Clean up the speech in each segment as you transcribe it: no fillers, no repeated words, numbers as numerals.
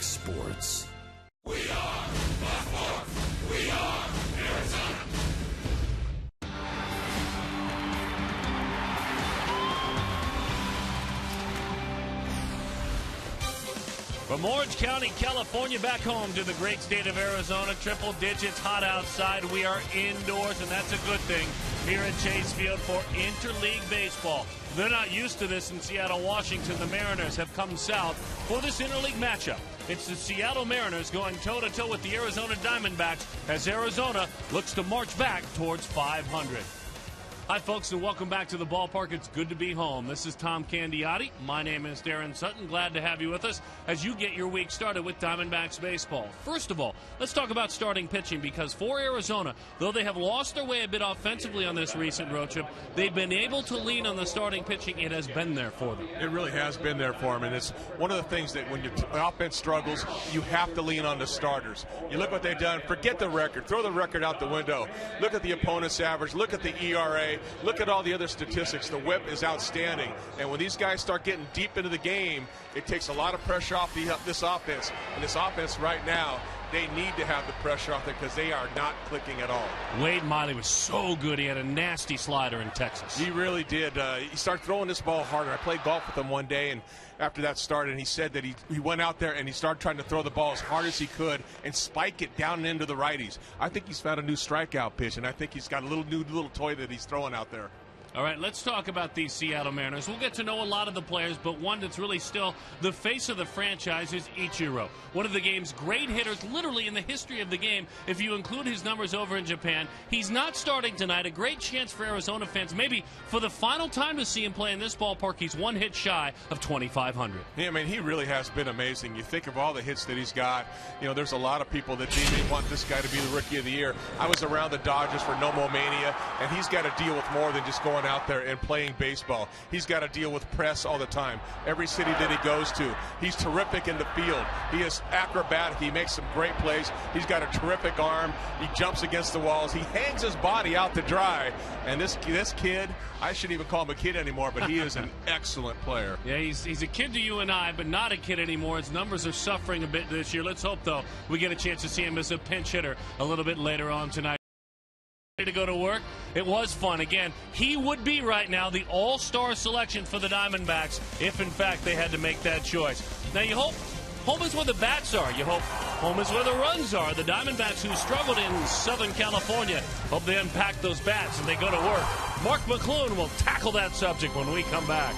Fox Sports. We are Fox Sports. We are Arizona. From Orange County, California, back home to the great state of Arizona. Triple digits, hot outside. We are indoors, and that's a good thing here at Chase Field for interleague baseball. They're not used to this in Seattle, Washington. The Mariners have come south for this interleague matchup. It's the Seattle Mariners going toe-to-toe with the Arizona Diamondbacks as Arizona looks to march back towards 500. Hi, folks, and welcome back to the ballpark. It's good to be home. This is Tom Candiotti. My name is Darren Sutton. Glad to have you with us as you get your week started with Diamondbacks baseball. First of all, let's talk about starting pitching, because for Arizona, though they have lost their way a bit offensively on this recent road trip, they've been able to lean on the starting pitching. It has been there for them. It really has been there for them, and it's one of the things that when your offense struggles, you have to lean on the starters. You look what they've done. Forget the record. Throw the record out the window. Look at the opponent's average. Look at the ERA. Look at all the other statistics. The whip is outstanding. And when these guys start getting deep into the game, it takes a lot of pressure off this offense. And this offense right now, they need to have the pressure off it because they are not clicking at all. Wade Miley was so good. He had a nasty slider in Texas. He really did. He started throwing this ball harder. I played golf with him one day, and after that started, he said that he went out there and he started trying to throw the ball as hard as he could and spike it down and into the righties. I think he's found a new strikeout pitch, and I think he's got a new little toy that he's throwing out there. All right, let's talk about these Seattle Mariners. We'll get to know a lot of the players, but one that's really still the face of the franchise is Ichiro, one of the game's great hitters, literally in the history of the game, if you include his numbers over in Japan. He's not starting tonight. A great chance for Arizona fans, maybe for the final time to see him play in this ballpark. He's one hit shy of 2,500. Yeah, I mean, he really has been amazing. You think of all the hits that he's got. You know, there's a lot of people that may want this guy to be the Rookie of the Year. I was around the Dodgers for Nomomania, and he's got to deal with more than just going out there and playing baseball. He's got to deal with press all the time. Every city that he goes to, he's terrific in the field. He is acrobatic. He makes some great plays. He's got a terrific arm. He jumps against the walls. He hangs his body out to dry. And this kid, I shouldn't even call him a kid anymore, but he is an excellent player. Yeah, he's a kid to you and I, but not a kid anymore. His numbers are suffering a bit this year. Let's hope, though, we get a chance to see him as a pinch hitter a little bit later on tonight. To go to work. It was fun. Again, he would be right now the all-star selection for the Diamondbacks if, in fact, they had to make that choice. Now, you hope home is where the bats are. You hope home is where the runs are. The Diamondbacks, who struggled in Southern California, hope they unpack those bats and they go to work. Mark McClune will tackle that subject when we come back.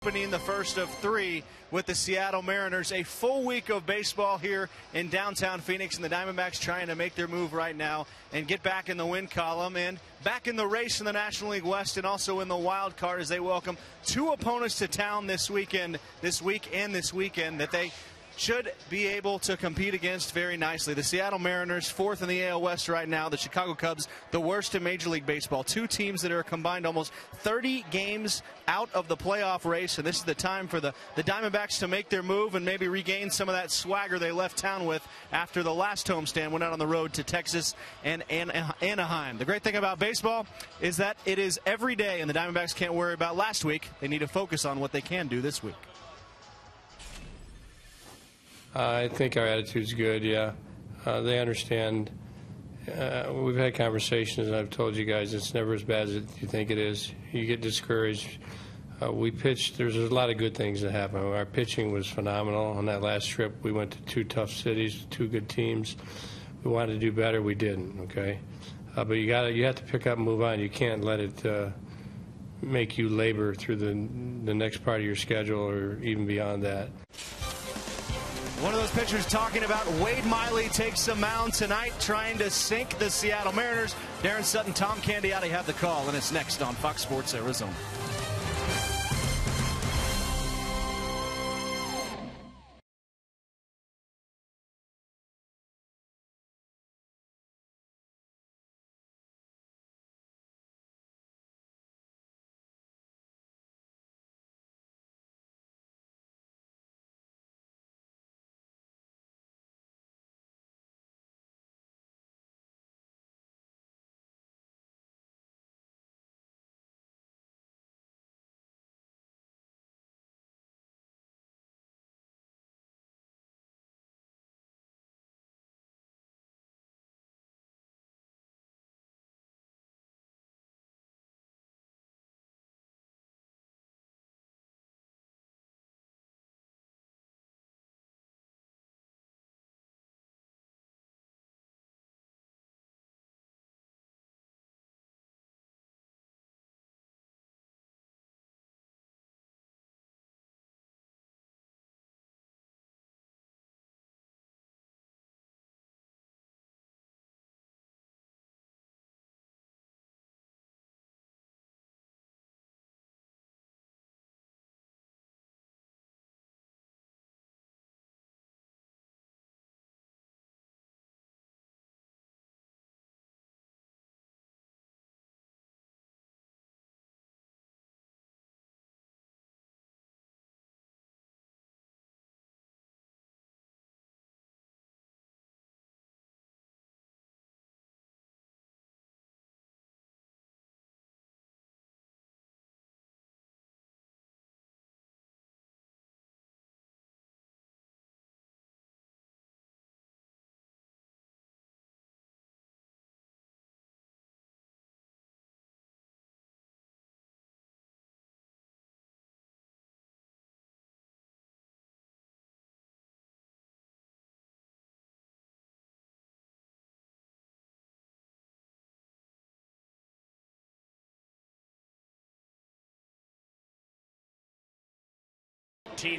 opening the first of 3 with the Seattle Mariners. A full week of baseball here in downtown Phoenix, and the Diamondbacks trying to make their move right now and get back in the win column and back in the race in the National League West and also in the wild card as they welcome 2 opponents to town this week and this weekend that they should be able to compete against very nicely. The Seattle Mariners, 4th in the AL West right now. The Chicago Cubs, the worst in Major League Baseball. 2 teams that are combined almost 30 games out of the playoff race, and this is the time for the Diamondbacks to make their move and maybe regain some of that swagger they left town with after the last homestand went out on the road to Texas and Anaheim. The great thing about baseball is that it is every day, and the Diamondbacks can't worry about last week. They need to focus on what they can do this week. I think our attitude's good, yeah. They understand. We've had conversations, and I've told you guys it's never as bad as you think it is. You get discouraged. We pitched. There's a lot of good things that happen. Our pitching was phenomenal. On that last trip, we went to 2 tough cities, 2 good teams. We wanted to do better. We didn't, okay? But you have to pick up and move on. You can't let it make you labor through the next part of your schedule or even beyond that. One of those pitchers talking about Wade Miley takes the mound tonight trying to sink the Seattle Mariners. Darren Sutton, Tom Candiotti have the call, and it's next on Fox Sports Arizona.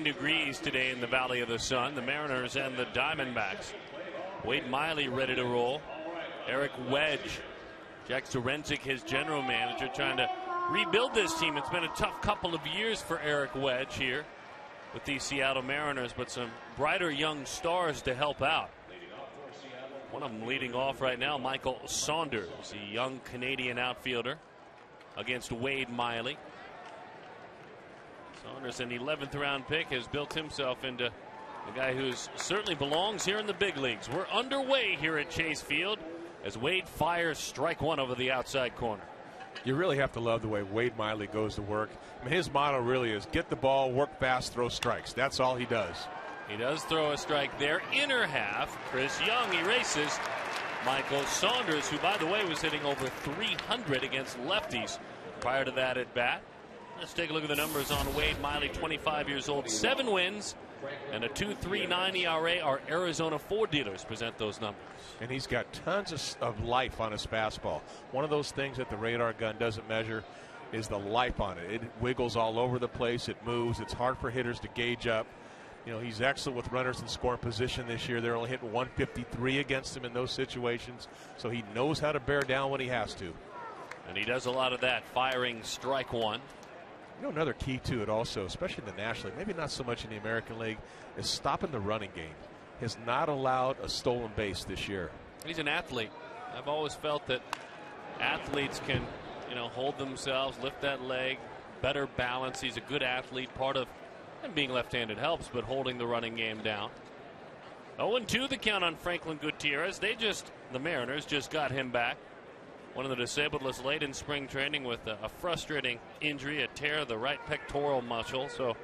Degrees today in the Valley of the Sun. The Mariners and the Diamondbacks. Wade Miley ready to roll. Eric Wedge, Jack Zorenczyk, his general manager, trying to rebuild this team. It's been a tough couple of years for Eric Wedge here with the Seattle Mariners, but some brighter young stars to help out. One of them leading off right now, Michael Saunders, a young Canadian outfielder, against Wade Miley. Saunders, an 11th round pick, has built himself into a guy who certainly belongs here in the big leagues. We're underway here at Chase Field as Wade fires strike 1 over the outside corner. You really have to love the way Wade Miley goes to work. I mean, his motto really is get the ball, work fast, throw strikes. That's all he does. He does throw a strike there. Inner half, Chris Young erases Michael Saunders, who, by the way, was hitting over 300 against lefties prior to that at bat. Let's take a look at the numbers on Wade Miley, 25 years old, 7 wins and a 2.39 ERA. Our Arizona Ford dealers present those numbers. And he's got tons of life on his fastball. One of those things that the radar gun doesn't measure. is the life on it. It wiggles all over the place. It moves. It's hard for hitters to gauge up. You know, he's excellent with runners in scoring position this year. They're only hitting 153 against him in those situations, so he knows how to bear down when he has to. And he does a lot of that, firing strike one. You know, another key to it also, especially in the National League, maybe not so much in the American League, is stopping the running game. Has not allowed a stolen base this year. He's an athlete. I've always felt that athletes can, hold themselves, lift that leg, better balance. He's a good athlete. Part of and being left-handed helps, but holding the running game down. 0-2 the count on Franklin Gutierrez. The Mariners just got him back. One of the disabled list late in spring training with a frustrating injury, a tear of the right pectoral muscle. So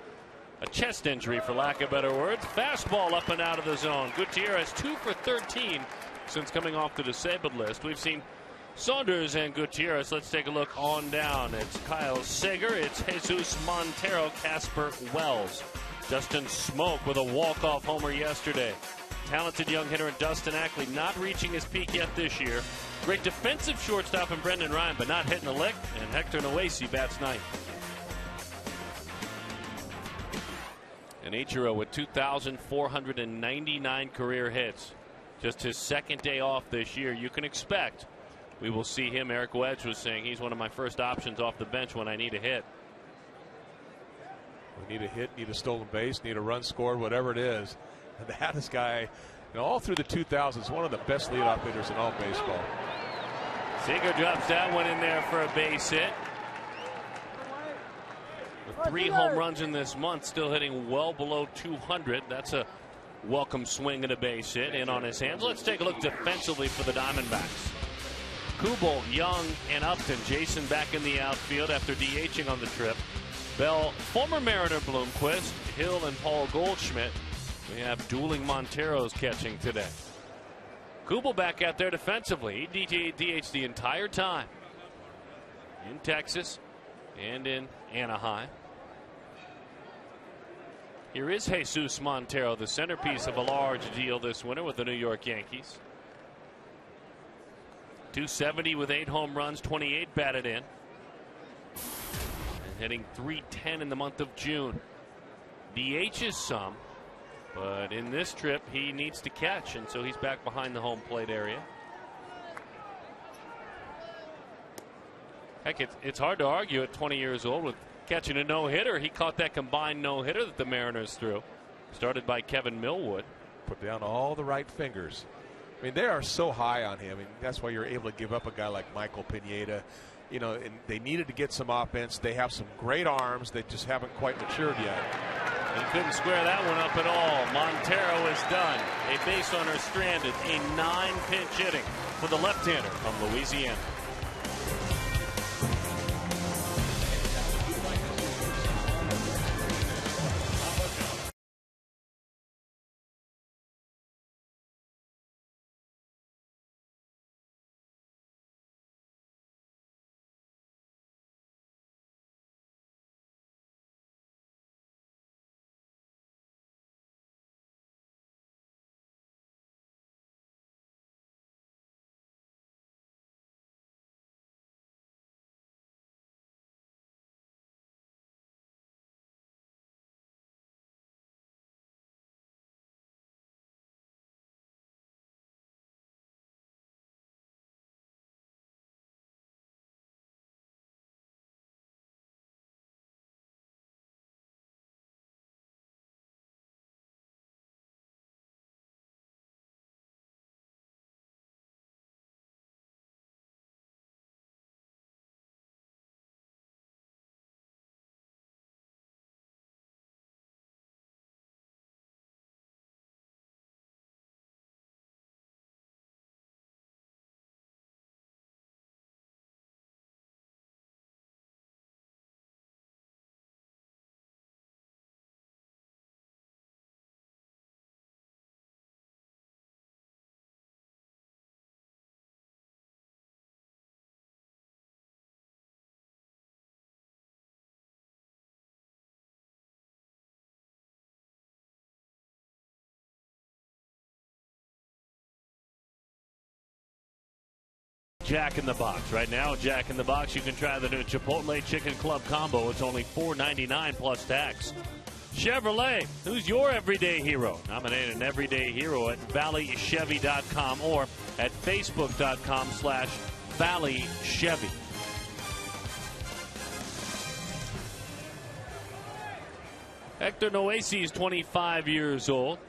a chest injury, for lack of better words. Fastball up and out of the zone. Gutierrez 2 for 13 since coming off the disabled list. We've seen Saunders and Gutierrez. Let's take a look on down. It's Kyle Seager. It's Jesus Montero, Casper Wells. Justin Smoke with a walk-off homer yesterday. Talented young hitter in Dustin Ackley, not reaching his peak yet this year. Great defensive shortstop in Brendan Ryan, but not hitting a lick. And Hector Noesi bats ninth. And Ichiro with 2,499 career hits. Just his second day off this year. You can expect we will see him. Eric Wedge was saying he's one of my first options off the bench when I need a hit. We need a hit, need a stolen base, need a run scored, whatever it is. And this guy, all through the 2000s, one of the best leadoff hitters in all baseball. Seager drops that one in there for a base hit. With 3 home runs in this month, still hitting well below 200. That's a welcome swing and a base hit in on his hands. Let's take a look defensively for the Diamondbacks. Kubel, Young, and Upton. Jason back in the outfield after DHing on the trip. Bell, former Mariner Bloomquist, Hill, and Paul Goldschmidt. We have dueling Monteros catching today. Kubel back out there defensively. He DH'd the entire time in Texas and in Anaheim. Here is Jesus Montero, the centerpiece of a large deal this winter with the New York Yankees. 270 with 8 home runs, 28 batted in. And hitting .310 in the month of June. DHs some, but in this trip he needs to catch, and so he's back behind the home plate area. Heck, it's hard to argue at 20 years old with catching a no-hitter. He caught that combined no-hitter that the Mariners threw. Started by Kevin Millwood. Put down all the right fingers. I mean, they are so high on him, and that's why you're able to give up a guy like Michael Pineda. And they needed to get some offense. They have some great arms. They just haven't quite matured yet. He couldn't square that one up at all. Montero is done. A base runner stranded. A 9-pinch hitting for the left-hander from Louisiana. Jack in the Box. Right now, Jack in the Box, you can try the new Chipotle Chicken Club Combo. It's only $4.99 plus tax. Chevrolet, who's your everyday hero? Nominate an everyday hero at valleychevy.com or at facebook.com/valleychevy. Hector Noesi is 25 years old.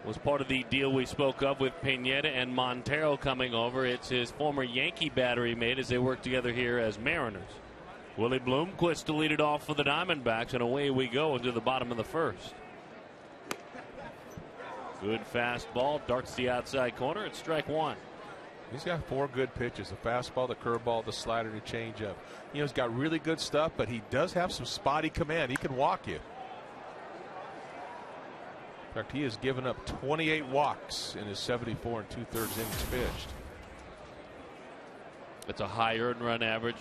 Was part of the deal we spoke of with Pineda and Montero coming over. It's his former Yankee battery mate as they work together here as Mariners. Willie Bloomquist to lead it off for the Diamondbacks, and away we go into the bottom of the first. Good fastball, darts the outside corner. It's strike one. He's got 4 good pitches: the fastball, the curveball, the slider, the changeup. You know, he's got really good stuff, but he does have some spotty command. He can walk you. In fact, he has given up 28 walks in his 74 2/3 innings pitched. It's a high earned run average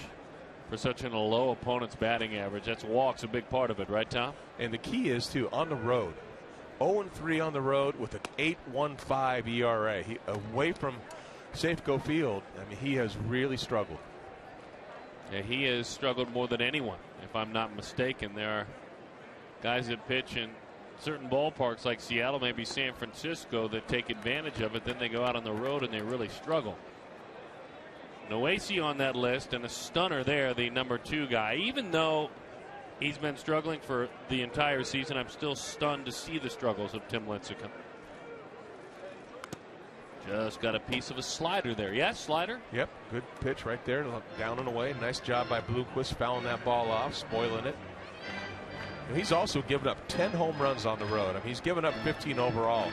for such a low opponent's batting average. That's walks a big part of it, right, Tom? And the key is, too, on the road. 0-3 on the road with an 8.15 ERA. He, away from Safeco Field, I mean, he has really struggled. Yeah, he has struggled more than anyone, if I'm not mistaken. There are guys that pitch in certain ballparks like Seattle, maybe San Francisco, that take advantage of it. Then they go out on the road and they really struggle. Noesi on that list, and a stunner there, the number 2 guy. Even though he's been struggling for the entire season, I'm still stunned to see the struggles of Tim Lincecum. Just got a piece of a slider there. Yes, slider? Yep, good pitch right there, down and away. Nice job by Bloomquist fouling that ball off, spoiling it. And he's also given up 10 home runs on the road. I mean, he's given up 15 overall,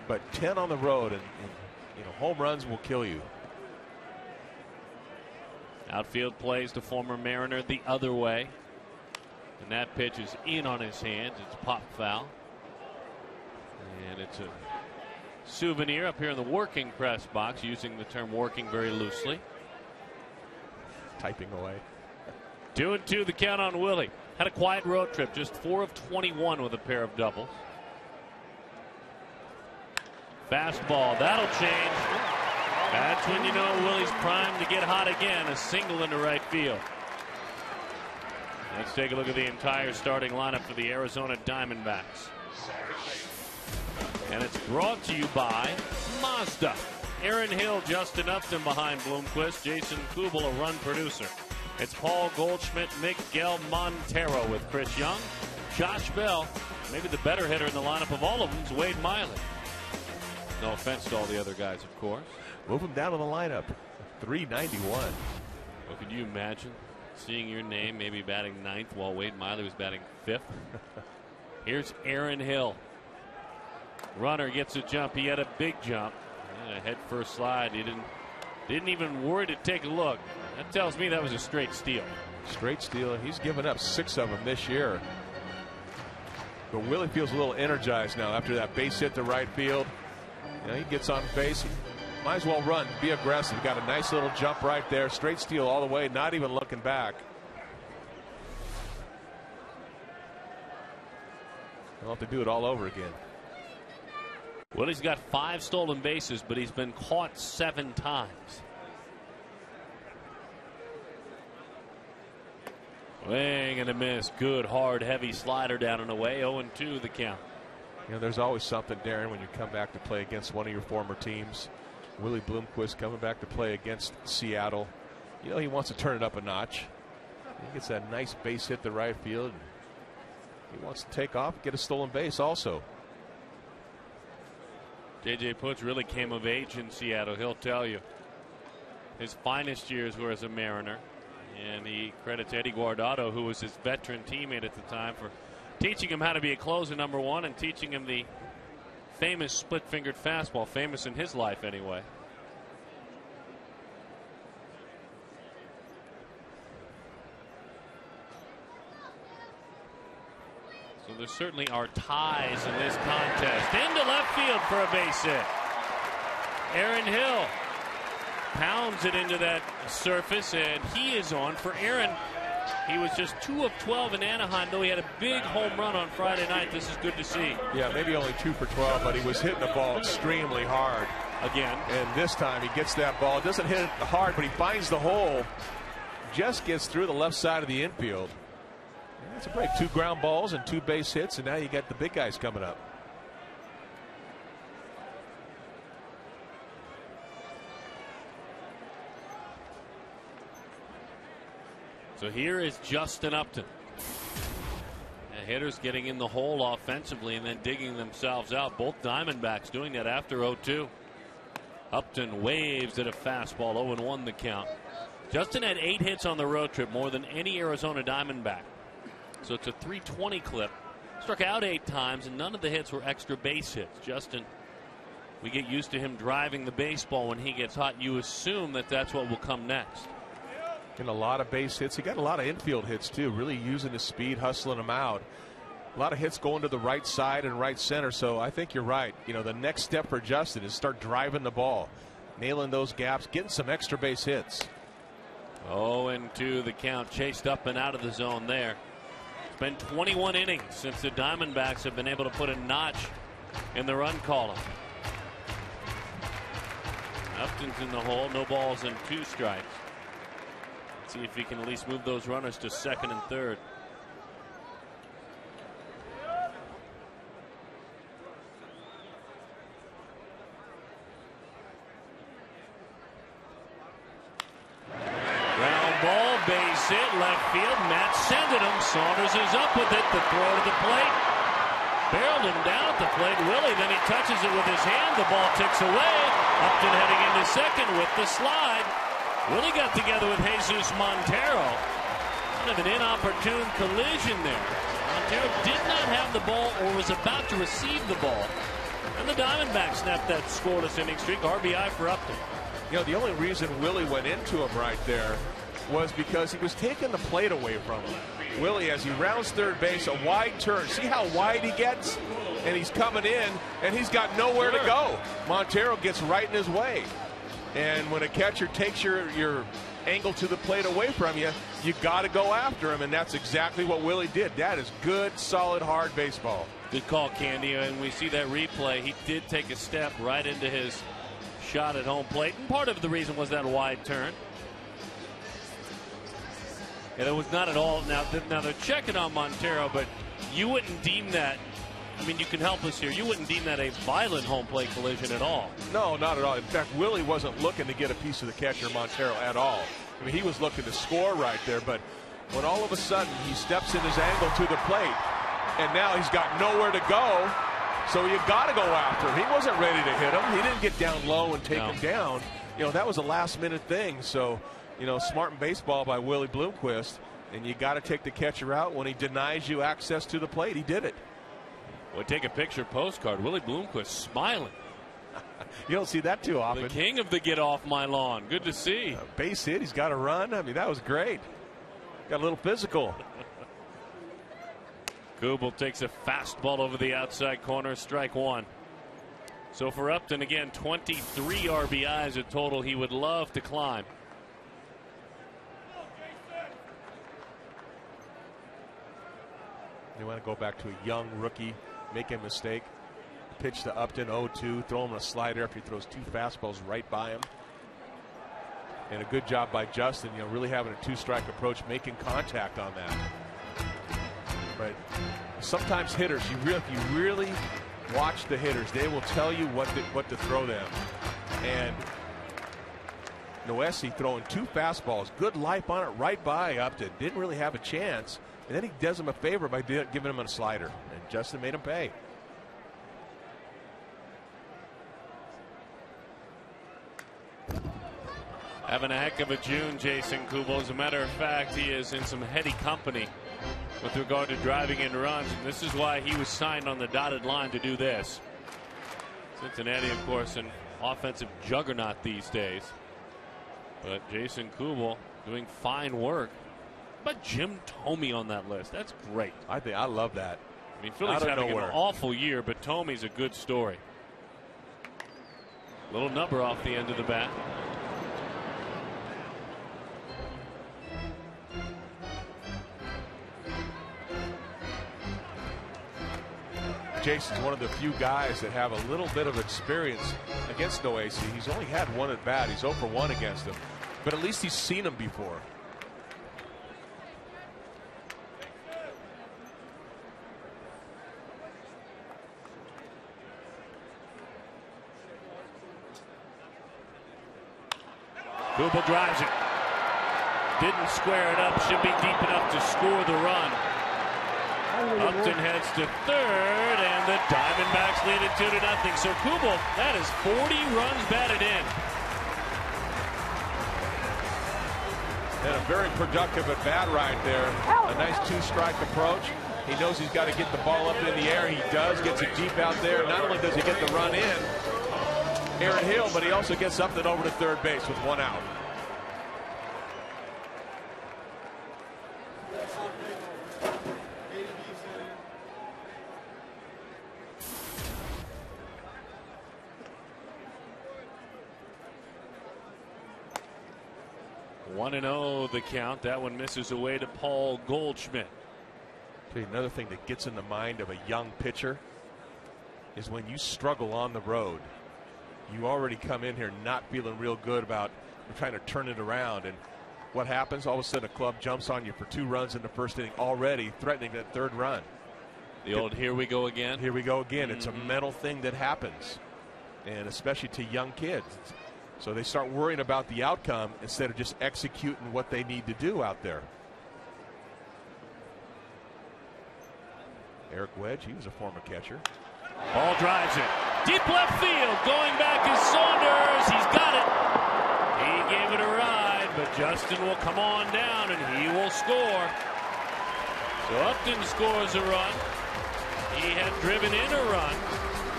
but 10 on the road, and you know, home runs will kill you. Outfield plays the former Mariner the other way. And that pitch is in on his hands. It's pop foul. And it's a souvenir up here in the working press box, using the term working very loosely. Typing away. 2-2 the count on Willie. Had a quiet road trip, just 4 of 21 with a pair of doubles. Fastball, that'll change. That's when you know Willie's primed to get hot again. A single into right field. Let's take a look at the entire starting lineup for the Arizona Diamondbacks. And it's brought to you by Mazda. Aaron Hill, Justin Upton behind Bloomquist. Jason Kubel, a run producer. It's Paul Goldschmidt, Miguel Montero with Chris Young. Josh Bell, maybe the better hitter in the lineup of all of them, is Wade Miley. No offense to all the other guys, of course. Move him down to the lineup. 391. Well, could you imagine seeing your name maybe batting 9th while Wade Miley was batting 5th? Here's Aaron Hill. Runner gets a jump. He had a big jump. A head first slide. He didn't even worry to take a look. That tells me that was a straight steal. Straight steal. He's given up 6 of them this year. But Willie feels a little energized now after that base hit to right field. You know, he gets on base. Might as well run, be aggressive. Got a nice little jump right there. Straight steal all the way, not even looking back. He'll have to do it all over again. Willie's got 5 stolen bases, but he's been caught 7 times. Swing and a miss. Good, hard, heavy slider down and away. 0-2 the count. You know, there's always something, Darren, when you come back to play against one of your former teams. Willie Bloomquist coming back to play against Seattle. You know, he wants to turn it up a notch. He gets that nice base hit to right field. He wants to take off, get a stolen base also. J.J. Putz really came of age in Seattle. He'll tell you his finest years were as a Mariner. And he credits Eddie Guardado, who was his veteran teammate at the time, for teaching him how to be a closer, number one, and teaching him the famous split-fingered fastball, famous in his life anyway. So there certainly are ties in this contest. Into left field for a base hit. Aaron Hill pounds it into that surface, and he is on for Aaron. He was just 2 of 12 in Anaheim, though he had a big home run on Friday night. This is good to see. Yeah, maybe only 2 for 12, but he was hitting the ball extremely hard. again. And this time he gets that ball. Doesn't hit it hard, but he finds the hole. Just gets through the left side of the infield. That's a break. 2 ground balls and 2 base hits, and now you got the big guys coming up. So here is Justin Upton. And hitters getting in the hole offensively and then digging themselves out. Both Diamondbacks doing that after 0-2. Upton waves at a fastball. 0-1 the count. Justin had 8 hits on the road trip, more than any Arizona Diamondback. So it's a .320 clip. Struck out 8 times, and none of the hits were extra base hits. Justin, we get used to him driving the baseball when he gets hot. You assume that that's what will come next. And a lot of base hits. He got a lot of infield hits, too, really using his speed, hustling them out. A lot of hits going to the right side and right center. So I think you're right. You know, the next step for Justin is start driving the ball, nailing those gaps, getting some extra base hits. 0-2 the count, chased up and out of the zone there. It's been 21 innings since the Diamondbacks have been able to put a notch in the run column. Upton's in the hole, no balls and 2 strikes. Let's see if he can at least move those runners to second and third. Base hit, left field. Matt sending him. Saunders is up with it. The throw to the plate. Barreled him down at the plate. Willie, then he touches it with his hand. The ball ticks away. Upton heading into second with the slide. Willie got together with Jesus Montero. Kind of an inopportune collision there. Montero did not have the ball or was about to receive the ball. And the Diamondbacks snapped that scoreless inning streak. RBI for Upton. You know, the only reason Willie went into him right there was because he was taking the plate away from him. Willie, as he rounds third base, a wide turn. See how wide he gets? And he's coming in, and he's got nowhere to go. Montero gets right in his way. And when a catcher takes your angle to the plate away from you, you got to go after him, and that's exactly what Willie did. That is good, solid, hard baseball. Good call, Candy, and we see that replay. He did take a step right into his shot at home plate, and part of the reason was that wide turn. And it was not at all. Now they're checking on Montero, but you wouldn't deem that. I mean, you can help us here. You wouldn't deem that a violent home plate collision at all. No, not at all. In fact, Willie wasn't looking to get a piece of the catcher Montero at all. I mean, he was looking to score right there, but when all of a sudden he steps in his angle to the plate, and now he's got nowhere to go, so you got to go after him. He wasn't ready to hit him. He didn't get down low and take him down. You know, that was a last-minute thing. So, you know, smart in baseball by Willie Bloomquist, and you got to take the catcher out when he denies you access to the plate. He did it. Well, take a picture postcard. Willie Bloomquist smiling. You don't see that too often. The king of the get off my lawn. Good to see. Base hit. He's got a run. I mean, that was great. Got a little physical. Kubel takes a fastball over the outside corner. Strike 1. So for Upton, again, 23 RBIs a total. He would love to climb. You want to go back to a young rookie, make a mistake, pitch to Upton 0-2, throw him a slider after he throws 2 fastballs right by him. And a good job by Justin, you know, really having a 2-strike approach, making contact on that. But sometimes hitters, if you really watch the hitters, they will tell you what to throw them. And Noesi throwing 2 fastballs, good life on it right by Upton, didn't really have a chance. And then he does him a favor by giving him a slider. And Justin made him pay. Having a heck of a June, Jason Kubel. As a matter of fact, he is in some heady company with regard to driving in runs. And this is why he was signed on the dotted line to do this. Cincinnati, of course, an offensive juggernaut these days. But Jason Kubel doing fine work. How about Jim Thome on that list? That's great. I love that. I mean, Philly's having an awful year, but Thome's a good story. Little number off the end of the bat. Jason's one of the few guys that have a little bit of experience against Noesi. He's only had one at bat. He's 0 for 1 against him, but at least he's seen him before. Kubel drives it. Didn't square it up. Should be deep enough to score the run. Upton heads to third, and the Diamondbacks lead it 2-0. So Kubel, that is 40 runs batted in. And a very productive at bat right there. A nice 2-strike approach. He knows he's got to get the ball up in the air. He does. Gets it deep out there. Not only does he get the run in, Aaron Hill, but he also gets Upton over to third base with 1 out. One and 0 the count. That one misses away to Paul Goldschmidt. Tell you another thing that gets in the mind of a young pitcher is when you struggle on the road. You already come in here not feeling real good about trying to turn it around, and what happens? All of a sudden a club jumps on you for 2 runs in the first inning, already threatening that 3rd run. The old here we go again. Here we go again. It's a mental thing that happens, and especially to young kids. So they start worrying about the outcome instead of just executing what they need to do out there. Eric Wedge, he was a former catcher. Ball drives it. Deep left field. Going back is Saunders. He's got it. He gave it a ride, but Justin will come on down and he will score. So Upton scores a run. He had driven in a run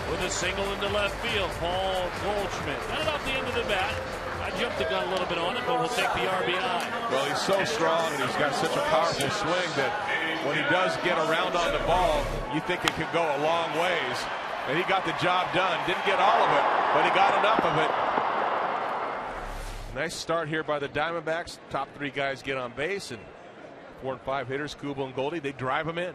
with a single into left field. Paul Goldschmidt. Not off the end of the bat. I jumped the gun a little bit on it, but we'll take the RBI. Well, he's so strong and he's got such a powerful swing that when he does get around on the ball, you think it could go a long ways. And he got the job done. Didn't get all of it, but he got enough of it. Nice start here by the Diamondbacks. Top 3 guys get on base, and 4 and 5 hitters, Kubel and Goldie, they drive them in.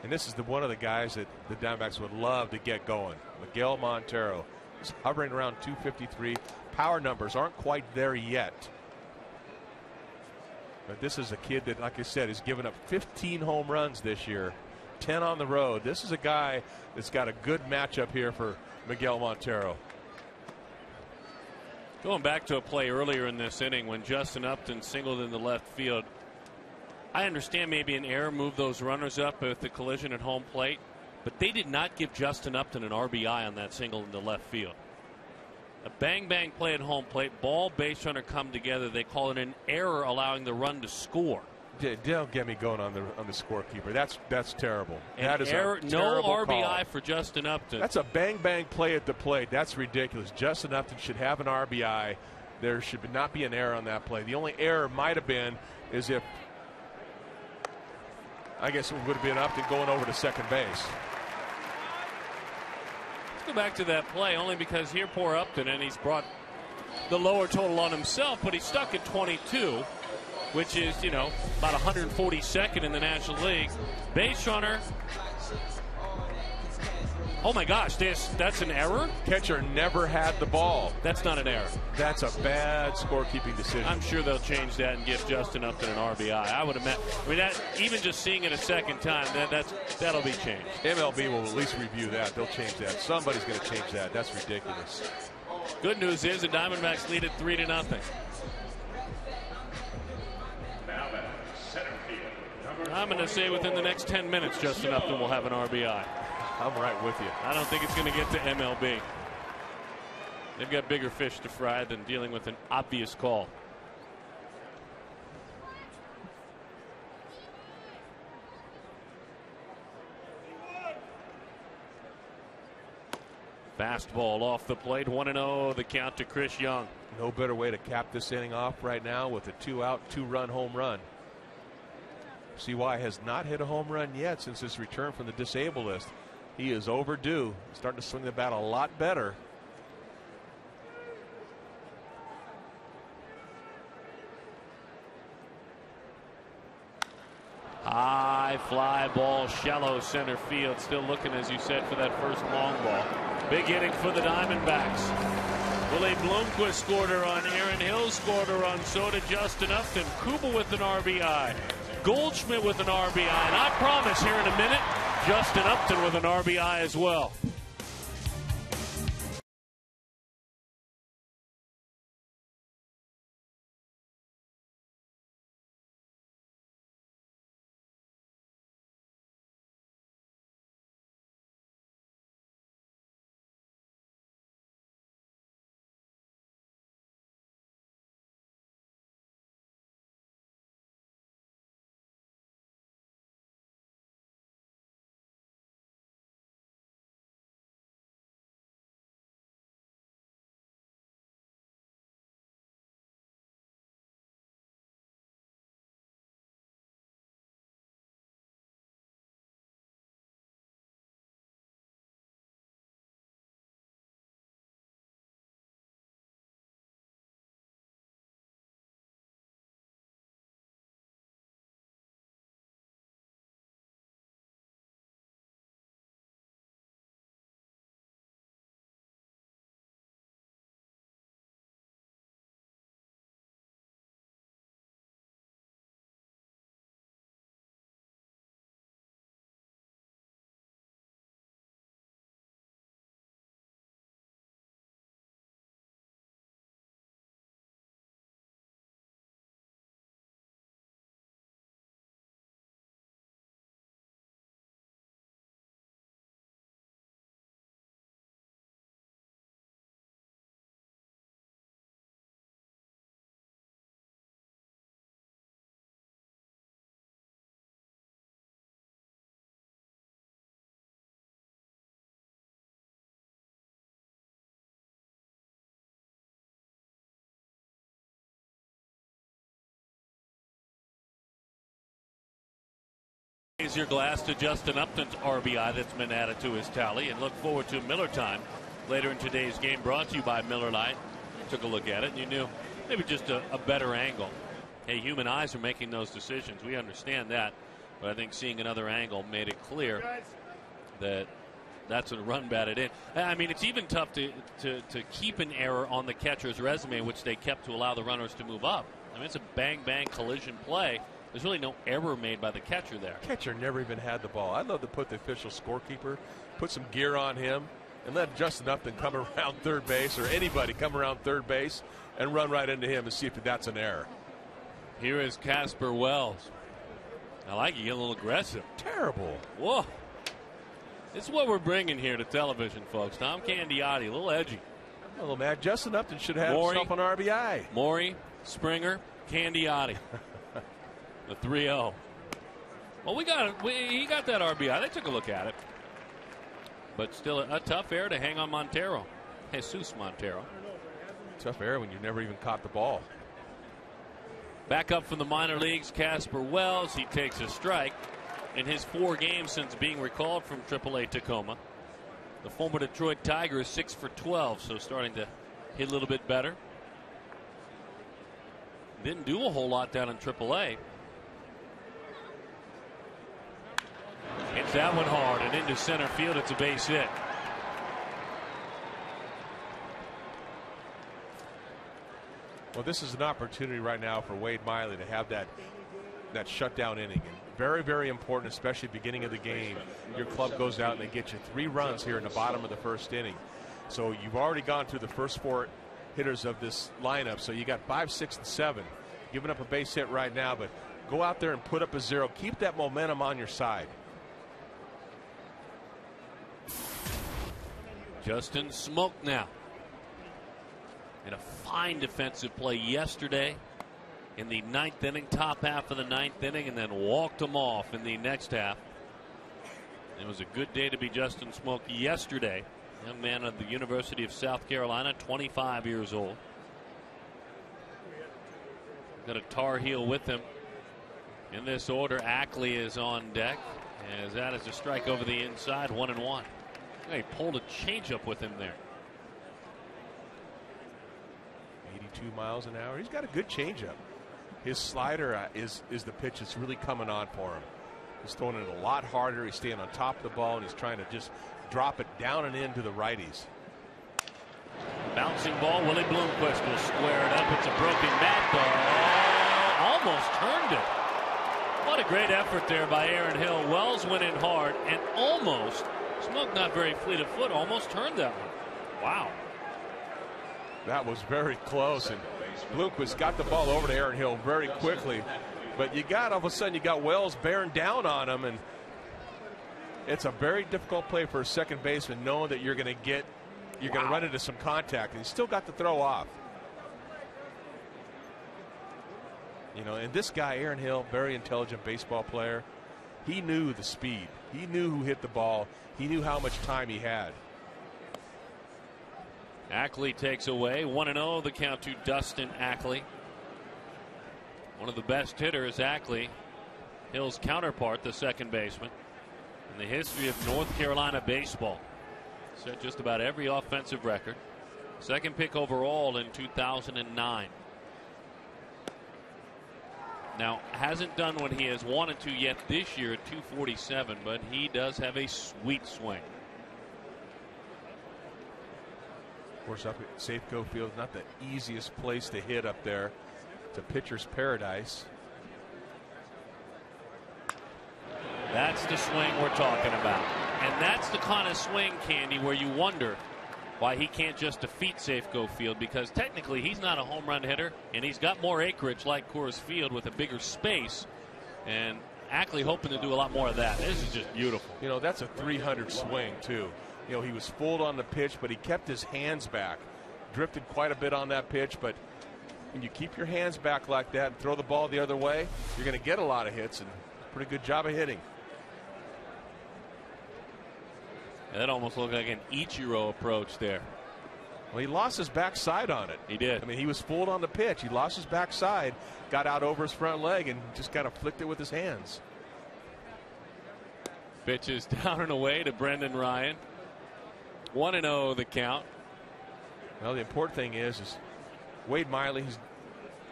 And this is one of the guys that the Diamondbacks would love to get going. Miguel Montero is hovering around 253. Power numbers aren't quite there yet. But this is a kid that, like I said, has given up 15 home runs this year, 10 on the road. This is a guy that's got a good matchup here for Miguel Montero. Going back to a play earlier in this inning when Justin Upton singled in the left field. I understand maybe an error moved those runners up with the collision at home plate, but they did not give Justin Upton an RBI on that single in the left field. A bang-bang play at home plate, ball, base runner come together. They call it an error allowing the run to score. Don't get me going on the scorekeeper. That's terrible. That is error, a no RBI call for Justin Upton. That's a bang-bang play at the plate. That's ridiculous. Justin Upton should have an RBI. There should not be an error on that play. The only error might have been is if, I guess it would have been Upton going over to second base. Go back to that play only because here poor Upton, and he's brought the lower total on himself, but he's stuck at 22, which is, you know, about 142nd in the National League. Base runner. Oh my gosh, that's an error? Catcher never had the ball. That's not an error. That's a bad scorekeeping decision. I'm sure they'll change that and give Justin Upton an RBI. I would have that even just seeing it a second time, that'll be changed. MLB will at least review that. They'll change that. Somebody's going to change that. That's ridiculous. Good news is the Diamondbacks lead it 3-0. I'm going to say within the next 10 minutes, Justin Upton will have an RBI. I'm right with you. I don't think it's going to get to MLB. They've got bigger fish to fry than dealing with an obvious call. Fastball off the plate. 1-0 the count to Chris Young. No better way to cap this inning off right now with a 2-out, 2-run home run. CY has not hit a home run yet since his return from the disabled list. He is overdue. Starting to swing the bat a lot better. High fly ball, shallow center field. Still looking, as you said, for that first long ball. Big inning for the Diamondbacks. Willie Bloomquist scored a run. Aaron Hill scored a run. So did Justin Upton. Kuba with an RBI. Goldschmidt with an RBI. And I promise here in a minute, Justin Upton with an RBI as well. Raise your glass to Justin Upton's RBI that's been added to his tally, and look forward to Miller time later in today's game, brought to you by Miller Lite. Took a look at it and you knew maybe just a better angle. Hey, human eyes are making those decisions. We understand that, but I think seeing another angle made it clear that that's a run batted in. I mean, it's even tough to keep an error on the catcher's resume, which they kept to allow the runners to move up. I mean, it's a bang-bang collision play. There's really no error made by the catcher there. Catcher never even had the ball. I'd love to put the official scorekeeper, put some gear on him, and let Justin Upton come around third base, or anybody come around third base and run right into him and see if that's an error. Here is Casper Wells. I like you, get a little aggressive. Terrible. Whoa. This is what we're bringing here to television, folks. Tom Candiotti, a little edgy. A little mad. Justin Upton should have himself an RBI. Maury, Springer, Candiotti. The 3-0. Well, he got that RBI. They took a look at it. But still a tough error to hang on Montero. Jesus Montero. Tough error when you never even caught the ball. Back up from the minor leagues, Casper Wells. He takes a strike in his 4 games since being recalled from AAA Tacoma. The former Detroit Tiger is 6 for 12, so starting to hit a little bit better. Didn't do a whole lot down in AAA. Hits that one hard and into center field. It's a base hit. Well, this is an opportunity right now for Wade Miley to have that shutdown inning. And very, very important, especially beginning of the game. Your club goes out and they get you 3 runs here in the bottom of the first inning. So you've already gone through the first 4 hitters of this lineup. So you got 5, 6, and 7. Giving up a base hit right now, but go out there and put up a 0. Keep that momentum on your side. Justin Smoak now. In a fine defensive play yesterday in the 9th inning, top half of the 9th inning, and then walked him off in the next half. It was a good day to be Justin Smoak yesterday. Young man of the University of South Carolina, 25 years old. Got a Tar Heel with him in this order. Ackley is on deck, as that is a strike over the inside, 1-1. He pulled a changeup with him there. 82 miles an hour. He's got a good changeup. His slider is the pitch that's really coming on for him. He's throwing it a lot harder. He's staying on top of the ball, and he's trying to just drop it down and into the righties. Bouncing ball, Willie Bloomquist will square it up. It's a broken bat ball. Almost turned it. What a great effort there by Aaron Hill. Wells went in hard and almost, Smoke not very fleet of foot, almost turned that one. Wow. That was very close, and Bloomquist got the ball over to Aaron Hill very quickly. But you got, all of a sudden, you got Wells bearing down on him, and it's a very difficult play for a second baseman, knowing that you're going to run into some contact, and he's still got to throw off. You know, and this guy, Aaron Hill, very intelligent baseball player. He knew the speed. He knew who hit the ball. He knew how much time he had. Ackley takes away 1-0 the count to Dustin Ackley. One of the best hitters, Ackley, Hill's counterpart, the second baseman, in the history of North Carolina baseball. Set just about every offensive record. Second pick overall in 2009. Now, hasn't done what he has wanted to yet this year at 247, but he does have a sweet swing. Of course, up at Safeco Field, not the easiest place to hit up there. It's a pitcher's paradise. That's the swing we're talking about. And that's the kind of swing, Candy, where you wonder why he can't just defeat Safeco Field, because technically he's not a home run hitter, and he's got more acreage like Coors Field with a bigger space. And Ackley hoping to do a lot more of that. This is just beautiful. You know, that's a 300 swing, too. You know, he was fooled on the pitch, but he kept his hands back. Drifted quite a bit on that pitch, but when you keep your hands back like that and throw the ball the other way, you're going to get a lot of hits, and pretty good job of hitting. That almost looked like an Ichiro approach there. Well, he lost his backside on it. He did. I mean, he was fooled on the pitch. He lost his backside, got out over his front leg, and just kind of flicked it with his hands. Pitches down and away to Brendan Ryan. 1-0 the count. Well, the important thing is Wade Miley, he's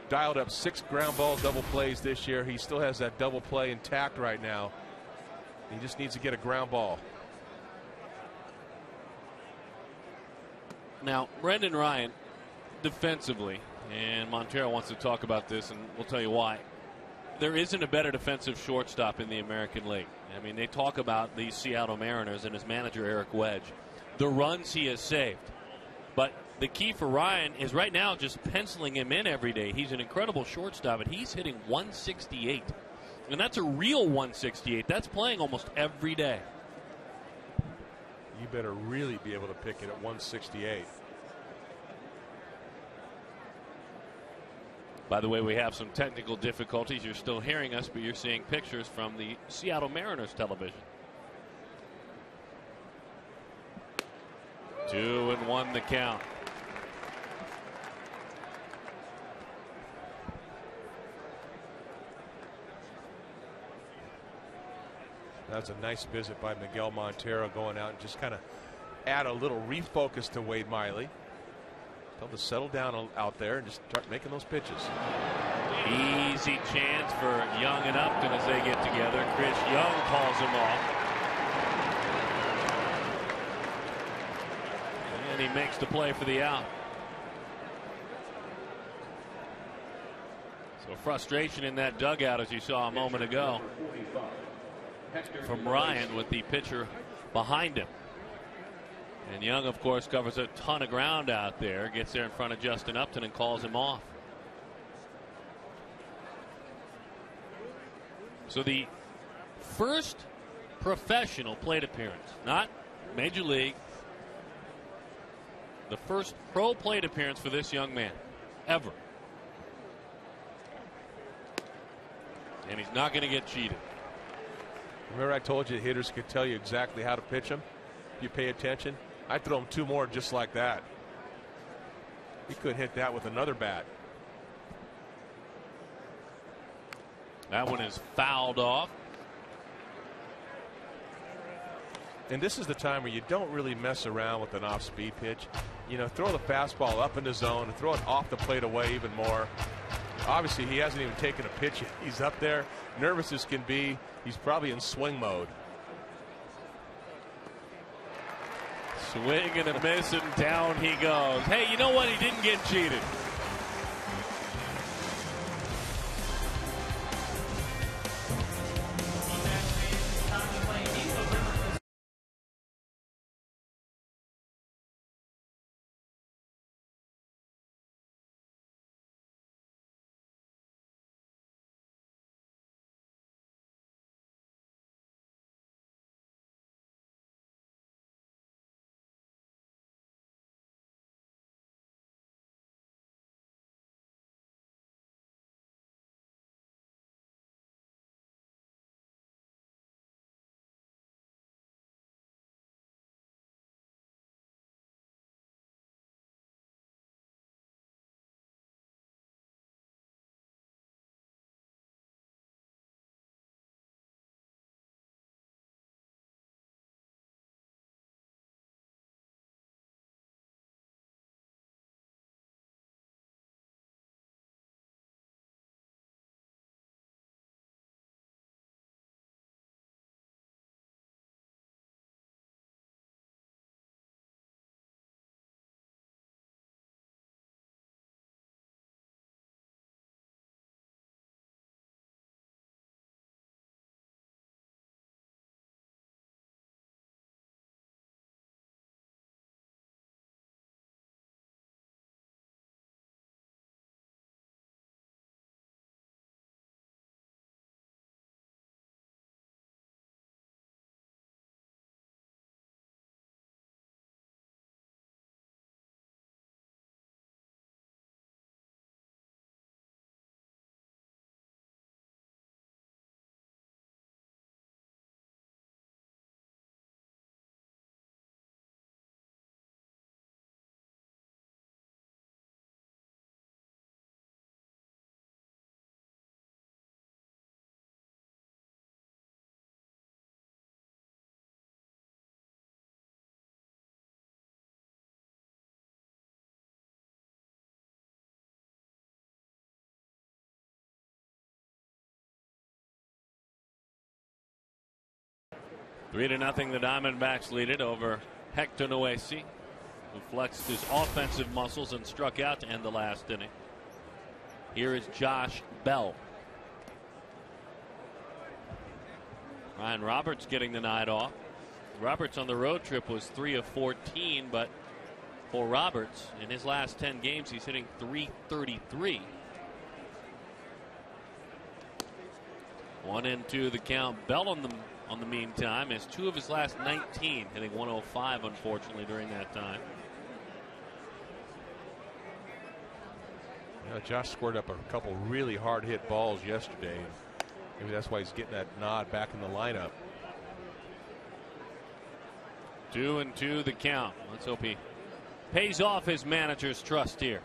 dialed up 6 ground ball double plays this year. He still has that double play intact right now. He just needs to get a ground ball. Now, Brendan Ryan, defensively, and Montero wants to talk about this, and we'll tell you why. There isn't a better defensive shortstop in the American League. I mean, they talk about the Seattle Mariners and his manager, Eric Wedge, the runs he has saved. But the key for Ryan is right now just penciling him in every day. He's an incredible shortstop, and he's hitting 168. And that's a real 168. That's playing almost every day. You better really be able to pick it at 168. By the way, we have some technical difficulties. You're still hearing us, but you're seeing pictures from the Seattle Mariners television. 2-1 the count. That's a nice visit by Miguel Montero, going out and just kind of add a little refocus to Wade Miley. Tell him to settle down out there and just start making those pitches. Easy chance for Young and Upton as they get together. Chris Young calls him off. And he makes the play for the out. So frustration in that dugout, as you saw a moment ago, from Ryan with the pitcher behind him. And Young, of course, covers a ton of ground out there, gets there in front of Justin Upton and calls him off. So the first professional plate appearance, not Major League, the first pro plate appearance for this young man ever. And he's not going to get cheated. Remember I told you hitters could tell you exactly how to pitch them if you pay attention? I'd throw him 2 more just like that. He couldn't hit that with another bat. That one is fouled off. And this is the time where you don't really mess around with an off-speed pitch. You know, throw the fastball up in the zone and throw it off the plate away even more. Obviously, he hasn't even taken a pitch yet. He's up there, nervous as can be. He's probably in swing mode. Swing and a miss, and down he goes. Hey, you know what? He didn't get cheated. Three to nothing, the Diamondbacks lead it over Hector Noesi, who flexed his offensive muscles and struck out to end the last inning. Here is Josh Bell. Ryan Roberts getting the night off. Roberts on the road trip was 3 of 14, but for Roberts in his last 10 games he's hitting .333. 1-2 the count. Bell on the meantime is 2 of his last 19, hitting .105 unfortunately during that time. Josh scored up a couple really hard hit balls yesterday. Maybe that's why he's getting that nod back in the lineup. 2-2 the count. Let's hope he pays off his manager's trust here.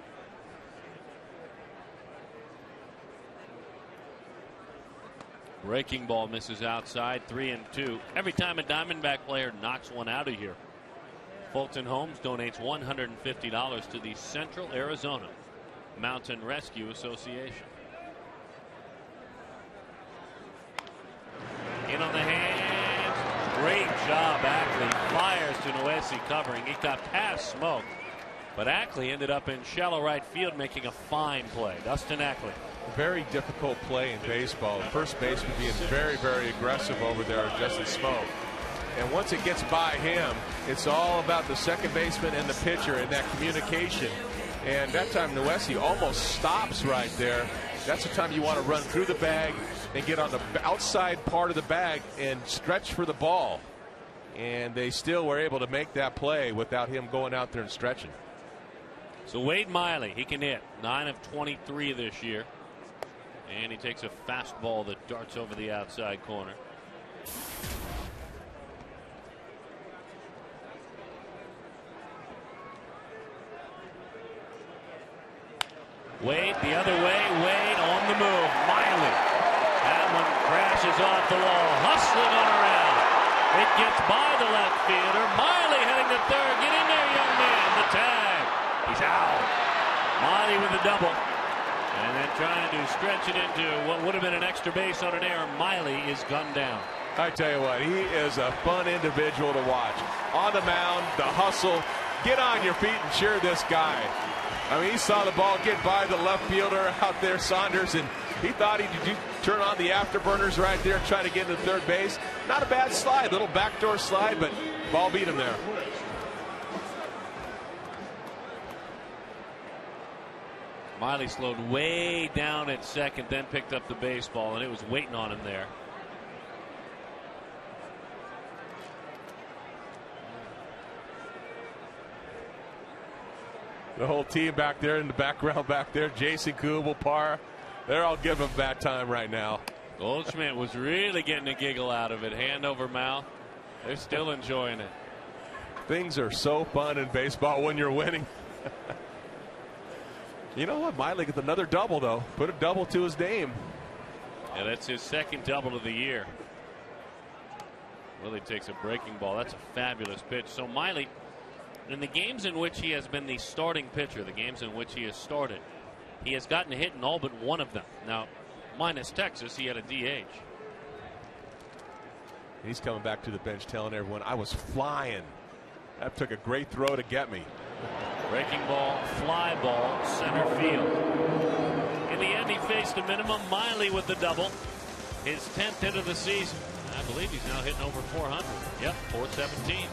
Breaking ball misses outside. 3-2. Every time a Diamondback player knocks one out of here, Fulton Homes donates $150 to the Central Arizona Mountain Rescue Association. In on the hands. Great job, Ackley. Fires to Noesi covering. He got past Smoke, but Ackley ended up in shallow right field making a fine play. Dustin Ackley. Very difficult play in baseball. First baseman being very, very aggressive over there, Justin Smoke. And once it gets by him, it's all about the second baseman and the pitcher and that communication. And that time Noesi almost stops right there. That's the time you want to run through the bag and get on the outside part of the bag and stretch for the ball. And they still were able to make that play without him going out there and stretching. So Wade Miley, he can hit 9 of 23 this year. And he takes a fastball that darts over the outside corner. Wade the other way. Wade on the move. Miley. That one crashes off the wall. Hustling on around. It gets by the left fielder. Miley heading to third. Get in there, young man. The tag. He's out. Miley with a double. And then trying to stretch it into what would have been an extra base on an error. Miley is gunned down. I tell you what, he is a fun individual to watch. On the mound, the hustle, get on your feet and cheer this guy. I mean, he saw the ball get by the left fielder out there, Saunders, and he thought he'd turn on the afterburners right there, try to get into third base. Not a bad slide, little backdoor slide, but ball beat him there. Miley slowed way down at second, then picked up the baseball, and it was waiting on him there. The whole team back there in the background back there, Jason Kubel, Parr, they're all giving him a bad time right now. Goldschmidt was really getting a giggle out of it, hand over mouth. They're still enjoying it. Things are so fun in baseball when you're winning. You know what? Miley gets another double, though. Put a double to his name. Yeah, that's his second double of the year. Willie takes a breaking ball. That's a fabulous pitch. So Miley, in the games in which he has been the starting pitcher, the games in which he has started, he has gotten a hit in all but one of them. Now, minus Texas, he had a DH. He's coming back to the bench telling everyone, I was flying. That took a great throw to get me. Breaking ball, fly ball, center field. In the end, he faced a minimum. Miley with the double. His 10th hit of the season. I believe he's now hitting over 400. Yep, 417.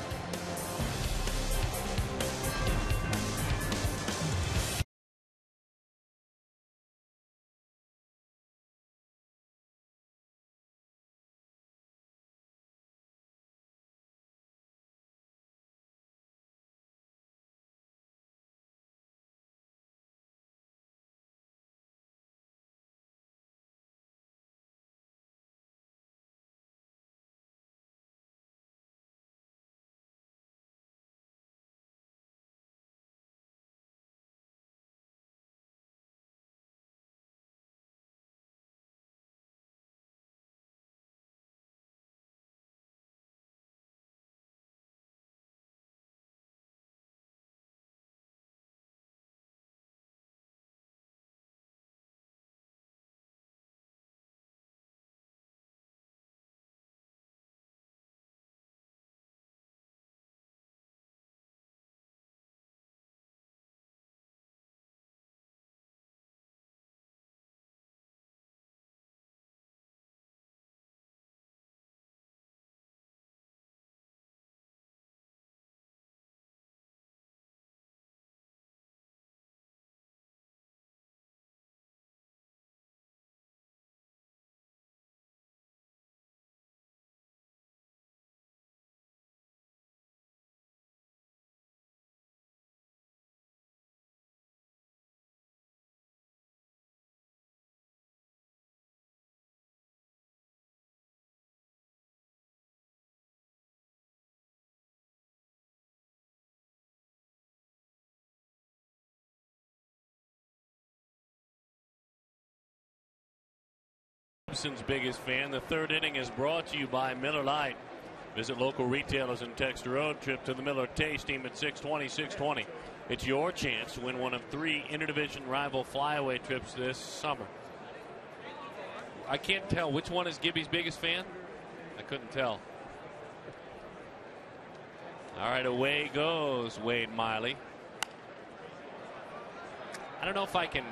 Gibson's biggest fan. The third inning is brought to you by Miller Lite. Visit local retailers and text road trip to the Miller Taste Team at 620-620. It's your chance to win one of 3 interdivision rival flyaway trips this summer. I can't tell which one is Gibby's biggest fan. I couldn't tell. All right, away goes Wade Miley. I don't know if I can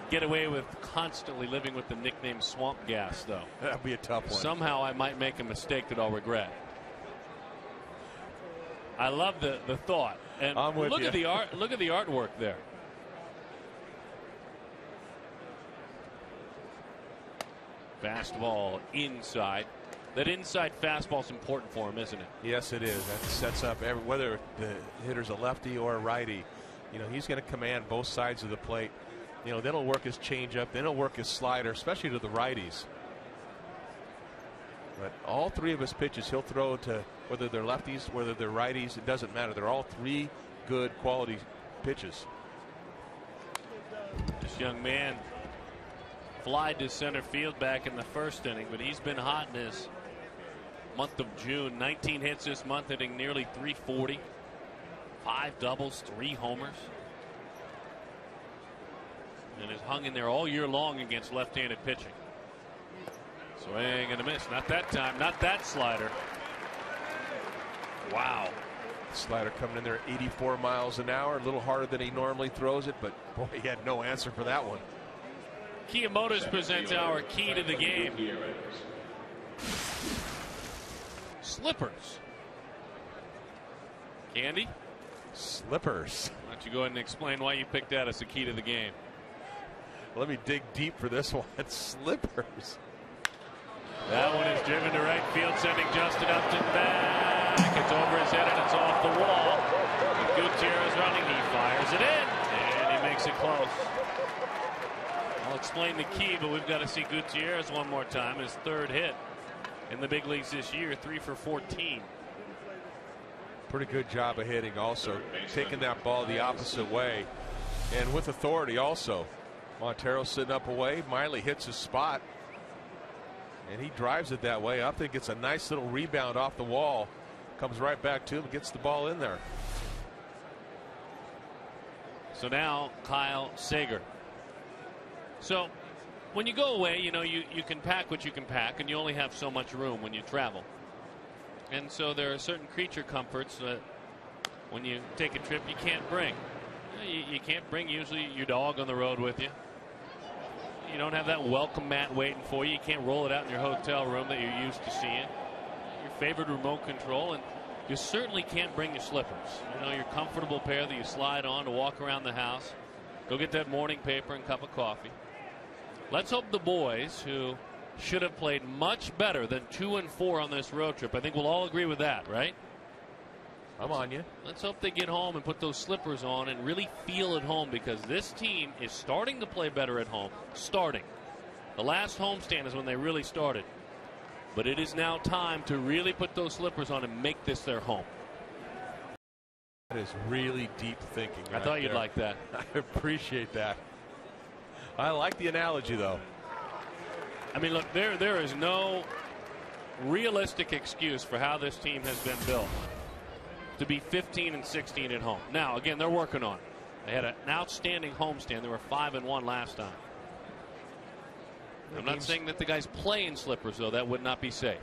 get away with constantly living with the nickname Swamp Gas, though. That'd be a tough one. Somehow I might make a mistake that I'll regret. I love the thought. And I'm with look you. at the art. Look at the artwork there. Fastball inside. That inside fastball is important for him, isn't it? Yes, it is. That sets up whether the hitter's a lefty or a righty. You know, he's going to command both sides of the plate. You know, then he'll work his changeup, then he'll work his slider, especially to the righties. But all 3 of his pitches he'll throw to, whether they're lefties, whether they're righties, it doesn't matter. They're all 3 good quality pitches. This young man flied to center field back in the first inning, but he's been hot in this month of June. 19 hits this month, hitting nearly 340. 5 doubles, 3 homers. and has hung in there all year long against left-handed pitching. Swing and a miss. Not that time. Not that slider. Wow. Slider coming in there at 84 miles an hour, a little harder than he normally throws it, but boy, he had no answer for that one. Kia Motors presents our key to the game. Slippers. Candy? Slippers. Why don't you go ahead and explain why you picked that as the key to the game? Let me dig deep for this one. Slippers. That one is driven to right field, sending Justin Upton back. It's over his head and it's off the wall. Gutierrez running, he fires it in, and he makes it close. I'll explain the key, but we've got to see Gutierrez one more time. His third hit in the big leagues this year, 3 for 14. Pretty good job of hitting also, taking that ball the opposite way, and with authority also. Montero sitting up away, Miley hits his spot, and he drives it that way. Upton gets a nice little rebound off the wall, comes right back to him, gets the ball in there. So now Kyle Sager. So when you go away, you know, you can pack what you can pack, and you only have so much room when you travel. And so there are certain creature comforts that when you take a trip you can't bring. You can't bring usually your dog on the road with you. You don't have that welcome mat waiting for you. You can't roll it out in your hotel room that you're used to seeing. Your favorite remote control, and you certainly can't bring your slippers. You know, your comfortable pair that you slide on to walk around the house. Go get that morning paper and cup of coffee. Let's hope the boys, who should have played much better than 2-4 on this road trip. I think we'll all agree with that, right? I'm on you. Let's hope they get home and put those slippers on and really feel at home, because this team is starting to play better at home. Starting. The last homestand is when they really started. But it is now time to really put those slippers on and make this their home. That is really deep thinking. I thought you'd like that. I appreciate that. I like the analogy, though. I mean, look, there is no realistic excuse for how this team has been built to be 15-16 at home. Now, again, they're working on it. They had an outstanding homestand. They were 5-1 last time. I'm not saying that the guys play in slippers, though. That would not be safe.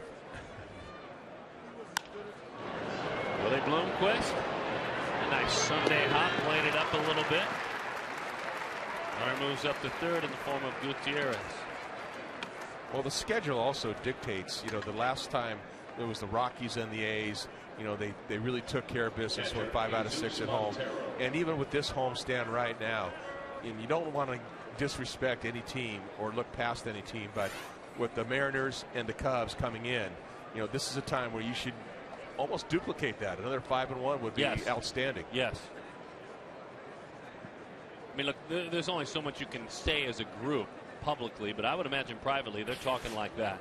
Willie Bloomquist. A nice Sunday hop. Played it up a little bit. Arm moves up to third in the form of Gutierrez. Well, the schedule also dictates, you know, the last time it was the Rockies and the A's, you know, they really took care of business with 5 out of 6 at home. And even with this homestand right now, and you don't want to disrespect any team or look past any team, but with the Mariners and the Cubs coming in, you know, this is a time where you should almost duplicate that. Another 5-1 would be outstanding. Yes. I mean, look, there's only so much you can say as a group publicly, but I would imagine privately they're talking like that.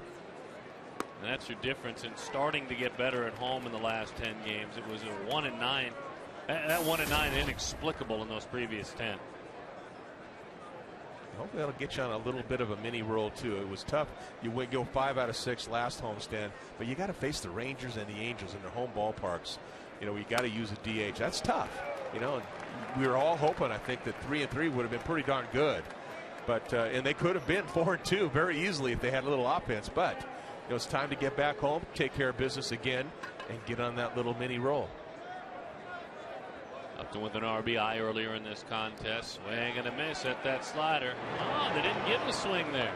And that's your difference in starting to get better at home in the last 10 games. It was a 1-9. That 1-9 inexplicable in those previous 10. Hopefully that'll get you on a little bit of a mini roll too. It was tough. You would go 5 out of 6 last homestand, but you got to face the Rangers and the Angels in their home ballparks. You know, you got to use a DH. That's tough. You know, we were all hoping, I think, that 3-3 would have been pretty darn good. But and they could have been 4-2 very easily if they had a little offense. But you know, it's time to get back home, take care of business again, and get on that little mini roll. Upton with an RBI earlier in this contest. Swing and a miss at that slider. Oh, they didn't give him a swing there.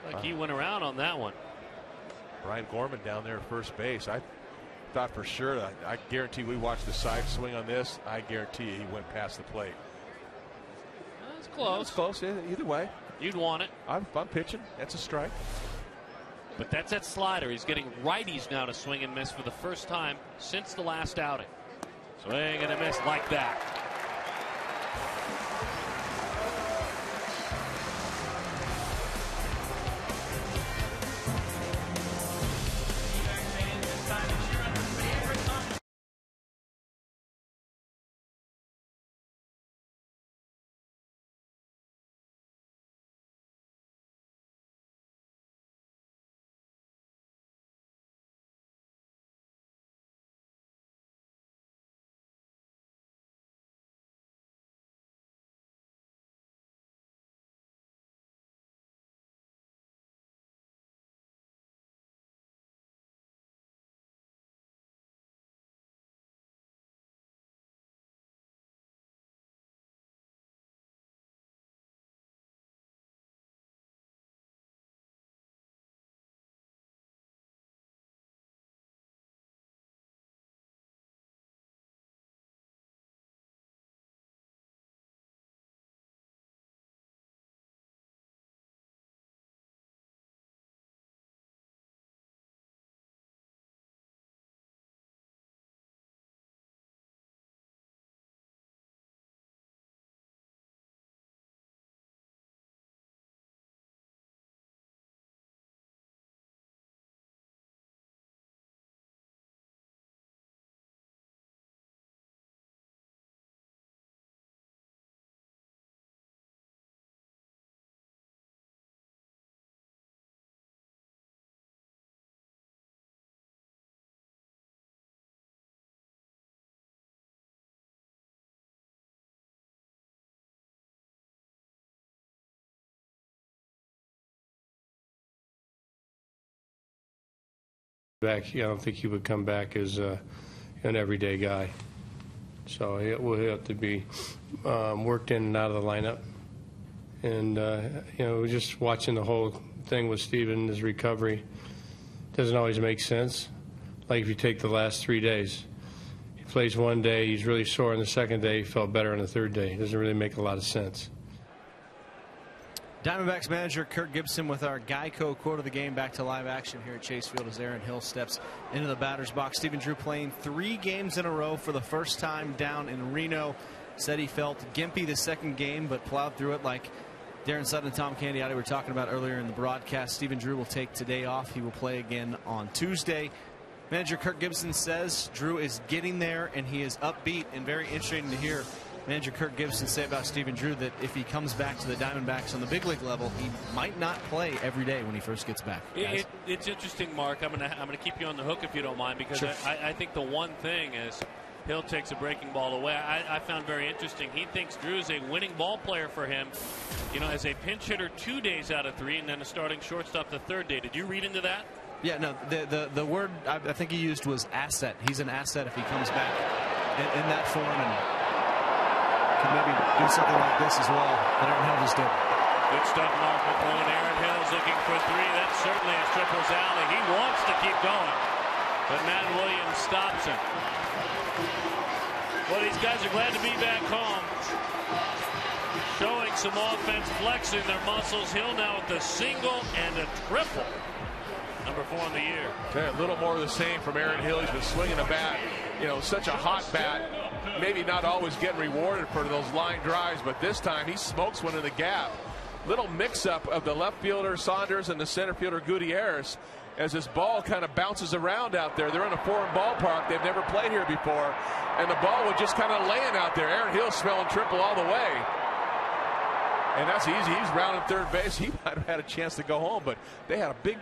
Like he went around on that one. Brian Gorman down there at first base. I thought for sure, I guarantee we watched the side swing on this. I guarantee you he went past the plate. That's close. It's close. Either way. You'd want it. I'm pitching. That's a strike. But that's that slider. He's getting righties now to swing and miss for the first time since the last outing. Swing and a miss like that. Back, I don't think he would come back as an everyday guy. So he'll have to be worked in and out of the lineup. And, just watching the whole thing with Steven, his recovery, doesn't always make sense. Like if you take the last 3 days. He plays one day, he's really sore on the second day, he felt better on the third day. It doesn't really make a lot of sense. Diamondbacks manager Kirk Gibson with our Geico quote of the game. Back to live action here at Chase Field as Aaron Hill steps into the batter's box. Stephen Drew playing 3 games in a row for the first time down in Reno. Said he felt gimpy the second game, but plowed through it like Darren Sutton and Tom Candiotti were talking about earlier in the broadcast. Stephen Drew will take today off. He will play again on Tuesday. Manager Kirk Gibson says Drew is getting there, and he is upbeat, and very interesting to hear Manager Kirk Gibson say about Stephen Drew that if he comes back to the Diamondbacks on the big league level, he might not play every day when he first gets back. It's interesting, Mark. I'm gonna keep you on the hook if you don't mind, because sure. I think the one thing is Hill takes a breaking ball away. I found very interesting. He thinks Drew is a winning ball player for him, as a pinch hitter 2 days out of 3, and then a starting shortstop the third day. Did you read into that? Yeah, no. The word I think he used was asset. He's an asset if he comes back in that form and can maybe do something like this as well that Aaron Hill just did. Good stuff, Mark McClone. Aaron Hill's looking for 3. That certainly is triples alley. He wants to keep going, but Matt Williams stops him. Well, these guys are glad to be back home. Showing some offense, flexing their muscles. Hill now with a single and a triple. Number 4 in the year. Okay, a little more of the same from Aaron Hill. He's been swinging a bat, such a hot bat. Maybe not always getting rewarded for those line drives, but this time he smokes one in the gap. Little mix-up of the left fielder Saunders and the center fielder Gutierrez as this ball kind of bounces around out there. They're in a foreign ballpark. They've never played here before, and the ball was just kind of laying out there. Aaron Hill smelling triple all the way. And that's easy. He's rounding third base. He might have had a chance to go home, but they had a big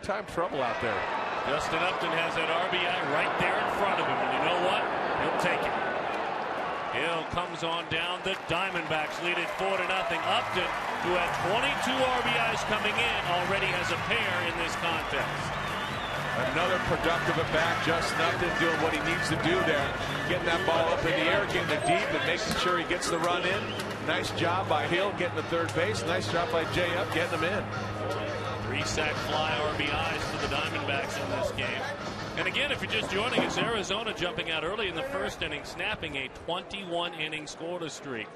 time trouble out there. Justin Upton has that RBI right there in front of him, and you know what? He'll take it. Hill comes on down. The Diamondbacks lead it 4-0. Upton, who had 22 RBIs coming in, already has a pair in this contest. Another productive at bat. Justin Upton doing what he needs to do there. Getting that ball up in the air, getting it deep, and making sure he gets the run in. Nice job by Hill getting to third base. Nice job by Jay Up getting him in. 3 sac fly RBIs for the Diamondbacks in this game. And again, if you're just joining us, Arizona jumping out early in the first inning, snapping a 21-inning scoreless streak.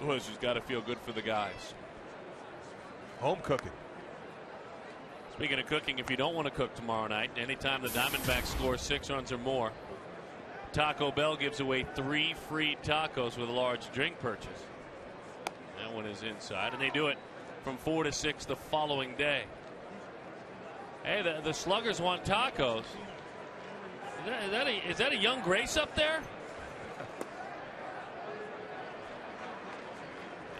Boy, this has got to feel good for the guys. Home cooking. Speaking of cooking, if you don't want to cook tomorrow night, anytime the Diamondbacks score 6 runs or more, Taco Bell gives away 3 free tacos with a large drink purchase. That one is inside, and they do it from 4 to 6 the following day. Hey, the Sluggers want tacos. Is that a young Grace up there?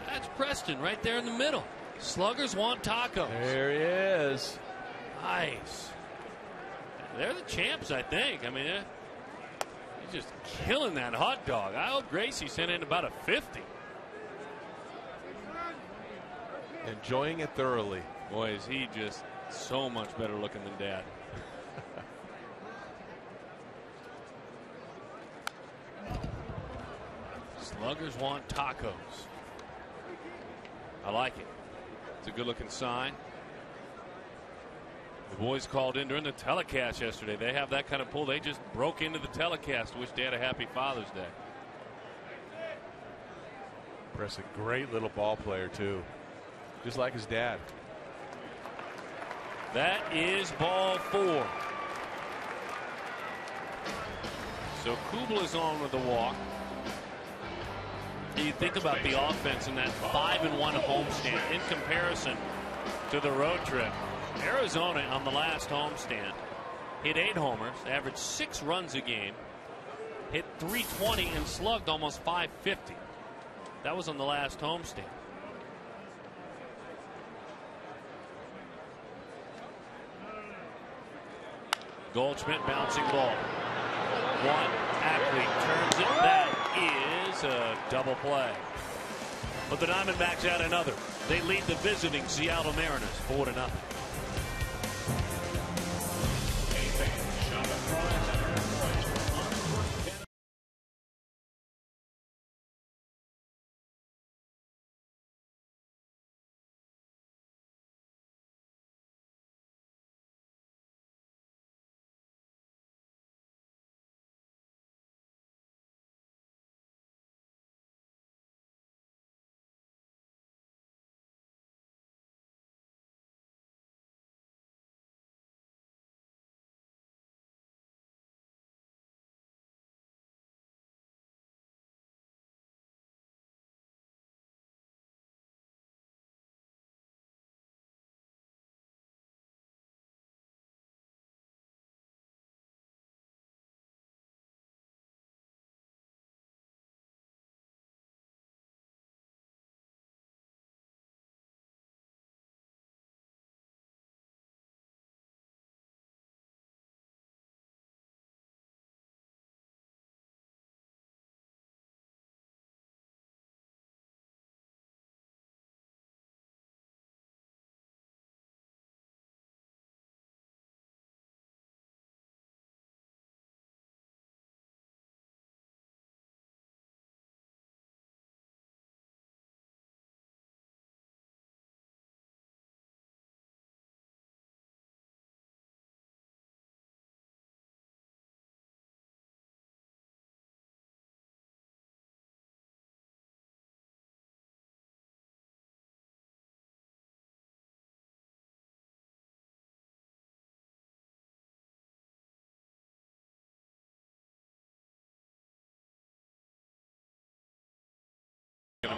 That's Preston right there in the middle. Sluggers want tacos. There he is. Nice. They're the champs, I think. I mean, he's just killing that hot dog. I hope Gracie sent in about a 50. Enjoying it thoroughly. Boy, is he just so much better looking than Dad. Sluggers want tacos. I like it. It's a good looking sign. The boys called in during the telecast yesterday. They have that kind of pull. They just broke into the telecast. Wish Dad a happy Father's Day. Press a great little ball player too. Just like his dad. That is ball 4. So Kubla's on with the walk. You think about the offense in that 5-1 homestand in comparison to the road trip. Arizona on the last homestand hit 8 homers, averaged 6 runs a game, hit 320 and slugged almost 550. That was on the last homestand. Goldschmidt bouncing ball. One athlete turns it. That is a double play. But the Diamondbacks add another. They lead the visiting Seattle Mariners 4-0.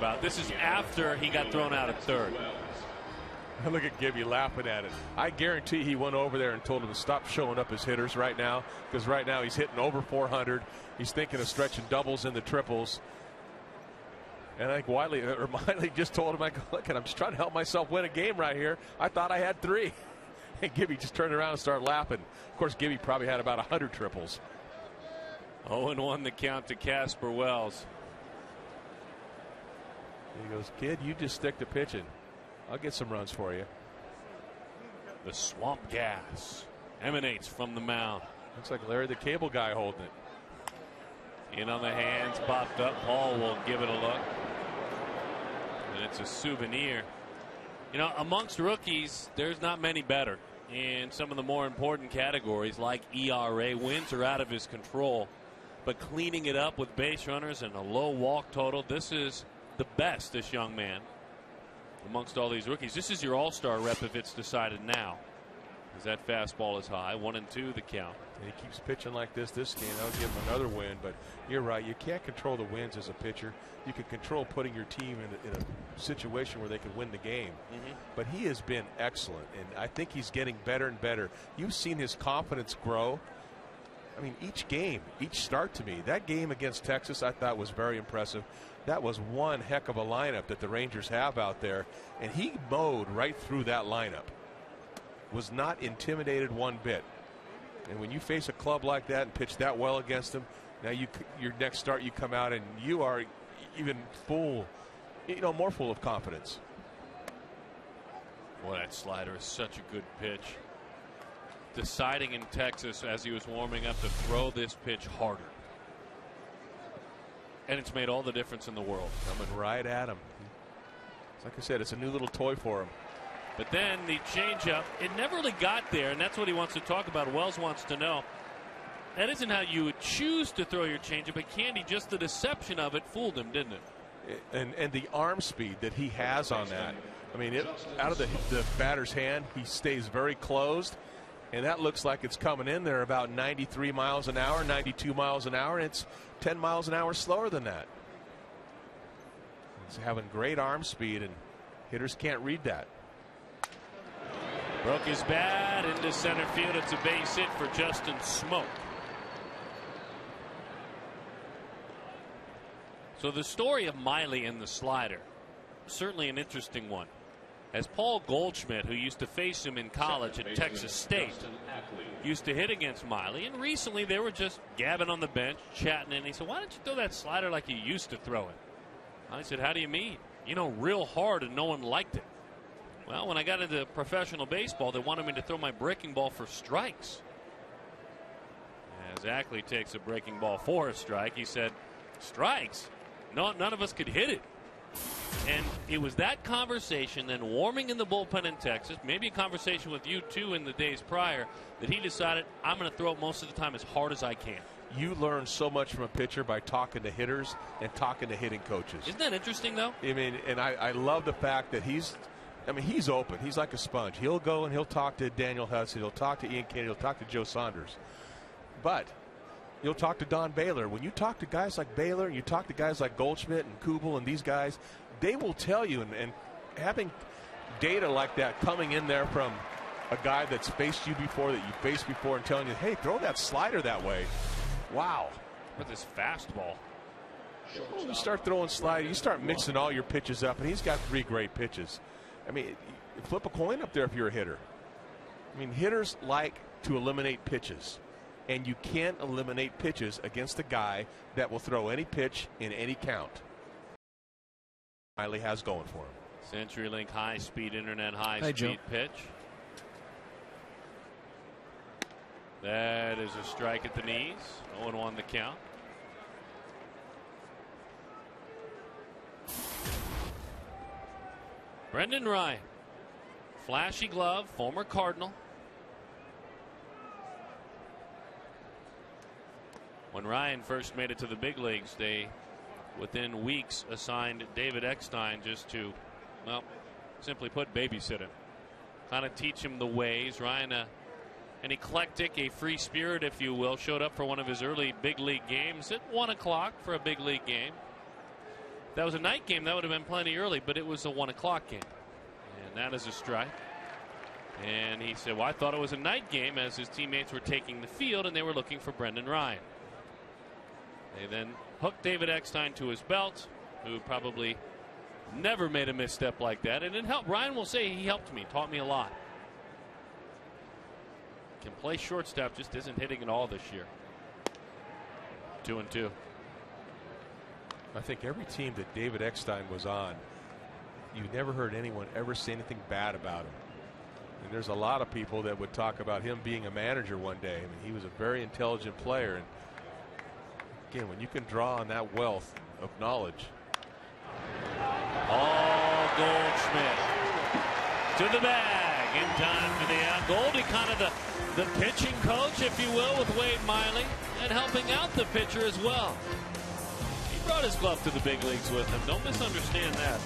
about. This is after he got thrown out at third. Look at Gibby laughing at it. I guarantee he went over there and told him to stop showing up his hitters right now, because right now he's hitting over 400. He's thinking of stretching doubles into triples. And I think Miley just told him, look, I'm just trying to help myself win a game right here. I thought I had 3. And Gibby just turned around and started laughing. Of course, Gibby probably had about 100 triples. 0-1 the count to Casper Wells. He goes, kid, you just stick to pitching. I'll get some runs for you. The swamp gas emanates from the mound. Looks like Larry the Cable Guy holding it. In on the hands, popped up. Paul will give it a look. And it's a souvenir. You know, amongst rookies, there's not many better in some of the more important categories like ERA. Wins are out of his control. But cleaning it up with base runners and a low walk total, this is the best, this young man, amongst all these rookies. This is your all-star rep if it's decided now, as that fastball is high. 1-2 the count. And he keeps pitching like this game. That'll give him another win. But you're right. You can't control the wins as a pitcher. You can control putting your team in a situation where they can win the game. But he has been excellent, and I think he's getting better and better. You've seen his confidence grow. I mean, each game, each start to me. That game against Texas I thought was very impressive. That was one heck of a lineup that the Rangers have out there, and he mowed right through that lineup. Was not intimidated one bit. And when you face a club like that and pitch that well against them, now your next start you come out and you are even more full of confidence. Boy, that slider is such a good pitch. Deciding in Texas as he was warming up to throw this pitch harder. And it's made all the difference in the world. Coming right at him. Like I said, it's a new little toy for him. But then the changeup, it never really got there, and that's what he wants to talk about. Wells wants to know. That isn't how you would choose to throw your changeup, but Candy, just the deception of it fooled him, didn't it? And the arm speed that he has on that. I mean, out of the batter's hand, he stays very closed, and that looks like it's coming in there about 93 miles an hour, 92 miles an hour, and it's 10 miles an hour slower than that. He's having great arm speed, and hitters can't read that. Broke his bat into center field. It's a base hit for Justin Smoke. So the story of Miley and the slider, certainly an interesting one. As Paul Goldschmidt, who used to face him in college at Texas State, used to hit against Miley, and recently they were just gabbing on the bench, chatting, and he said, why don't you throw that slider like you used to throw it? I said, how do you mean? You know, real hard, and no one liked it. Well, when I got into professional baseball, they wanted me to throw my breaking ball for strikes. As Ackley takes a breaking ball for a strike, he said, strikes? No, none of us could hit it. And it was that conversation, then warming in the bullpen in Texas, maybe a conversation with you too in the days prior, that he decided, I'm going to throw it most of the time as hard as I can. You learn so much from a pitcher by talking to hitters and talking to hitting coaches. Isn't that interesting, though? I mean, and I love the fact that he's open. He's like a sponge. He'll go and he'll talk to Daniel Hudson. He'll talk to Ian Kennedy. He'll talk to Joe Saunders. But you'll talk to Don Baylor. When you talk to guys like Baylor, you talk to guys like Goldschmidt and Kubel and these guys, they will tell you, and having data like that coming in there from a guy that's faced you before, that you faced before, and telling you, hey, throw that slider that way. Wow. With this fastball. You start throwing slider, you start mixing all your pitches up, and he's got 3 great pitches. I mean, flip a coin up there if you're a hitter. I mean, hitters like to eliminate pitches, and you can't eliminate pitches against a guy that will throw any pitch in any count. Miley has going for him. CenturyLink high-speed internet high-speed pitch. That is a strike at the knees. 0-1 the count. Brendan Ryan, flashy glove, former Cardinal. When Ryan first made it to the big leagues, they, within weeks, assigned David Eckstein just to, well, simply put, babysit him. Kind of teach him the ways. Ryan, an eclectic, a free spirit, if you will, showed up for one of his early big league games at 1 o'clock for a big league game. If that was a night game, that would have been plenty early, but it was a 1 o'clock game. And that is a strike. And he said, well, I thought it was a night game, as his teammates were taking the field and they were looking for Brendan Ryan. They then hooked David Eckstein to his belt, who probably never made a misstep like that. And it helped. Ryan will say he helped me, taught me a lot. Can play shortstop, just isn't hitting at all this year. 2-2. I think every team that David Eckstein was on, you never heard anyone ever say anything bad about him. And there's a lot of people that would talk about him being a manager one day. I mean, he was a very intelligent player. And again, when you can draw on that wealth of knowledge. Oh, Goldschmidt to the bag in time for the out. Goldie, kind of the pitching coach, if you will, with Wade Miley, and helping out the pitcher as well. He brought his glove to the big leagues with him. Don't misunderstand that.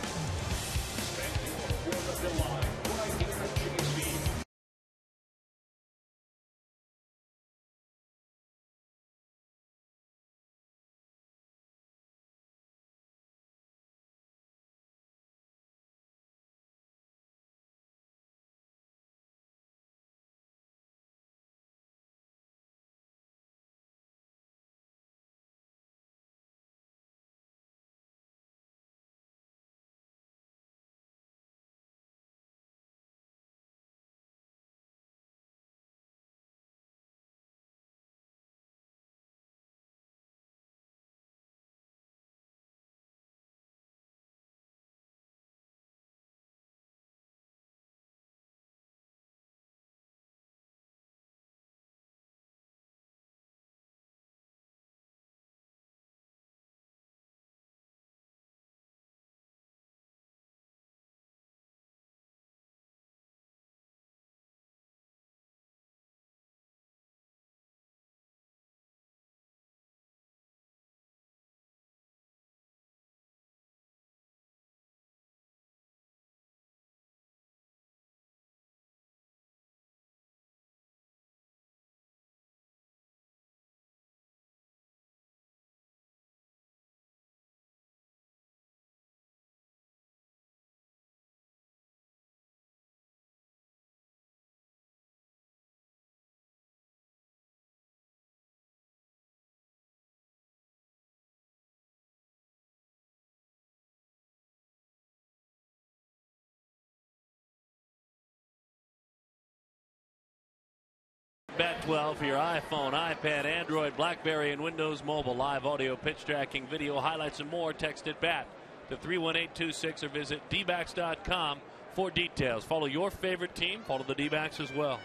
Bet 12 for your iPhone, iPad, Android, BlackBerry, and Windows Mobile. Live audio, pitch tracking, video highlights, and more. Text it BAT to 31826 or visit dbacks.com for details. Follow your favorite team. Follow the D-backs as well.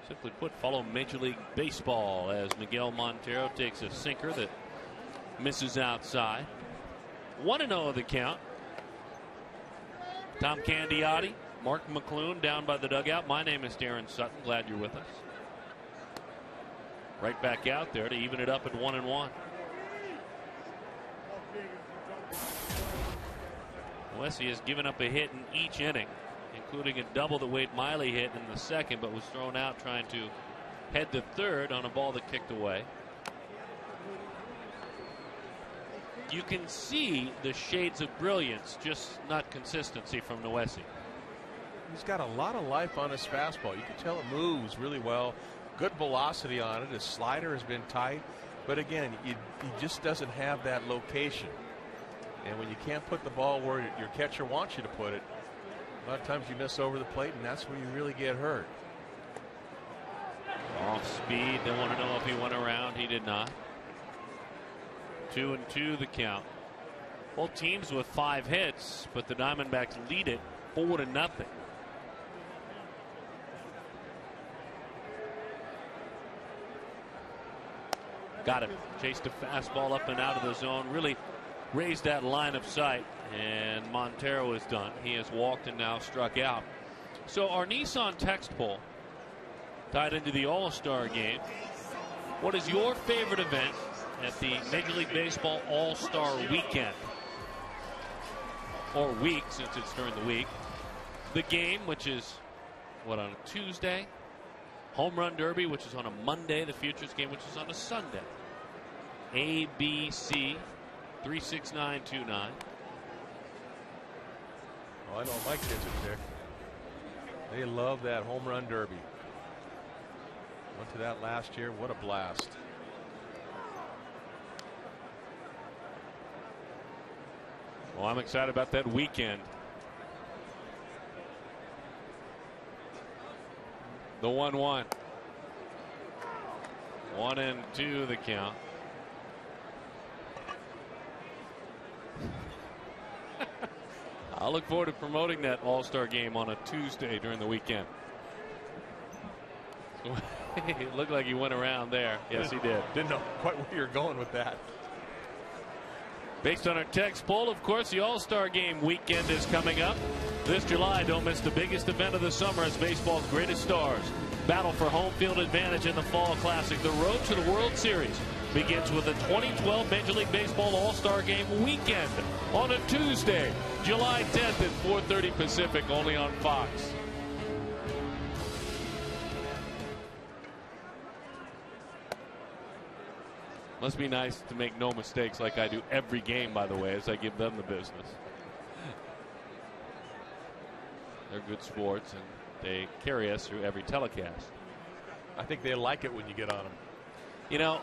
Simply put, follow Major League Baseball as Miguel Montero takes a sinker that misses outside. 1-0 the count. Tom Candiotti, Mark McClune down by the dugout. My name is Darren Sutton. Glad you're with us. Right back out there to even it up at 1-1. Wessy has given up a hit in each inning, including a double that Wade Miley hit in the second, but was thrown out trying to head to third on a ball that kicked away. You can see the shades of brilliance, just not consistency from Wessy. He's got a lot of life on his fastball. You can tell it moves really well. Good velocity on it. His slider has been tight, but again, he just doesn't have that location. And when you can't put the ball where your catcher wants you to put it, a lot of times you miss over the plate, and that's where you really get hurt. Off speed. They want to know if he went around. He did not. 2-2 the count. Both teams with 5 hits, but the Diamondbacks lead it 4-0. Got him. Chased a fastball up and out of the zone. Really raised that line of sight. And Montero is done. He has walked and now struck out. So our Nissan text poll tied into the All-Star game. What is your favorite event at the Major League Baseball All-Star weekend? Or week, since it's during the week. The game, which is, what, on a Tuesday? Home Run Derby, which is on a Monday. The Futures game, which is on a Sunday. ABC 36929. Well, I know my kids are pick. They love that home run derby. Went to that last year. What a blast. Well, I'm excited about that weekend. The 1-1. 1-2 the count. I'll look forward to promoting that All-Star game on a Tuesday during the weekend. It looked like he went around there. Yes, he did. Didn't know quite where you're going with that. Based on our text poll, of course, the All-Star Game weekend is coming up. This July, don't miss the biggest event of the summer as baseball's greatest stars battle for home field advantage in the Fall Classic. The road to the World Series begins with the 2012 Major League Baseball All-Star Game weekend on a Tuesday, July 10th at 4:30 Pacific, only on Fox. Must be nice to make no mistakes like I do every game, by the way, as I give them the business. They're good sports, and they carry us through every telecast. I think they like it when you get on them. You know,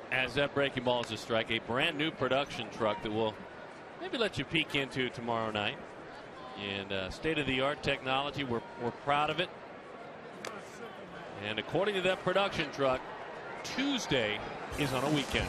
as that breaking ball is a strike, a brand new production truck that will maybe let you peek into tomorrow night. And state-of-the-art technology, we're proud of it. And according to that production truck, Tuesday is on a weekend.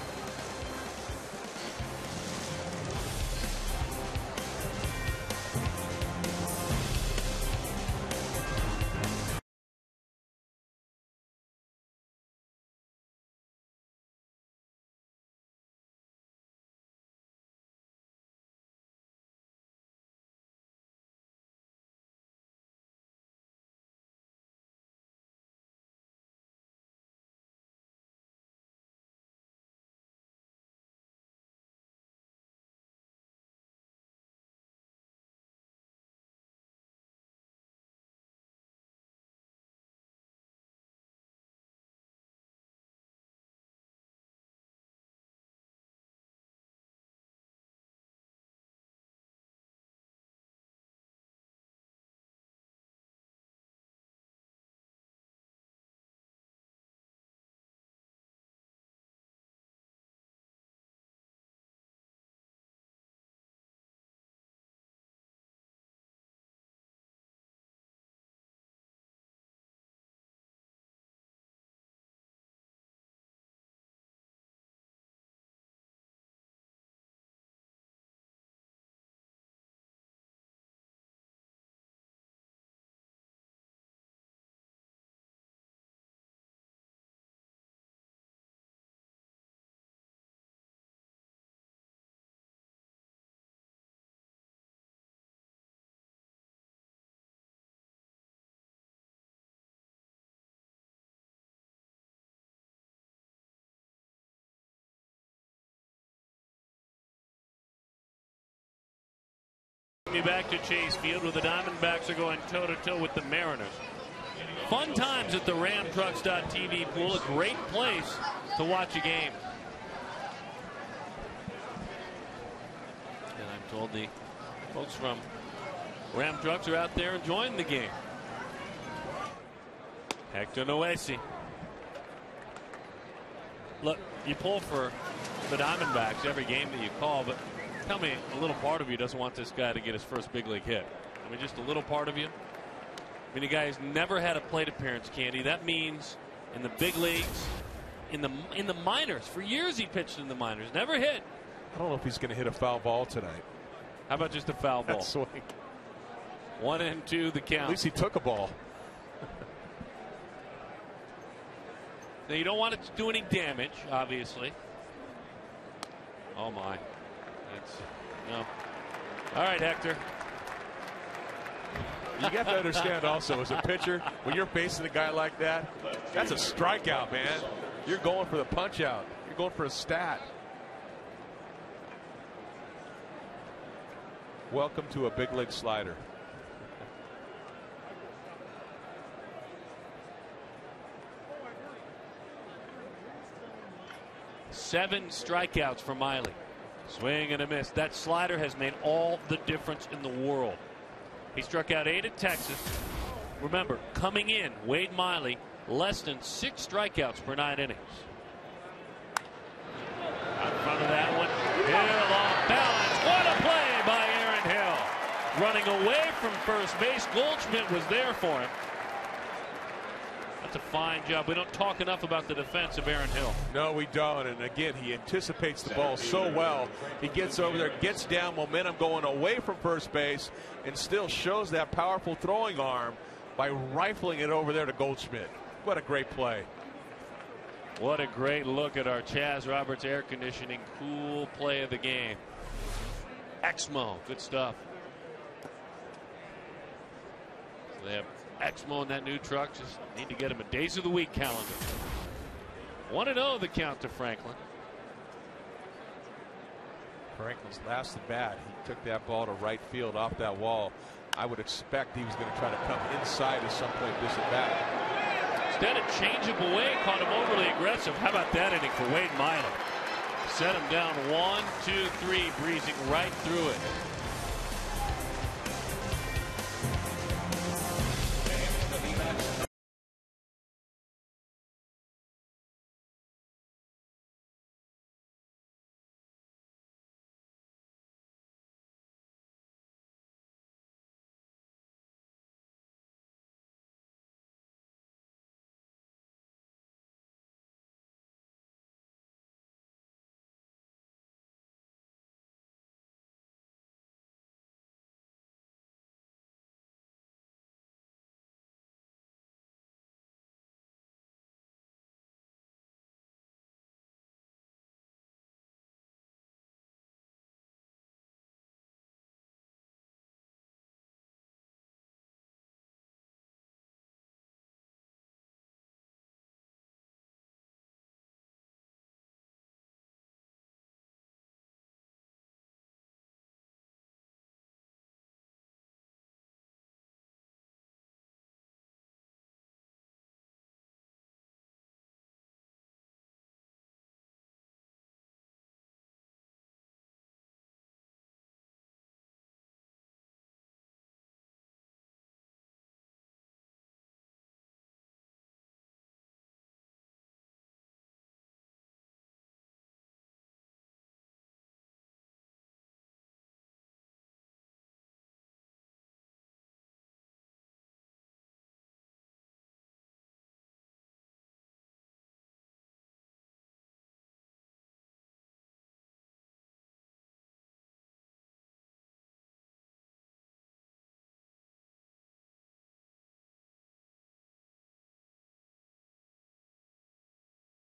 Back to Chase Field, where the Diamondbacks are going toe-to-toe with the Mariners. Fun times at the RamTrucks.tv pool, a great place to watch a game. And I'm told the folks from Ram Trucks are out there enjoying the game. Hector Noesi. Look, you pull for the Diamondbacks every game that you call, but tell me, a little part of you doesn't want this guy to get his first big league hit. I mean, just a little part of you. I mean, the guy has never had a plate appearance, Candy. That means in the big leagues, in the minors. For years he pitched in the minors, never hit. I don't know if he's going to hit a foul ball tonight. How about just a foul ball? That swing. 1-2 the count. At least he took a ball. Now, you don't want it to do any damage, obviously. Oh, my. No. All right, Hector. You got to understand also, as a pitcher, when you're facing a guy like that, that's a strikeout, man. You're going for the punch out. You're going for a stat. Welcome to a big league slider. Seven strikeouts for Miley. Swing and a miss. That slider has made all the difference in the world. He struck out 8 at Texas. Remember, coming in, Wade Miley, less than 6 strikeouts per 9 innings. Out in front of that one, Hill off balance. What a play by Aaron Hill. Running away from first base. Goldschmidt was there for him. That's a fine job. We don't talk enough about the defense of Aaron Hill. No, we don't. And again, he anticipates the ball so well. He gets over there, gets down, momentum going away from first base, and still shows that powerful throwing arm by rifling it over there to Goldschmidt. What a great play. What a great look at our Chaz Roberts air conditioning cool play of the game. Exmo, good stuff. So they have Exmo in that new truck. Just need to get him a days of the week calendar. 1-0 the count to Franklin. Franklin's last at bat. He took that ball to right field off that wall. I would expect he was going to try to come inside at some point this at bat. Instead, a change-up away caught him overly aggressive. How about that inning for Wade Miley? Set him down 1, 2, 3, breezing right through it.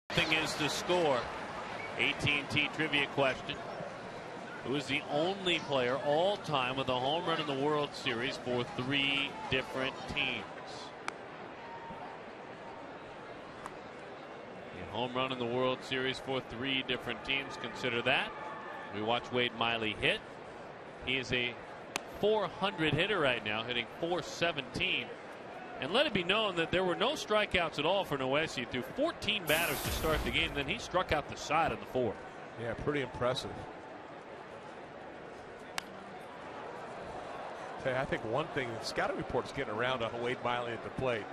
Thing is to score. AT&T trivia question. Who is the only player all time with a home run in the World Series for 3 different teams? A home run in the World Series for 3 different teams. Consider that. We watch Wade Miley hit. He is a 400 hitter right now, hitting 417. And let it be known that there were no strikeouts at all for Noesi. He threw 14 batters to start the game. Then he struck out the side of the 4th. Yeah, pretty impressive. I think one thing that scouting reports getting around on Wade Miley at the plate.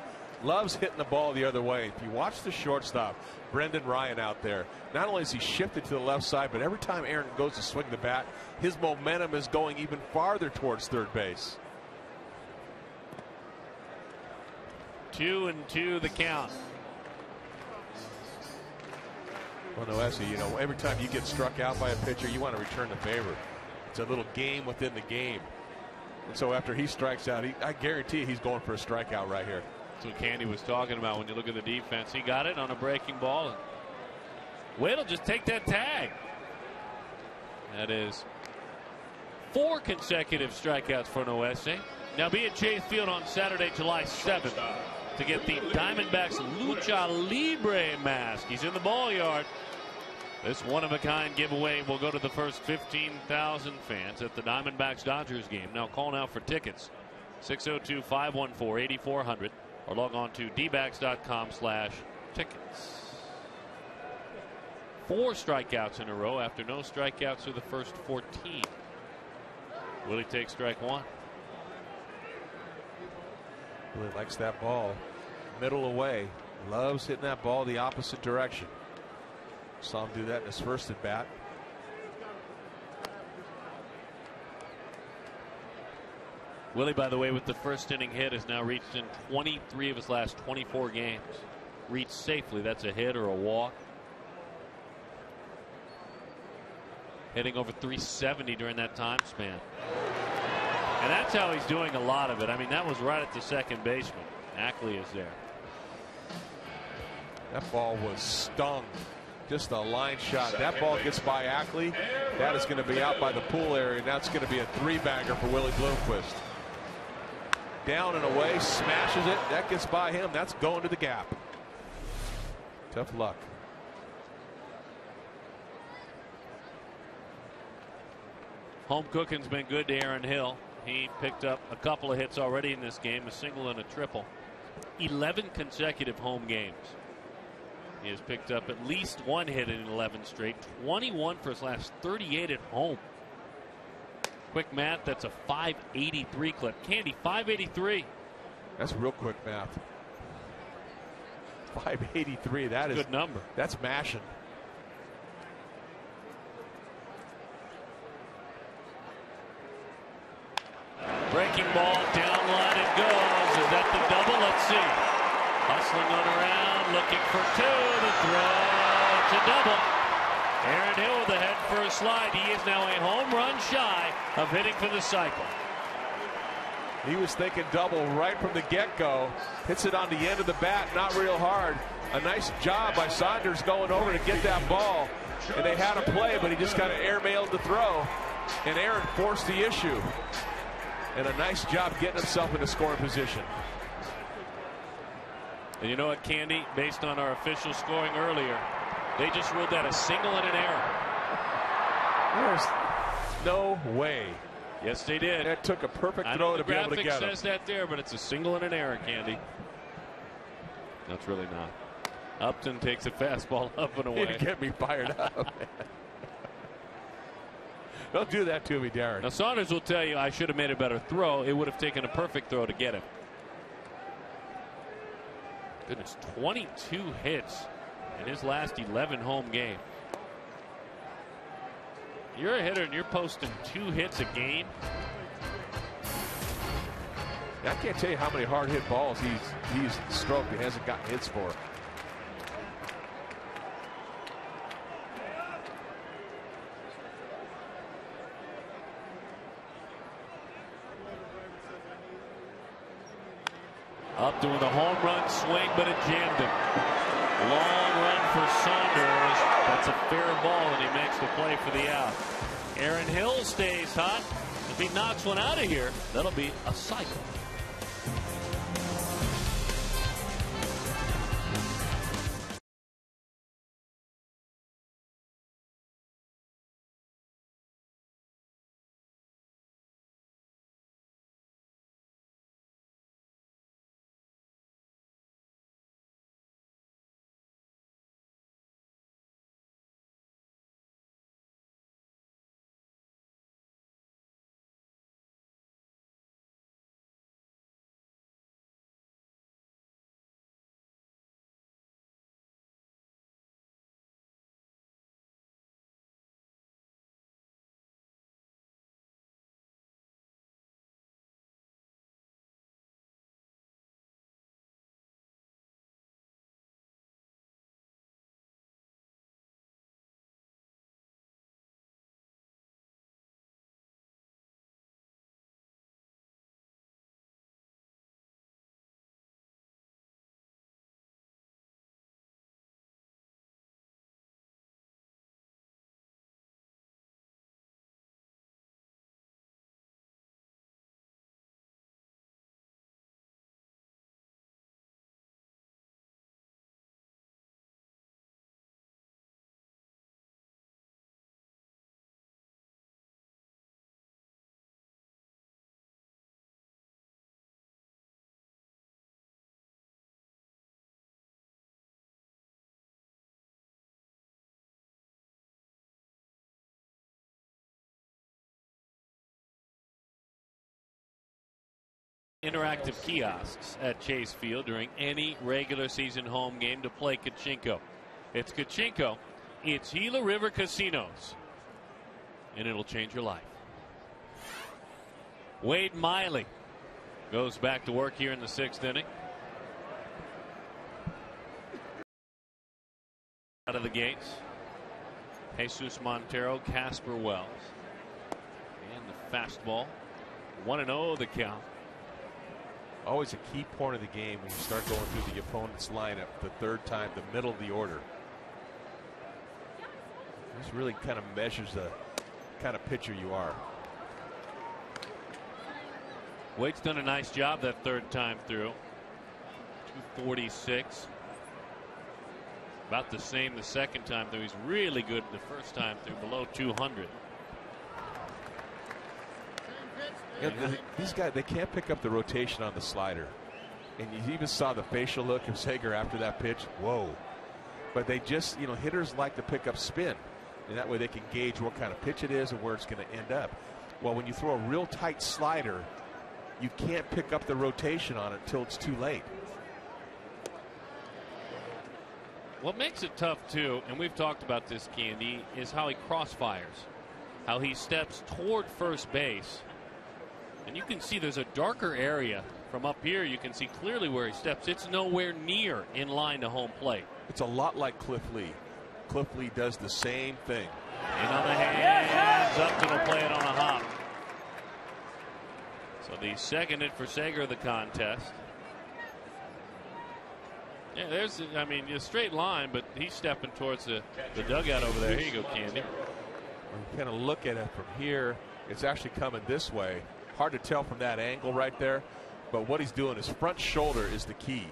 Loves hitting the ball the other way. If you watch the shortstop, Brendan Ryan out there, not only is he shifted to the left side, but every time Aaron goes to swing the bat, his momentum is going even farther towards third base. 2-2 the count. Well, Noesi, you know, every time you get struck out by a pitcher, you want to return the favor. It's a little game within the game. And so after he strikes out, I guarantee he's going for a strikeout right here. That's what Candy was talking about when you look at the defense. He got it on a breaking ball. Wade will just take that tag. That is 4 consecutive strikeouts for Noesi. Now be at Chase Field on Saturday, July 7th to get the Diamondbacks Lucha Libre mask. He's in the ball yard. This one-of-a-kind giveaway will go to the first 15,000 fans at the Diamondbacks-Dodgers game. Now call now for tickets. 602-514-8400 or log on to dbacks.com/tickets. 4 strikeouts in a row after no strikeouts through the first 14. Will he take strike 1? Really likes that ball middle away. Loves hitting that ball the opposite direction. Saw him do that in his first at bat. Willie, by the way, with the first inning hit, has now reached in 23 of his last 24 games. Reached safely. That's a hit or a walk. Hitting over 370 during that time span. And that's how he's doing a lot of it. I mean, that was right at the second baseman. Ackley is there. That ball was stung. Just a line shot. That ball gets by Ackley. That is going to be out by the pool area. And that's going to be a three-bagger for Willie Bloomquist. Down and away, smashes it. That gets by him. That's going to the gap. Tough luck. Home cooking's been good to Aaron Hill. He picked up a couple of hits already in this game, a single and a triple. 11 consecutive home games. He has picked up at least one hit in 11 straight. 21 for his last 38 at home. Quick math, that's a 583 clip. Candy, 583. That's real quick math. 583. That is good number. That's mashing. Breaking ball, down line it goes. Is that the double? Let's see. Hustling on around, looking for two. The throw. It's a double. Aaron Hill with the head first slide. He is now a home run shy of hitting for the cycle. He was thinking double right from the get-go. Hits it on the end of the bat, not real hard. A nice job by Saunders going over to get that ball. And they had a play, but he just kind of airmailed the throw. And Aaron forced the issue. And a nice job getting himself in a scoring position. And you know what, Candy? Based on our official scoring earlier, they just ruled that a single and an error. There's no way. Yes, they did. That took a perfect throw to be able to get him. The graphic says that there, but it's a single and an error, Candy. That's really not. Upton takes a fastball up and away. You get me fired up. Don't do that to me, Darren. Now, Saunders will tell you I should have made a better throw. It would have taken a perfect throw to get him. Goodness, 22 hits in his last 11 home games. You're a hitter and you're posting 2 hits a game. I can't tell you how many hard hit balls he's stroked and hasn't gotten hits for. Up doing the home run swing, but it jammed him. Long run for Saunders. That's a fair ball, and he makes the play for the out. Aaron Hill stays hot. If he knocks one out of here, that'll be a cycle. interactive kiosks at Chase Field during any regular season home game to play Kachinko. It's Kachinko. It's Gila River Casinos. And it'll change your life. Wade Miley goes back to work here in the 6th inning. Out of the gates, Jesus Montero, Casper Wells. And the fastball. 1-0 the count. Always a key point of the game when you start going through the opponent's lineup the third time, the middle of the order. This really kind of measures the kind of pitcher you are. Wade's done a nice job that third time through. 246. About the same the second time through. He's really good the first time through, below 200. Yeah, these guys, they can't pick up the rotation on the slider. And you even saw the facial look of Sager after that pitch. Whoa. But they just, hitters like to pick up spin. And that way they can gauge what kind of pitch it is and where it's going to end up. Well, when you throw a real tight slider, you can't pick up the rotation on it until it's too late. What makes it tough, too, and we've talked about this, Candy, is how he crossfires. How he steps toward first base. And you can see there's a darker area from up here. You can see clearly where he steps. It's nowhere near in line to home plate. It's a lot like Cliff Lee. Cliff Lee does the same thing. And on the hands up, it'll play it on a hop. So the second hit for Sager of the contest. Yeah, there's, a straight line, but he's stepping towards the dugout over there. Here you go, Candy. When you kind of look at it from here, it's actually coming this way. Hard to tell from that angle right there, but what he's doing, his front shoulder is the key.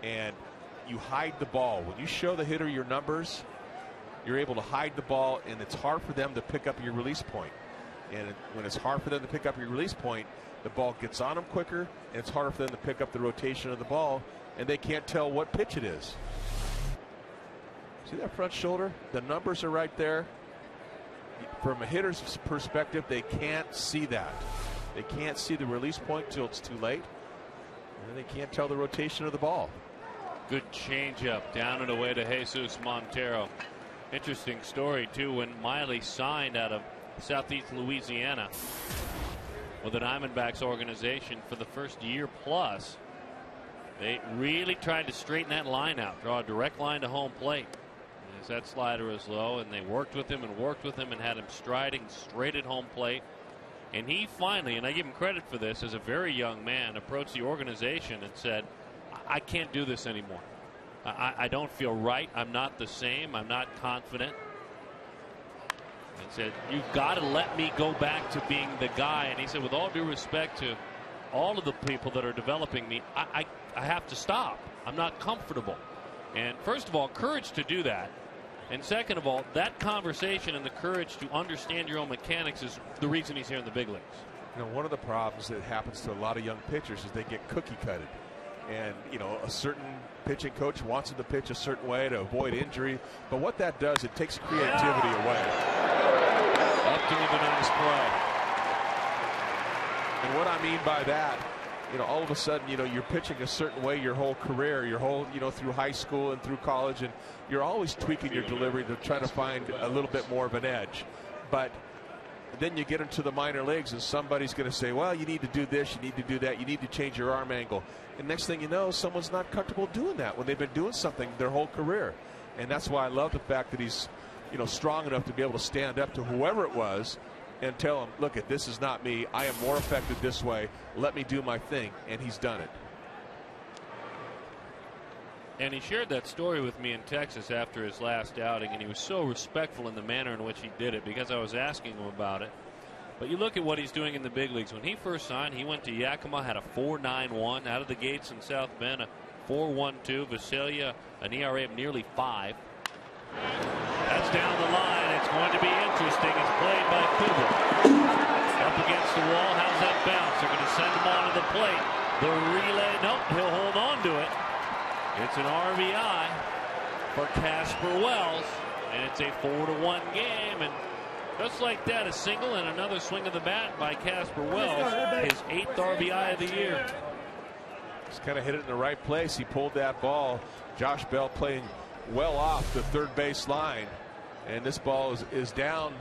And you hide the ball. When you show the hitter your numbers, you're able to hide the ball, and it's hard for them to pick up your release point. And when it's hard for them to pick up your release point, the ball gets on them quicker, and it's harder for them to pick up the rotation of the ball, and they can't tell what pitch it is. See that front shoulder? The numbers are right there. From a hitter's perspective, they can't see that. They can't see the release point till it's too late, and they can't tell the rotation of the ball. Good changeup down and away to Jesus Montero. Interesting story, too, when Miley signed out of Southeast Louisiana with the Diamondbacks organization for the first year plus. They really tried to straighten that line out, draw a direct line to home plate. As that slider is low, and they worked with him and had him striding straight at home plate. And he finally, and I give him credit for this, as a very young man, approached the organization and said, I can't do this anymore. I don't feel right. I'm not the same. I'm not confident. And said, you've got to let me go back to being the guy. And he said, with all due respect to all of the people that are developing me, I have to stop. I'm not comfortable. And first of all, courage to do that. And second of all, that conversation and the courage to understand your own mechanics is the reason he's here in the big leagues. One of the problems that happens to a lot of young pitchers is they get cookie cutted. And, a certain pitching coach wants him to pitch a certain way to avoid injury. But what that does, it takes creativity away. Up to the nice play. And what I mean by that, all of a sudden, you're pitching a certain way your whole career, your whole, through high school and through college, and you're always tweaking your delivery to try to find a little bit more of an edge. But then you get into the minor leagues, and somebody's going to say, well, you need to do this, you need to do that, you need to change your arm angle. And next thing you know, someone's not comfortable doing that when they've been doing something their whole career. And that's why I love the fact that he's, strong enough to be able to stand up to whoever it was and tell him, look, this is not me. I am more effective this way. Let me do my thing. And he's done it. And he shared that story with me in Texas after his last outing, and he was so respectful in the manner in which he did it because I was asking him about it. But you look at what he's doing in the big leagues. When he first signed, he went to Yakima, had a 4.91 out of the gates in South Bend, a 4.12. Visalia, an ERA of nearly 5. That's down the line. It's going to be interesting. It's played by Cooper. Up against the wall. How's that bounce? They're going to send him onto the plate. The relay. Nope, he'll hold on to it. It's an RBI for Casper Wells, and it's a 4-1 game. And Just like that, a single and another swing of the bat by Casper Wells, his 8th RBI of the year. Just kind of hit it in the right place. He pulled that ball. Josh Bell playing well off the third base line, and this ball is down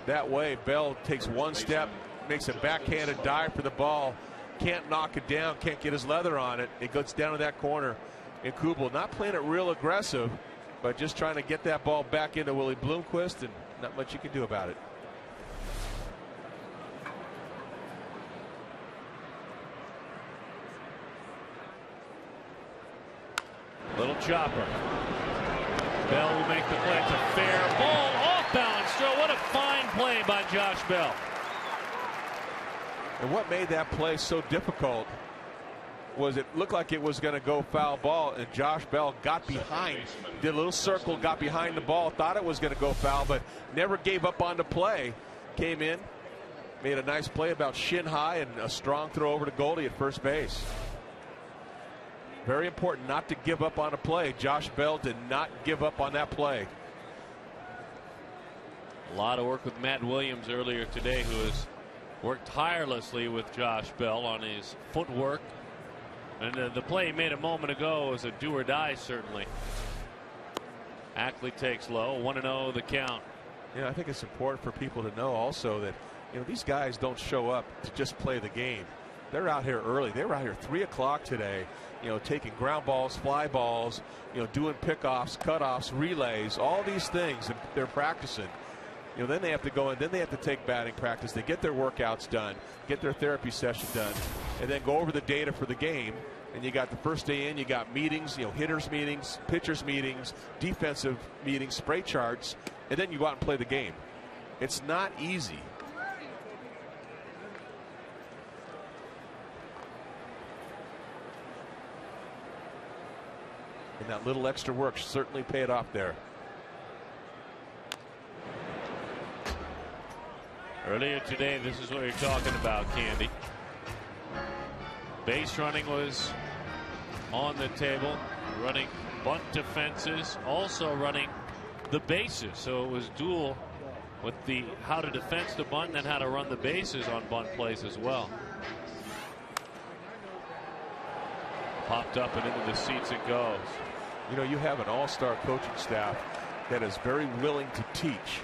that way. Bell takes one step, makes a backhanded dive for the ball, can't knock it down, can't get his leather on it. It goes down to that corner, and Kubel not playing it real aggressive, but just trying to get that ball back into Willie Bloomquist, and not much you can do about it. Little chopper. Bell will make the play. It's a fair ball. Off balance throw. What a fine play by Josh Bell. And what made that play so difficult was it looked like it was going to go foul ball, and Josh Bell got behind, did a little circle, got behind the ball, thought it was going to go foul, but never gave up on the play. Came in, made a nice play about shin high, and a strong throw over to Goldie at first base. Very important not to give up on a play. Josh Bell did not give up on that play. A lot of work with Matt Williams earlier today, who has worked tirelessly with Josh Bell on his footwork. And the play he made a moment ago was a do or die, certainly. Ackley takes low, 1-0 the count. Yeah, I think it's important for people to know also that, these guys don't show up to just play the game. They're out here early. They were out here 3 o'clock today, taking ground balls, fly balls, doing pickoffs, cutoffs, relays, all these things, and they're practicing. Then they have to go in, then they have to take batting practice. They get their workouts done, get their therapy session done, and then go over the data for the game. And you got the first day in, you got meetings, hitters meetings, pitchers meetings, defensive meetings, spray charts, and then you go out and play the game. It's not easy. And that little extra work certainly paid off there. Earlier today, this is what you're talking about, Candy. Base running was on the table, running bunt defenses, also running the bases. So it was dual with the how to defense the bunt and then how to run the bases on bunt plays as well. Popped up and into the seats it goes. You have an all-star coaching staff that is very willing to teach.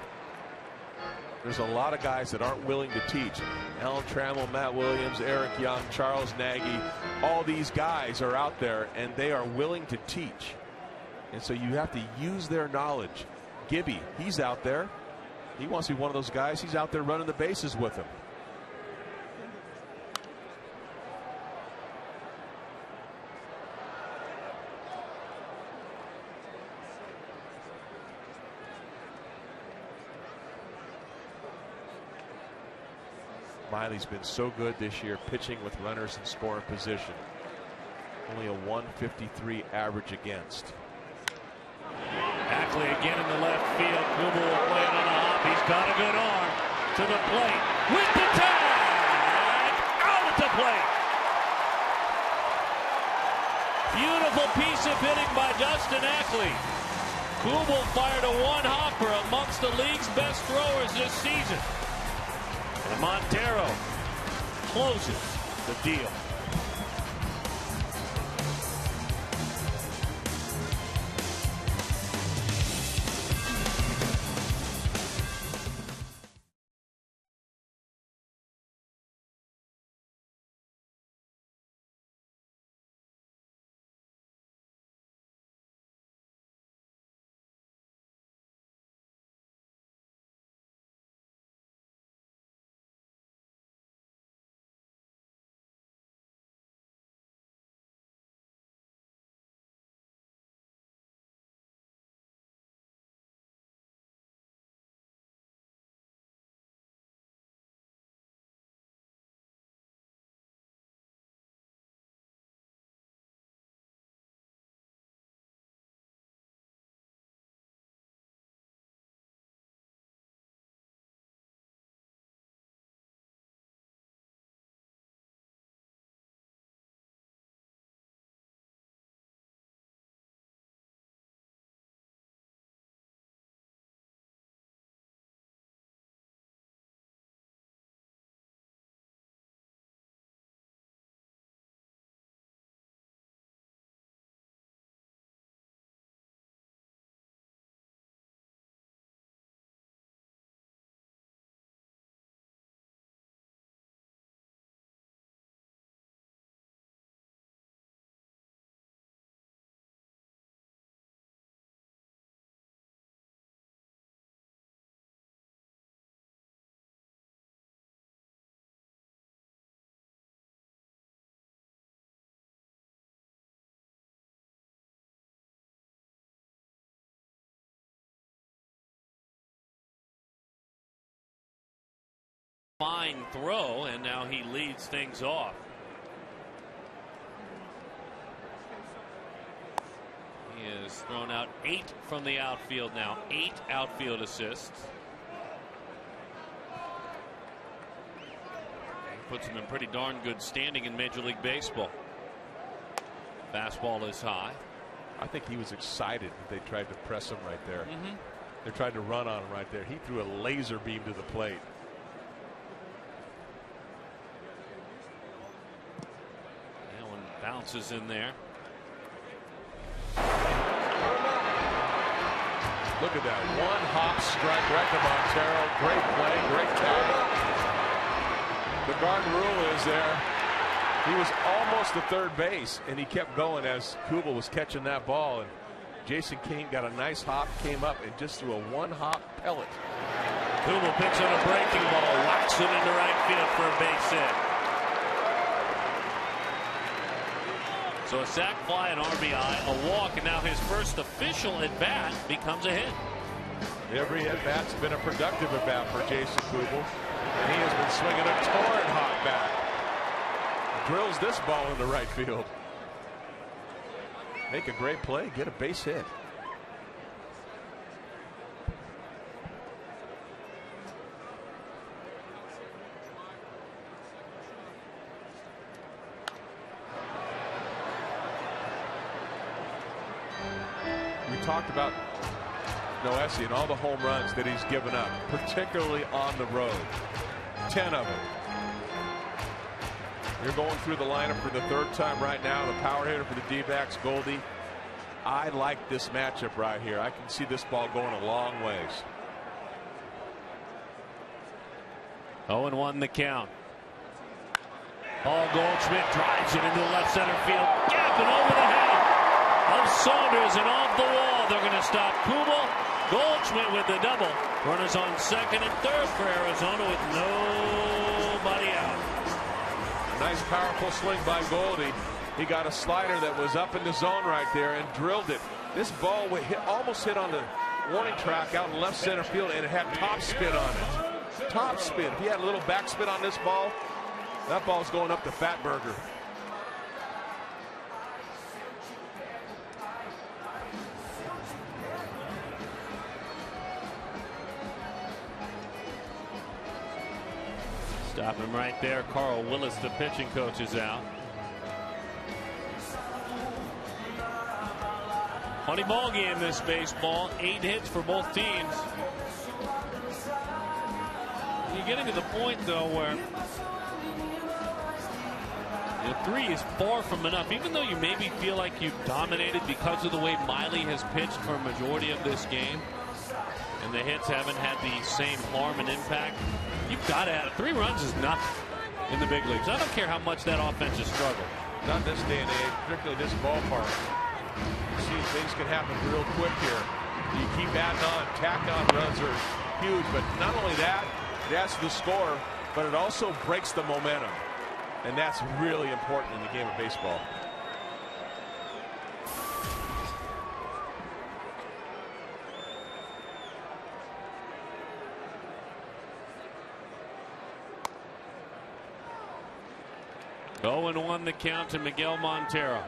There's a lot of guys that aren't willing to teach. Alan Trammell, Matt Williams, Eric Young, Charles Nagy, all these guys are out there and they are willing to teach. And so you have to use their knowledge. Gibby, he's out there. He wants to be one of those guys. He's out there running the bases with them. Miley's been so good this year pitching with runners in scoring position. Only a 153 average against. Ackley again in the left field. Kubel will play it on a hop. He's got a good arm to the plate. With the tag! Out at the plate! Beautiful piece of hitting by Dustin Ackley. Kubel fired a one-hopper amongst the league's best throwers this season. And Montero closes the deal. fine throw, and now he leads things off. He has thrown out 8 from the outfield now, 8 outfield assists. Puts him in pretty darn good standing in Major League Baseball. Fastball is high. I think he was excited that they tried to press him right there. They tried to run on him right there. He threw a laser beam to the plate. That one bounces in there. Look at that. One hop strike right to Montero. Great play, great tag. The garden rule is there. He was almost to third base, and he kept going as Kubel was catching that ball. And Jason King got a nice hop, came up, and just threw a one-hop pellet. Kubel picks on a breaking ball, whacks it into right field for a base hit. So a sac fly, an RBI, a walk, and now his first official at-bat becomes a hit. Every at-bat's been a productive at-bat for Jason Kubel, and he has been swinging a torrent hot bat. Drills this ball into right field. Make a great play, get a base hit. We talked about Noesi and all the home runs that he's given up, particularly on the road. 10 of them. You're going through the lineup for the third time right now. The power hitter for the D-backs, Goldie. I like this matchup right here. I can see this ball going a long ways. 0-1 the count. Paul Goldschmidt drives it into left center field. Gap and over the head of Saunders and off the wall. They're going to stop Kubel. Goldschmidt with the double. Runners on second and third for Arizona with nobody out. Nice powerful swing by Goldie. He got a slider that was up in the zone right there and drilled it. This ball almost hit on the warning track out in left center field, and it had top spin on it. Top spin. If he had a little back spin on this ball, that ball's going up to Fatburger. Stop him right there. Carl Willis, the pitching coach, is out. Funny ball game this baseball. 8 hits for both teams. You're getting to the point though where 3 is far from enough. Even though you maybe feel like you've dominated because of the way Miley has pitched for a majority of this game, and the hits haven't had the same harm and impact. You've got to have 3 runs is nothing in the big leagues. I don't care how much that offense has struggled. Not this day and age, particularly this ballpark. You see, things can happen real quick here. You keep adding on, tack on runs are huge, but not only that, it adds to the score, but it also breaks the momentum. And that's really important in the game of baseball. Go and 1 the count to Miguel Montero.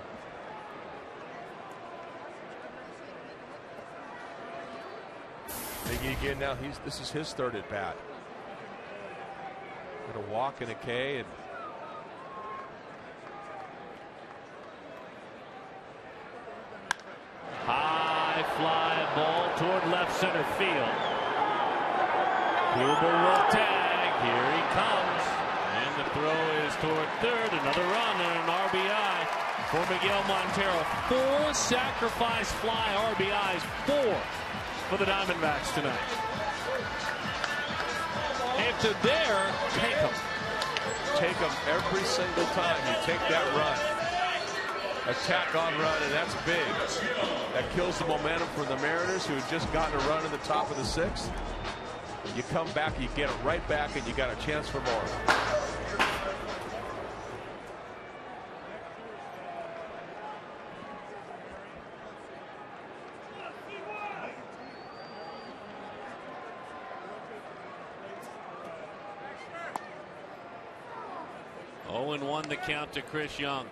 Miggy again now. This is his third at bat. Got a walk and a K, and high fly ball toward left center field. Kubel will tag. Here he comes. And the throw is toward third. Another run and an RBI for Miguel Montero. 4 sacrifice fly RBIs. 4 for the Diamondbacks tonight. If they're there, take them. Take them every single time you take that run. Attack on run, and that's big. That kills the momentum for the Mariners, who had just gotten a run in the top of the 6th. You come back, you get it right back, and you got a chance for more. 0-1 the count to Chris Young.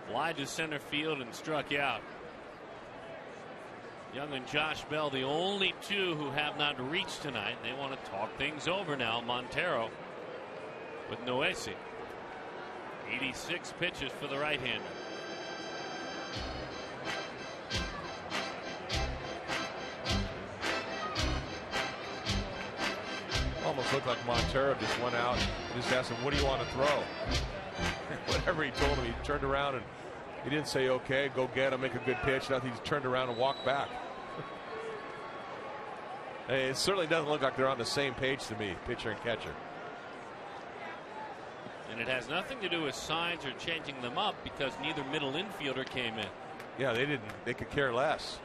Fly to center field and struck out. Young and Josh Bell, the only two who have not reached tonight. They want to talk things over now. Montero with Noesi. 86 pitches for the right-hander. Almost looked like Montero just went out and just asked him, what do you want to throw? Whatever he told him, he turned around and he didn't say, okay, go get him, make a good pitch. Nothing. He turned around and walked back. It certainly doesn't look like they're on the same page to me, pitcher and catcher. And it has nothing to do with signs or changing them up because neither middle infielder came in. Yeah, they didn't. They could care less.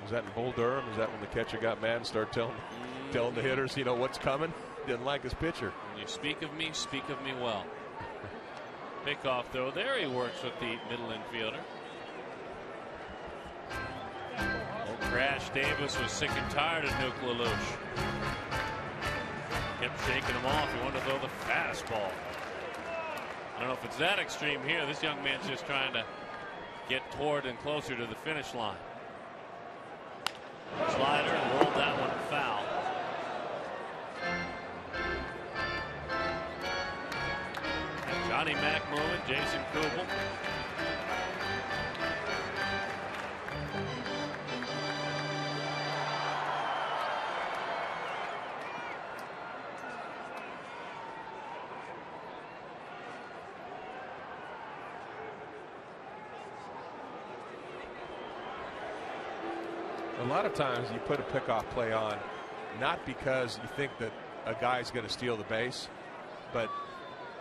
Was that in Bull Durham? Is that when the catcher got mad and started telling the hitters, you know, what's coming? Didn't like his pitcher. When you speak of me well. Pickoff though, there he works with the middle infielder. Old Crash Davis was sick and tired of Nuke LaLoosh. Kept shaking him off. He wanted to throw the fastball. I don't know if it's that extreme here. This young man's just trying to get toward and closer to the finish line. Slider and rolled that one foul. And Johnny Mac moving, Jason Kubel. A lot of times you put a pickoff play on not because you think that a guy's going to steal the base, but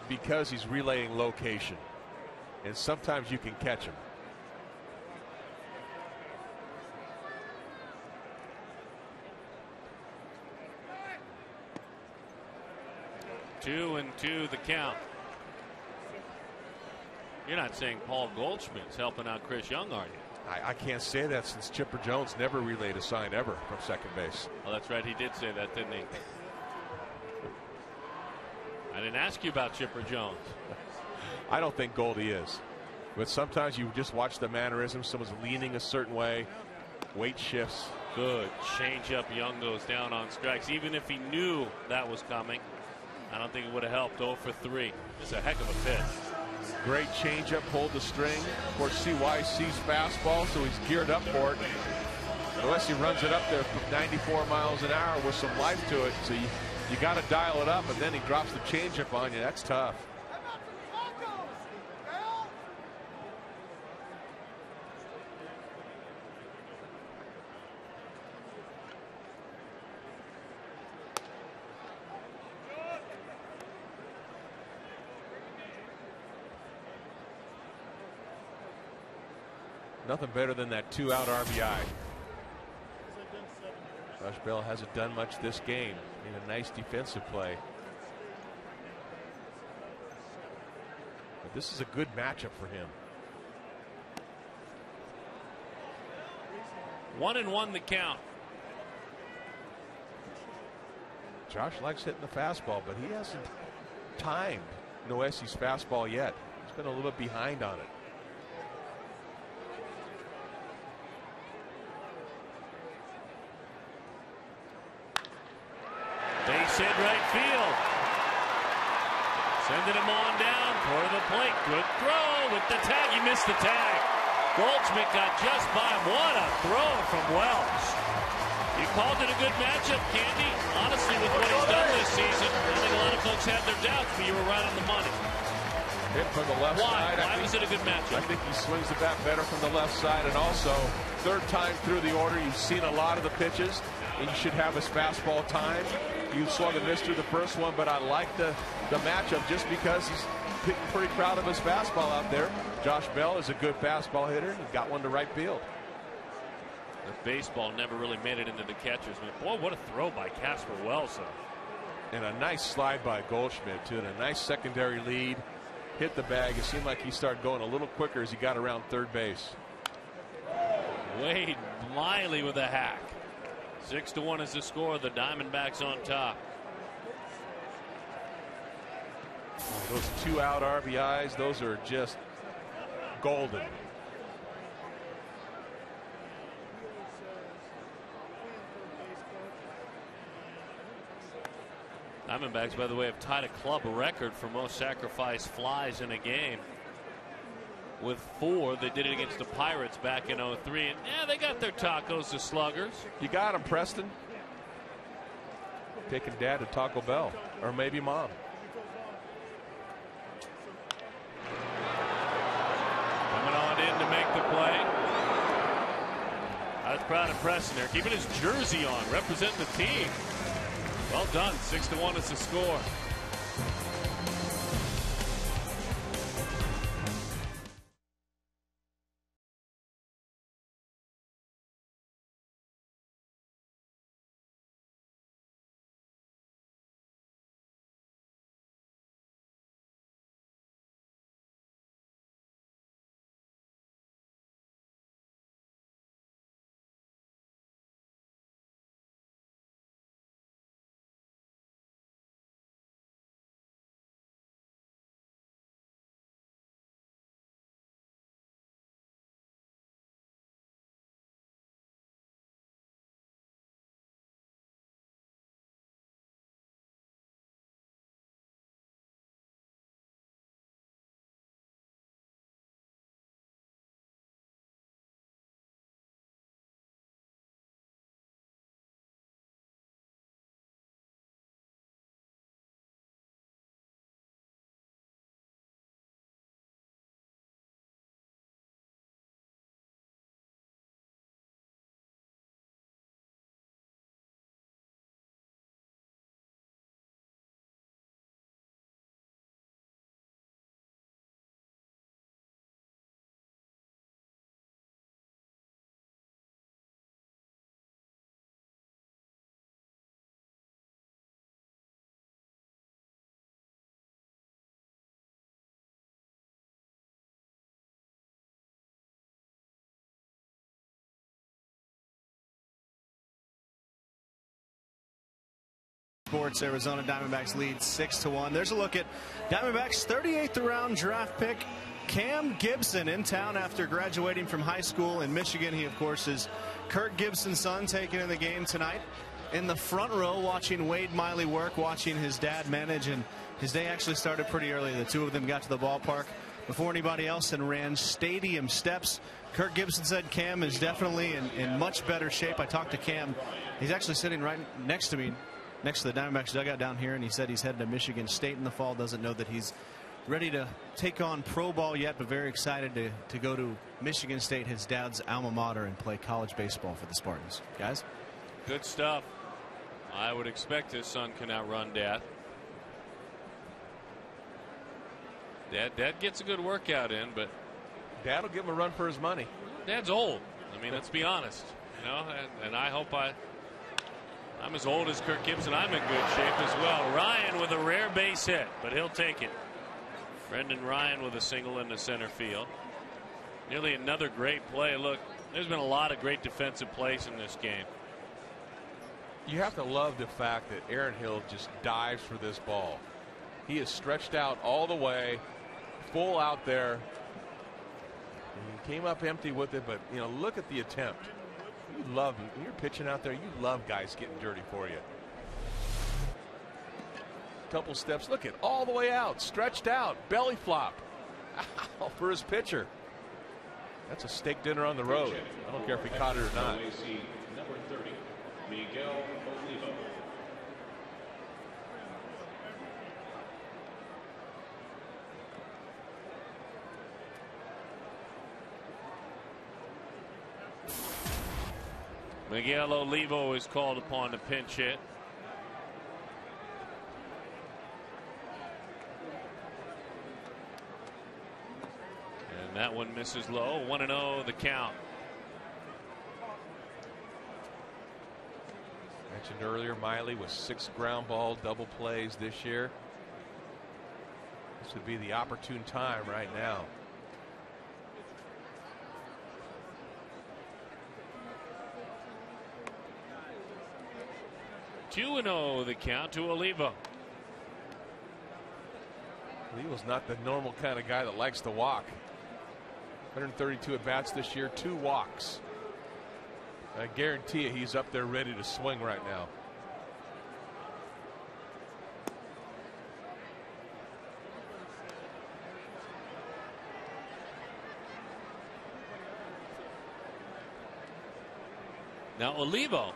because he's relaying location, and sometimes you can catch him. Two and two the count. You're not saying Paul Goldschmidt's helping out Chris Young, are you? I can't say that since Chipper Jones never relayed a sign ever from second base. Oh, that's right. He did say that, didn't he? I didn't ask you about Chipper Jones. I don't think Goldie is. But sometimes you just watch the mannerisms. Someone's leaning a certain way. Weight shifts. Good. Change up. Young goes down on strikes. Even if he knew that was coming, I don't think it would have helped. 0 for 3. It's a heck of a pitch. Great changeup, pulled the string. Of course, CYC's fastball, so he's geared up for it. Unless he runs it up there from 94 miles an hour with some life to it, so you got to dial it up, and then he drops the changeup on you. That's tough. Nothing better than that 2-out RBI. Josh Bell hasn't done much this game. Made a nice defensive play. But this is a good matchup for him. 1-1 the count. Josh likes hitting the fastball, but he hasn't timed Noesi's fastball yet. He's been a little bit behind on it. Base hit right field. Sending him on down toward the plate. Good throw with the tag. He missed the tag. Goldschmidt got just by him. What a throw from Wells. You called it a good matchup, Candy. Honestly, with what he's done this season, I think a lot of folks have their doubts, but you were right on the money. Hit from the left side. Why was it a good matchup? I think he swings the bat better from the left side, and also third time through the order, you've seen a lot of the pitches, and you should have his fastball time. You swung and missed through the first one, but I like the matchup just because he's pretty proud of his fastball out there. Josh Bell is a good fastball hitter. He got one to right field. The baseball never really made it into the catcher's mitt. Boy, what a throw by Casper Wells, though. And a nice slide by Goldschmidt, too, and a nice secondary lead. Hit the bag. It seemed like he started going a little quicker as he got around third base. Wade Miley with a hack. 6-1 is the score. The Diamondbacks on top. Oh, those 2 out RBIs, those are just golden. Diamondbacks, by the way, have tied a club record for most sacrifice flies in a game with 4. They did it against the Pirates back in 03. And yeah, they got their tacos, the Sluggers. You got him, Preston. Taking Dad to Taco Bell, or maybe Mom. Coming on in to make the play. I was proud of Preston there, keeping his jersey on, representing the team. Well done. 6-1 is the score. Sports, Arizona Diamondbacks lead 6-1. There's a look at Diamondbacks 38th round draft pick Cam Gibson in town after graduating from high school in Michigan. He, of course, is Kirk Gibson's son, taken in the game tonight. In the front row, watching Wade Miley work, watching his dad manage, and his day actually started pretty early. The two of them got to the ballpark before anybody else and ran stadium steps. Kirk Gibson said Cam is definitely in much better shape. I talked to Cam. He's actually sitting right next to me, next to the Diamondbacks dugout down here, and he said he's headed to Michigan State in the fall. Doesn't know that he's ready to take on pro ball yet, but very excited to go to Michigan State, his dad's alma mater, and play college baseball for the Spartans. Guys? Good stuff. I would expect his son can outrun Dad. Dad gets a good workout in, but Dad will give him a run for his money. Dad's old. I mean, let's be honest. You know, and I hope I'm as old as Kirk Gibson. I'm in good shape as well. Ryan with a rare base hit, but he'll take it. Brendan Ryan with a single into center field. Nearly another great play. Look, there's been a lot of great defensive plays in this game. You have to love the fact that Aaron Hill just dives for this ball. He is stretched out all the way, full out there. And he came up empty with it, but you know, look at the attempt. You love, when you're pitching out there, you love guys getting dirty for you. Couple steps, look at all the way out, stretched out, belly flop. Ow, for his pitcher. That's a steak dinner on the road. I don't care if he caught it or not. Number 30, Miguel Olivo. Miguel Olivo is called upon to pinch hit. That one misses low. 1-0 the count. Mentioned earlier, Miley with 6 ground ball double plays this year. This would be the opportune time right now. Two and 0 the count to Olivo. Olivo's not the normal kind of guy that likes to walk. 132 at bats this year, 2 walks. I guarantee you he's up there ready to swing right now. Now Olivo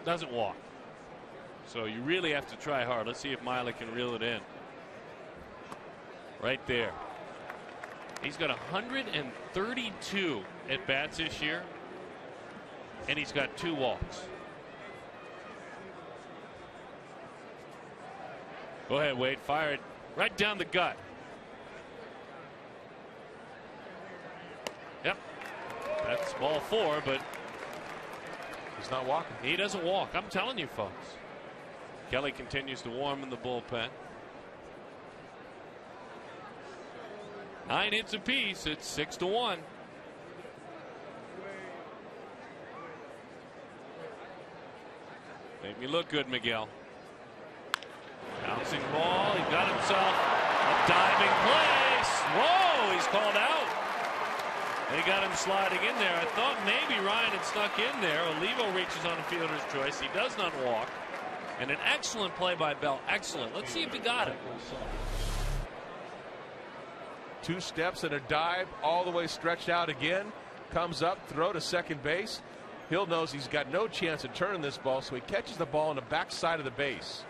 doesn't walk, so you really have to try hard. Let's see if Miley can reel it in. Right there. He's got 132 at bats this year, and he's got 2 walks. Go ahead, Wade. Fire it right down the gut. Yep. That's ball 4, but he's not walking. He doesn't walk. I'm telling you, folks. Kelly continues to warm in the bullpen. 9 hits apiece. It's 6-1. Make me look good, Miguel. Bouncing ball. He got himself a diving place. Whoa, he's called out. They got him sliding in there. I thought maybe Ryan had snuck in there. Olivo reaches on a fielder's choice. He does not walk. And an excellent play by Bell. Excellent. Let's see if he got it. 2 steps and a dive all the way stretched out again. Comes up, throw to second base. Hill knows he's got no chance of turning this ball, so he catches the ball on the back side of the base.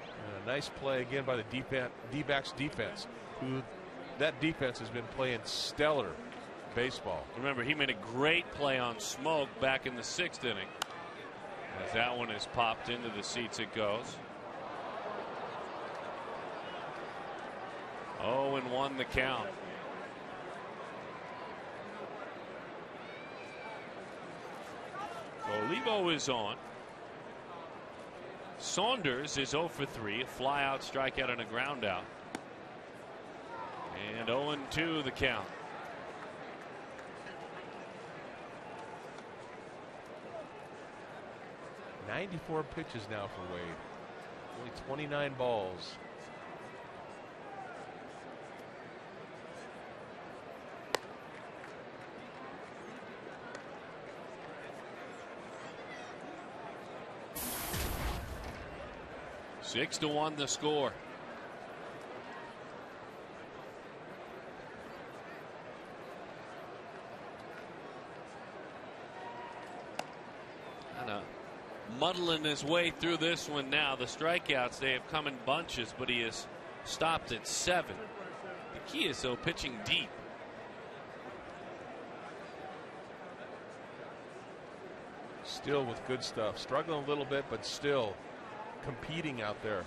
And a nice play again by the D-backs defense, who that defense has been playing stellar baseball. Remember, he made a great play on Smoke back in the 6th inning. As that one is popped into the seats, it goes. 0-1 the count. Olivo is on. Saunders is 0 for 3. A fly out, strikeout, and a ground out. And 0-2 the count. .94 pitches now for Wade. Only 29 balls. Six to 1 the score. Kind of muddling his way through this one now. The strikeouts, they have come in bunches, but he has stopped at 7. The key is, though, pitching deep. Still with good stuff. Struggling a little bit, but still competing out there.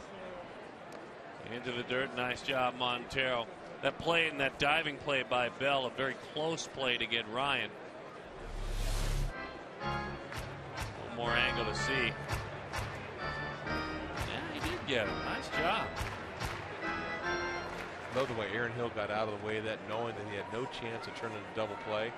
Into the dirt. Nice job, Montero. That play and that diving play by Bell, a very close play to get Ryan. One more angle to see. Yeah, he did get it. Nice job. Love the way Aaron Hill got out of the way of that, knowing that he had no chance of turning a double play.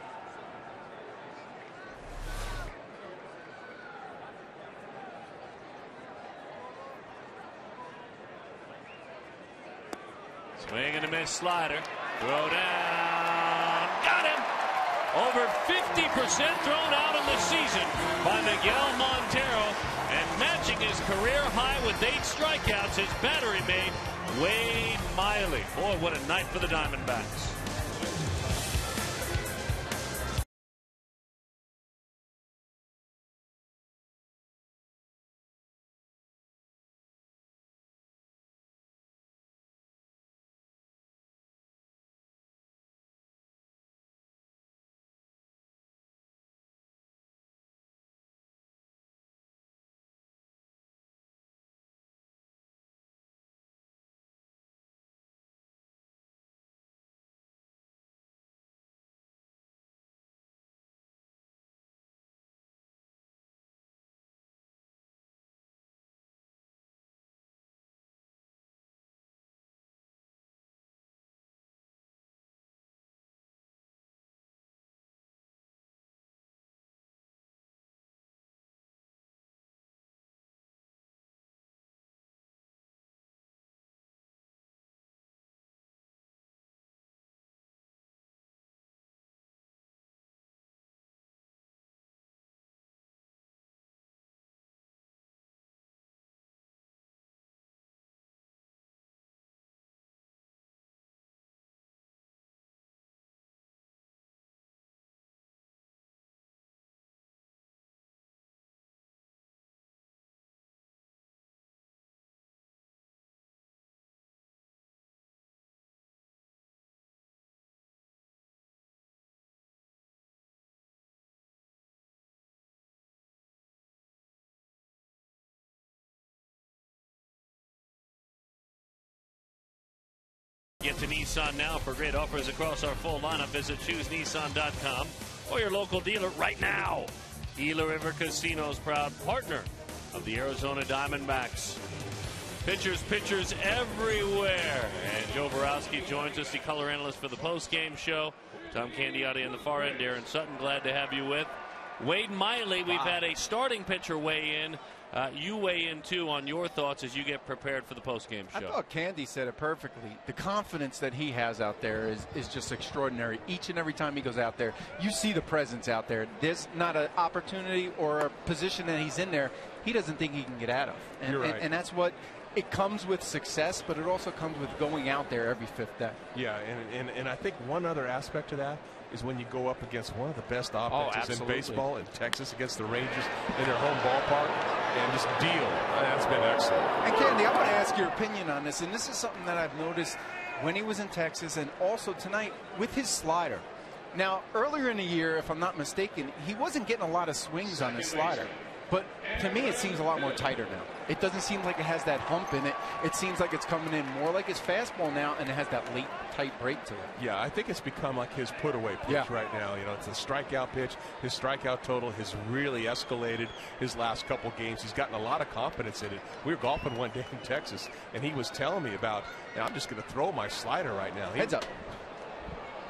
Swing and a miss slider. Throw down. Got him. Over 50% thrown out in the season by Miguel Montero. And matching his career high with 8 strikeouts, his battery mate, Wade Miley. Boy, what a night for the Diamondbacks. Get to Nissan now for great offers across our full lineup. Visit choosenissan.com or your local dealer right now. Gila River Casino's proud partner of the Arizona Diamondbacks. Pitchers everywhere. And Joe Borowski joins us, the color analyst for the postgame show. Tom Candiotti on the far end. Darren Sutton, glad to have you with. Wade Miley, we've had a starting pitcher weigh in. You weigh in, too, on your thoughts as you get prepared for the postgame show. I thought Candy said it perfectly. The confidence that he has out there is just extraordinary. Each and every time he goes out there, you see the presence out there. There's not an opportunity or a position that he's in there he doesn't think he can get out of. And, You're right. and that's what it comes with success, but it also comes with going out there every fifth day. Yeah, and I think one other aspect to that is when you go up against one of the best offenses in baseball in Texas against the Rangers in their home ballpark and just deal. That's been excellent. And Candy, I want to ask your opinion on this, and this is something that I've noticed when he was in Texas and also tonight with his slider. Now, earlier in the year, if I'm not mistaken, he wasn't getting a lot of swings on his slider. But to me, it seems a lot more tighter now. It doesn't seem like it has that hump in it. It seems like it's coming in more like his fastball now, and it has that late, tight break to it. Yeah, I think it's become like his put-away pitch right now. You know, it's a strikeout pitch. His strikeout total has really escalated his last couple games. He's gotten a lot of confidence in it. We were golfing one day in Texas, and he was telling me about, I'm just going to throw my slider right now. Heads up.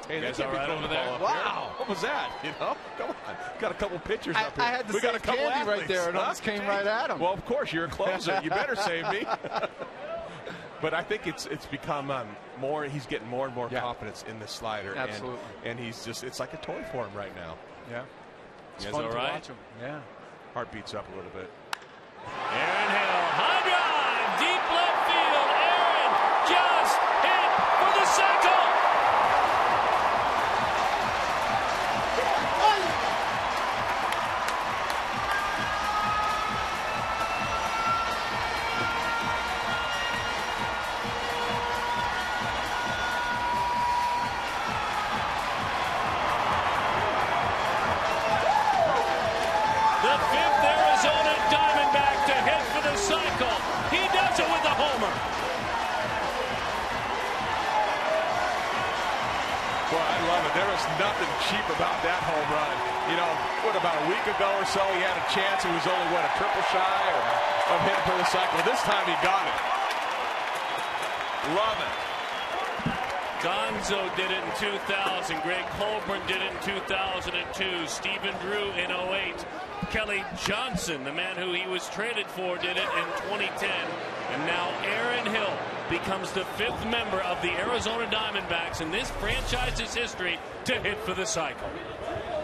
Hey, that's all right over there. Wow, what was that? You know, come on. Got a couple pitchers up here. I had to we got a couple Candy athletes. right there. It almost came right at him. Well, of course, you're a closer. You better save me. But I think it's become more. He's getting more and more confidence in the slider. Absolutely. And he's just, it's like a toy for him right now. Yeah. It's You guys fun all to right? watch him. Yeah. Heart beats up a little bit. Aaron Hill, high drive, deep left field. Aaron just hit for the cycle. The fifth Arizona Diamondback to hit for the cycle. He does it with a homer. Boy, I love it. There was nothing cheap about that home run. You know, about a week ago or so, he had a chance. He was only, a triple shy of hitting for the cycle. This time he got it. Love it. Gonzo did it in 2000. Greg Colburn did it in 2002. Stephen Drew in 08. Kelly Johnson, the man who he was traded for, did it in 2010. And now Aaron Hill becomes the fifth member of the Arizona Diamondbacks in this franchise's history to hit for the cycle.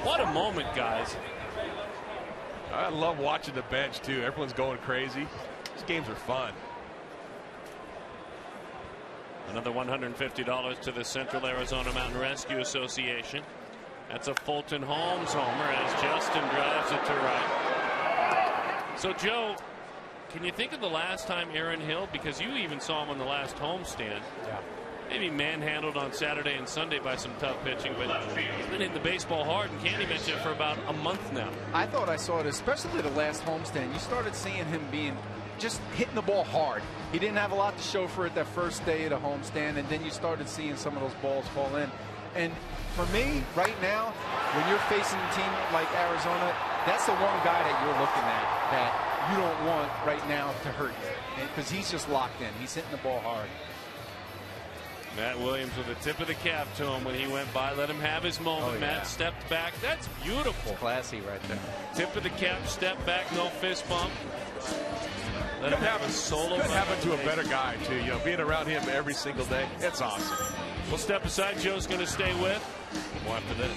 What a moment, guys. I love watching the bench, too. Everyone's going crazy. These games are fun. Another $150 to the Central Arizona Mountain Rescue Association. That's a Fulton Holmes homer as Justin drives it to right. So, Joe, can you think of the last time Aaron Hill, because you even saw him on the last homestand, maybe manhandled on Saturday and Sunday by some tough pitching, but he's been hitting the baseball hard, and Candy mentioned it for about a month now. I thought I saw it, especially the last homestand. You started seeing him being just hitting the ball hard. He didn't have a lot to show for it that first day of the homestand, and then you started seeing some of those balls fall in. And for me, right now, when you're facing a team like Arizona, that's the one guy that you're looking at that you don't want right now to hurt you, because he's just locked in. He's hitting the ball hard. Matt Williams with a tip of the cap to him when he went by. Let him have his moment. Matt stepped back. That's beautiful. Classy right there. Tip of the cap, step back, no fist bump. Let him have a solo. Could happen to a better guy, too. You know, being around him every single day, it's awesome. We'll step aside. Joe's going to stay with. More after this.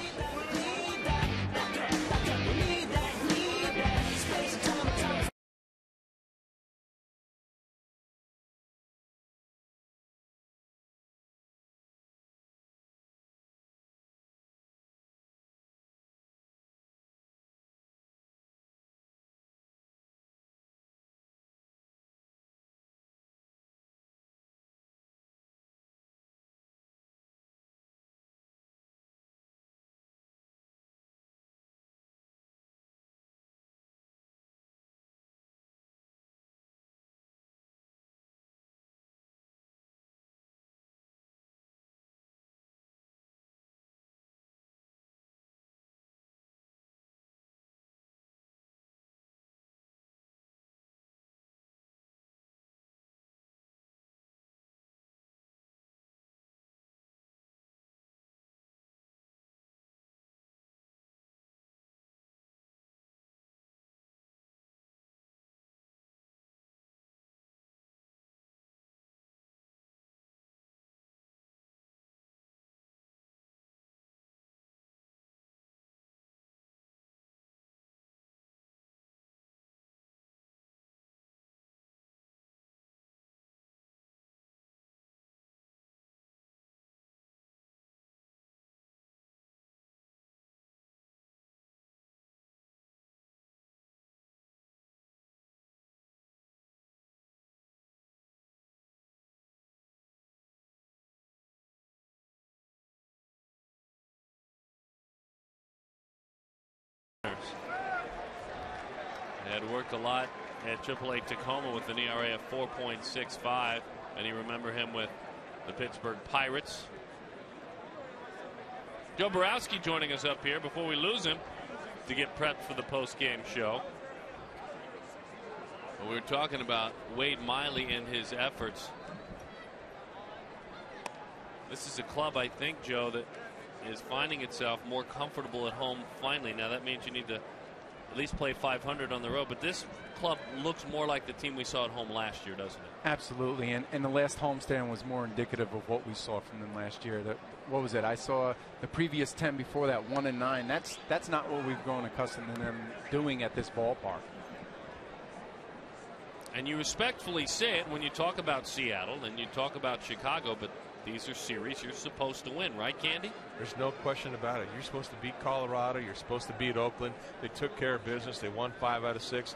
Had worked a lot at AAA Tacoma with an ERA of 4.65, and you remember him with the Pittsburgh Pirates. Joe Borowski joining us up here before we lose him to get prepped for the post-game show. We were talking about Wade Miley and his efforts. This is a club, I think, Joe, that is finding itself more comfortable at home finally. Now that means you need to at least play 500 on the road, but this club looks more like the team we saw at home last year, doesn't it? Absolutely, and the last homestand was more indicative of what we saw from them last year. What was it? I saw the previous 10 before that, 1-9. That's not what we've grown accustomed to them doing at this ballpark. And you respectfully say it when you talk about Seattle and you talk about Chicago, but these are series you're supposed to win, right, Candy? There's no question about it. You're supposed to beat Colorado. You're supposed to beat Oakland. They took care of business. They won 5 out of 6.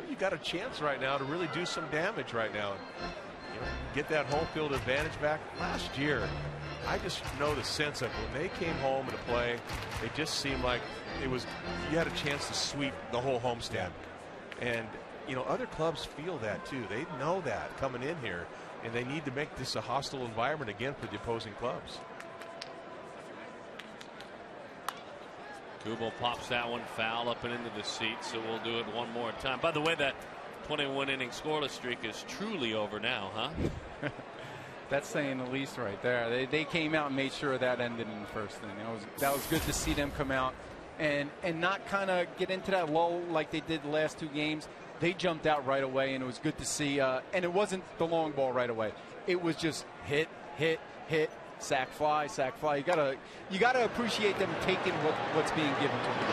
You got a chance right now to really do some damage right now. Get that home field advantage back. Last year, I just know the sense of when they came home to play, it just seemed like it was, you had a chance to sweep the whole homestand. And other clubs feel that too. They know that coming in here, and they need to make this a hostile environment again for the opposing clubs. Kubo pops that one foul up and into the seats, so we'll do it one more time. By the way, that 21-inning scoreless streak is truly over now, huh? That's saying the least right there. They came out and made sure that ended in the first inning. That was good to see them come out and not kind of get into that lull like they did the last 2 games. They jumped out right away, and it was good to see. And it wasn't the long ball right away. It was just hit, hit, hit, sack fly, sack fly. You gotta appreciate them taking what's being given to them.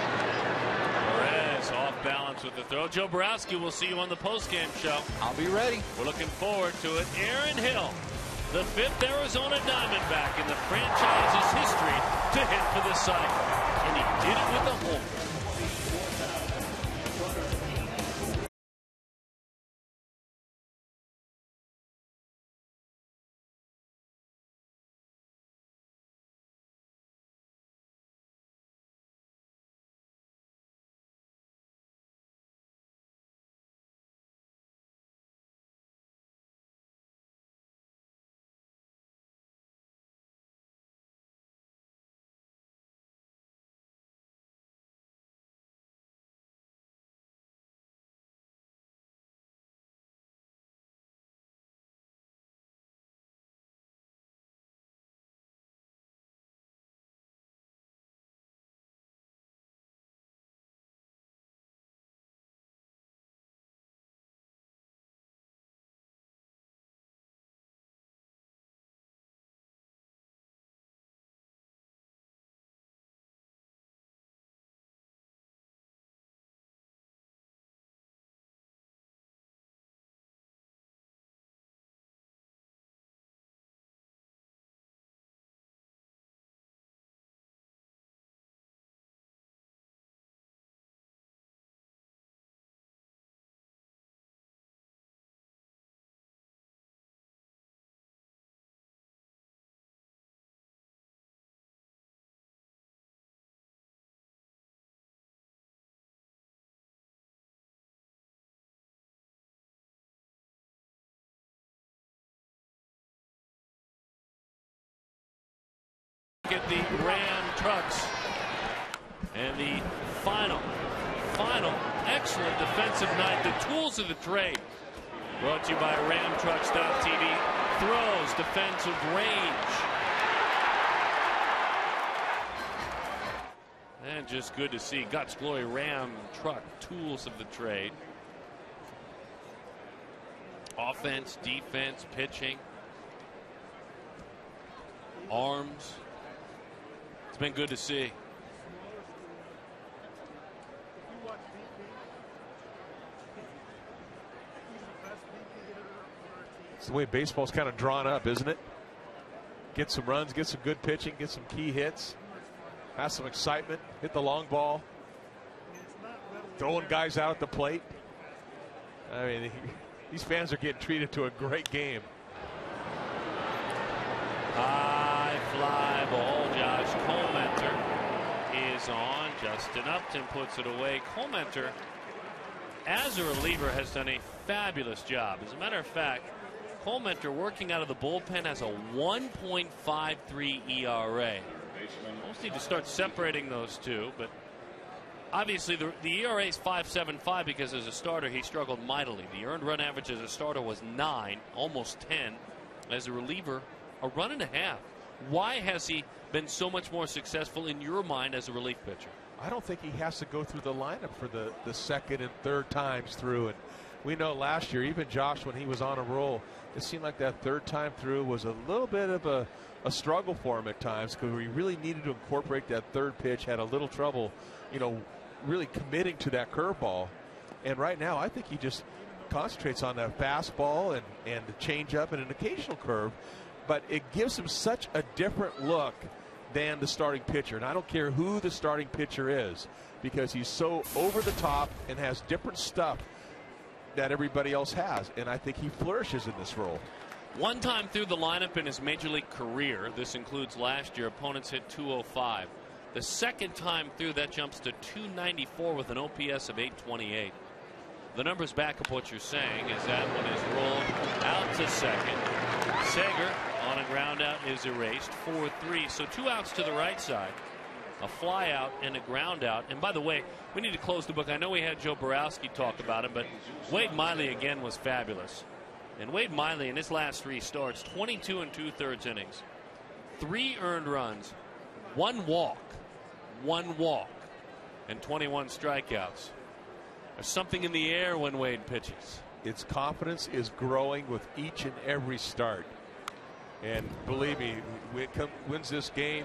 Perez off balance with the throw. Joe Borowski, we'll see you on the postgame show. I'll be ready. We're looking forward to it. Aaron Hill, the 5th Arizona Diamondback in the franchise's history to hit for the site, and he did it with a home run. At the Ram trucks, and the final excellent defensive night. The tools of the trade brought to you by RamTrucks.tv. Throws, defensive range, and just good to see. Guts Glory Ram Truck, tools of the trade. Offense, defense, pitching, arms. It's been good to see. It's the way baseball's kind of drawn up, isn't it? Get some runs, get some good pitching, get some key hits, have some excitement, hit the long ball, throwing guys out at the plate. I mean, these fans are getting treated to a great game. High fly ball. Josh Comenter is on. Justin Upton puts it away. Comenter as a reliever, has done a fabulous job. As a matter of fact, Cole Mentor, working out of the bullpen, has a 1.53 ERA. Almost need to start separating those two, but obviously the ERA is 5.75 because as a starter he struggled mightily. The earned run average as a starter was 9, almost 10. As a reliever, a run and a half. Why has he been so much more successful in your mind as a relief pitcher? I don't think he has to go through the lineup for the second and third times through. And we know last year, even Josh, when he was on a roll, it seemed like that third time through was a little bit of a struggle for him at times, because he really needed to incorporate that third pitch, had a little trouble, really committing to that curveball. And right now, I think he just concentrates on that fastball and the changeup and an occasional curve, but it gives him such a different look than the starting pitcher. And I don't care who the starting pitcher is, because he's so over the top and has different stuff that everybody else has. And I think he flourishes in this role. One time through the lineup in his major league career, this includes last year, opponents hit 205. The second time through, that jumps to 294 with an OPS of 828. The numbers back up what you're saying, is that one is rolled out to second. Sager on a ground out is erased. 4-3. So 2 outs to the right side. A fly out and a ground out. And by the way, we need to close the book. I know we had Joe Borowski talk about him, but Wade Miley again was fabulous. And Wade Miley in his last 3 starts, 22 2/3 innings, 3 earned runs, 1 walk, and 21 strikeouts. There's something in the air when Wade pitches. Its confidence is growing with each and every start. And believe me, when it wins this game,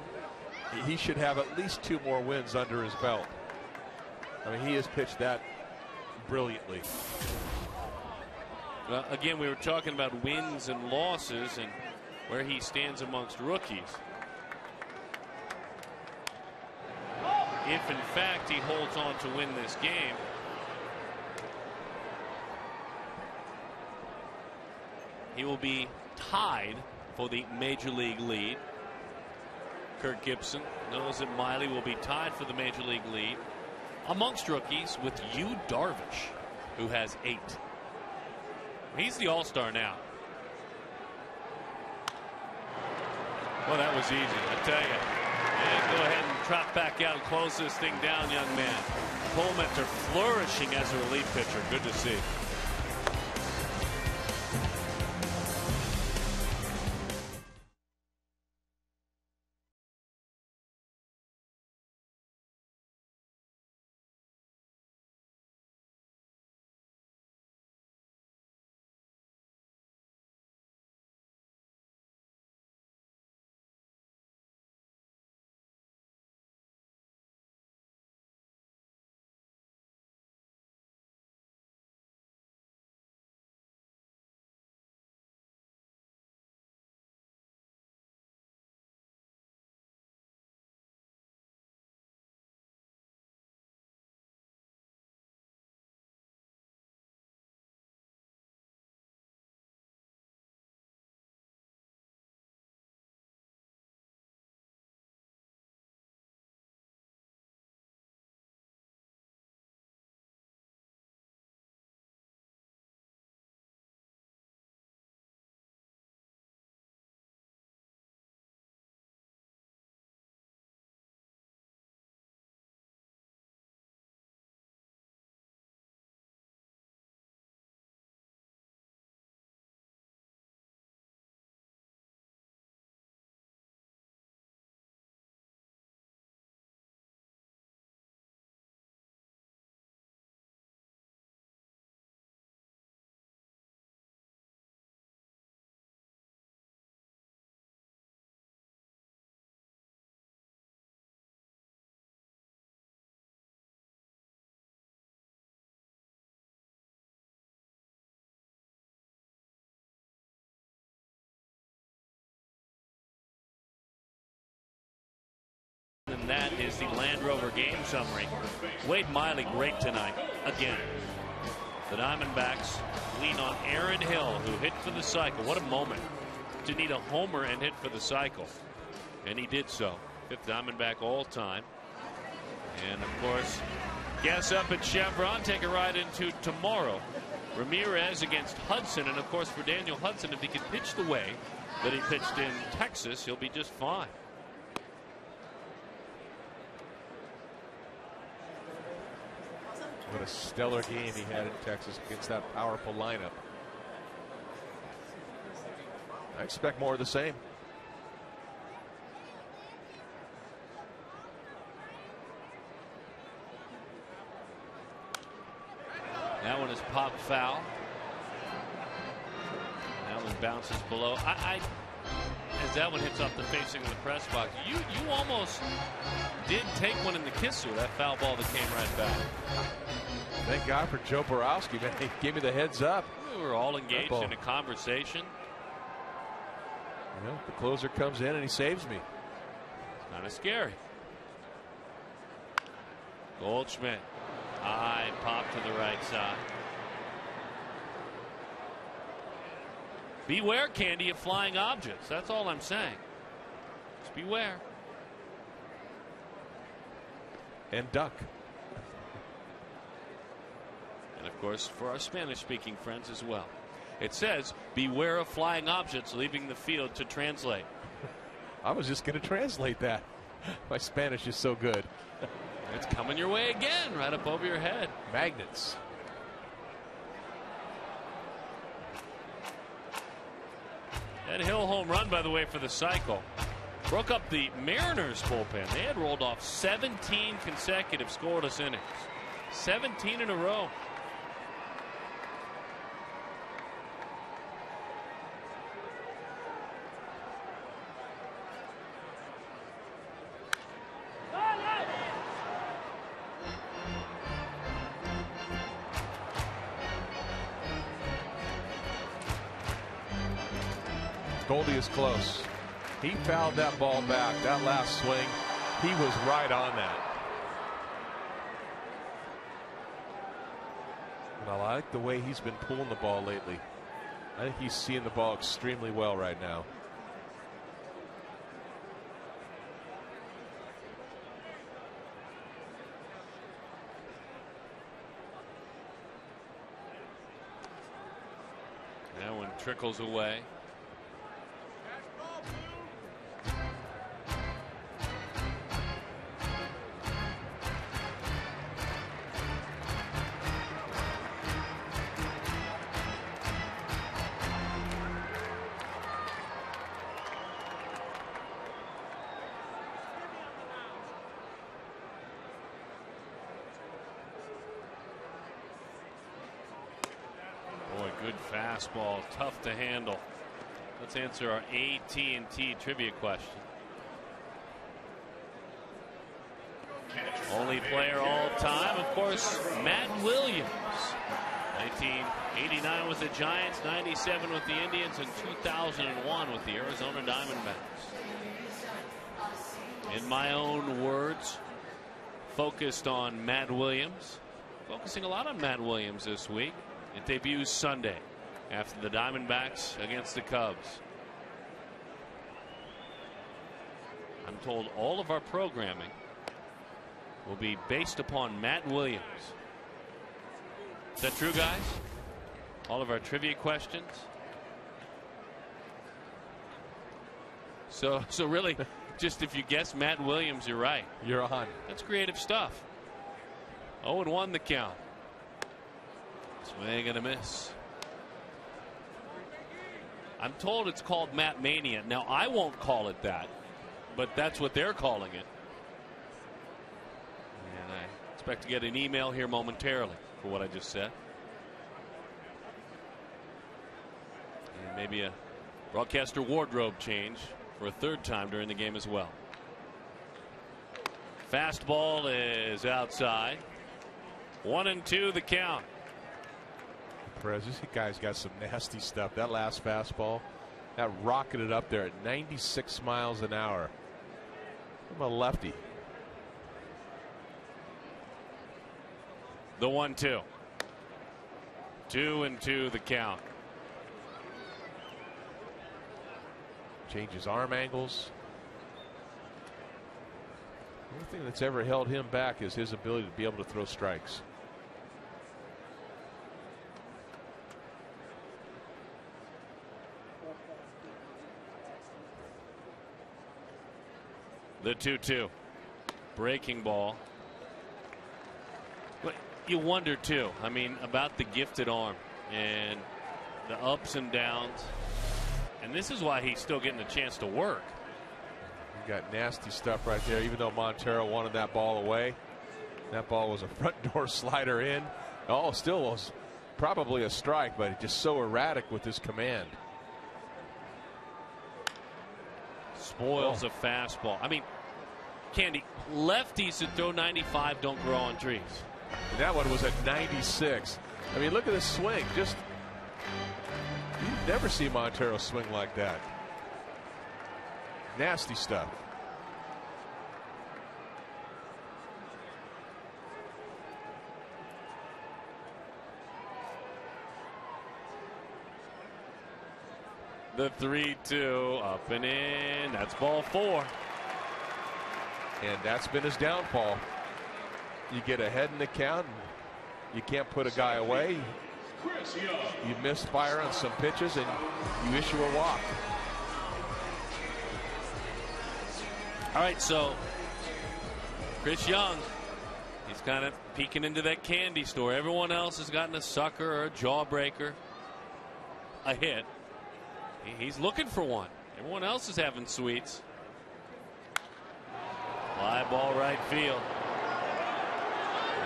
he should have at least 2 more wins under his belt. I mean, he has pitched that brilliantly. Well, again, we were talking about wins and losses and where he stands amongst rookies. If, in fact, he holds on to win this game, he will be tied for the major league lead. Kirk Gibson knows that Miley will be tied for the major league lead amongst rookies with Yu Darvish, who has 8. He's the all-star now. Well, that was easy, I tell you. And go ahead and trot back out and close this thing down, young man. Cole Mentor flourishing as a relief pitcher. Good to see. And that is the Land Rover game summary. Wade Miley great tonight again. The Diamondbacks lean on Aaron Hill, who hit for the cycle. What a moment to need a homer and hit for the cycle. And he did so. 5th Diamondback all time. And of course, Guess up at Chevron. Take a ride into tomorrow. Ramirez against Hudson. And, of course, for Daniel Hudson, if he can pitch the way that he pitched in Texas, he'll be just fine. What a stellar game he had in Texas against that powerful lineup. I expect more of the same. That one is popped foul. That one bounces below. As that one hits off the facing of the press box, you almost did take one in the kisser, that foul ball that came right back. Thank God for Joe Borowski, man. He gave me the heads up. We were all engaged in a conversation. You know, the closer comes in and he saves me. It's kind of scary. Goldschmidt. High pop to the right side. Beware, Candy, of flying objects. That's all I'm saying. Just beware. And duck. And of course, for our Spanish-speaking friends as well. It says, beware of flying objects leaving the field to translate. I was just going to translate that. My Spanish is so good. It's coming your way again, right up over your head. Magnets. That Hill home run, by the way, for the cycle, broke up the Mariners bullpen. They had rolled off 17 consecutive scoreless innings. 17 in a row. Goldie is close. He fouled that ball back. That last swing, he was right on that. And I like the way he's been pulling the ball lately. I think he's seeing the ball extremely well right now. That one trickles away. Good fastball, tough to handle. Let's answer our AT&T trivia question. Only player all time, of course, Matt Williams. 1989 with the Giants, 97 with the Indians, and 2001 with the Arizona Diamondbacks. In my own words, focused on Matt Williams. Focusing a lot on Matt Williams this week. It debuts Sunday after the Diamondbacks against the Cubs. I'm told all of our programming will be based upon Matt Williams. Is that true, guys? All of our trivia questions. So really, just if you guess Matt Williams, you're right. You're on. That's creative stuff. 0-1 the count. Swing and a miss. I'm told it's called Matt Mania. Now, I won't call it that, but that's what they're calling it. And I expect to get an email here momentarily for what I just said. And maybe a broadcaster wardrobe change for a third time during the game as well. Fastball is outside. 1-2 the count. Perez, this guy's got some nasty stuff. That last fastball, that rocketed up there at 96 miles an hour. I'm a lefty. The 1-2. 2-2 the count. Changes arm angles. only thing that's ever held him back is his ability to be able to throw strikes. The 2-2. Breaking ball. But you wonder, too, I mean, about the gifted arm and the ups and downs. And this is why he's still getting a chance to work. You got nasty stuff right there. Even though Montero wanted that ball away, that ball was a front door slider in. Oh, still was probably a strike, but just so erratic with his command. Spoils a fastball. I mean, Candy, lefties that throw 95 don't grow on trees. And that one was at 96. I mean, look at this swing. Just, you never see Montero swing like that. Nasty stuff. The 3-2 up and in. That's ball 4. And that's been his downfall. You get ahead in the count, and you can't put a guy away. You misfire on some pitches, and you issue a walk. All right, so Chris Young, he's kind of peeking into that candy store. Everyone else has gotten a sucker or a jawbreaker, a hit. He's looking for one. Everyone else is having sweets. Fly ball right field.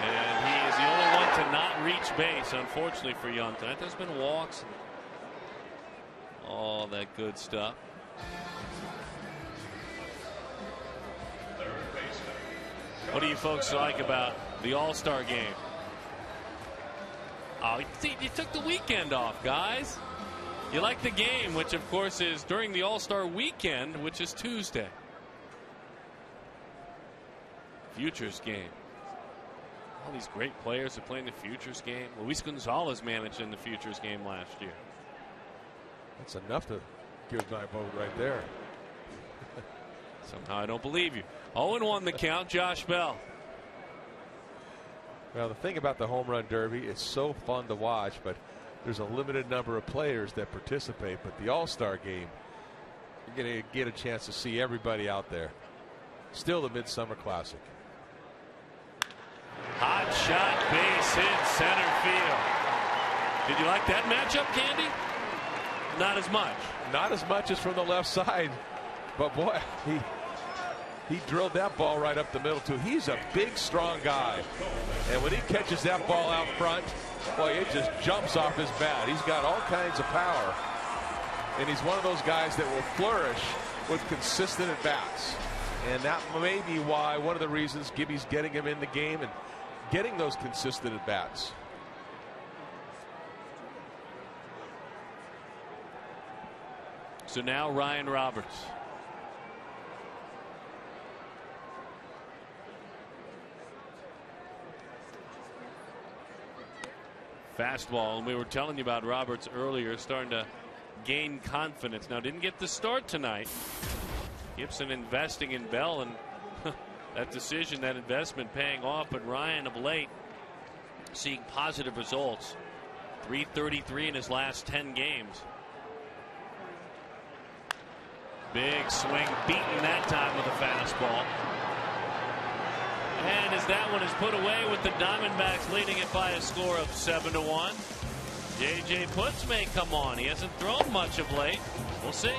And he is the only one to not reach base, unfortunately for Young tonight. There's been walks and all that good stuff. What do you folks like about the All-Star game? Oh, you took the weekend off, guys. You like the game, which of course is during the All-Star weekend, which is Tuesday. Futures game. All these great players are playing the Futures game. Luis Gonzalez managed in the Futures game last year. That's enough to give my vote right there. Somehow I don't believe you. 0-1 the count. Josh Bell. Well, the thing about the home run derby, it's so fun to watch, but there's a limited number of players that participate. But the All-Star game, you're going to get a chance to see everybody out there. Still the Midsummer Classic. Hot shot, base hit, center field. Did you like that matchup, Candy? Not as much. Not as much as from the left side. But boy, he drilled that ball right up the middle too. He's a big, strong guy. And when he catches that ball out front, boy, it just jumps off his bat. He's got all kinds of power. And he's one of those guys that will flourish with consistent at-bats. And that may be why, one of the reasons Gibby's getting him in the game and getting those consistent at-bats. So now Ryan Roberts. Fastball, and we were telling you about Roberts earlier, starting to gain confidence. Now, didn't get the start tonight. Gibson investing in Bell, and that decision, that investment paying off. But Ryan of late seeing positive results. 333 in his last 10 games. Big swing, beaten that time with a fastball. And as that one is put away with the Diamondbacks leading it by a score of 7-1. J.J. Putz may come on. He hasn't thrown much of late. We'll see.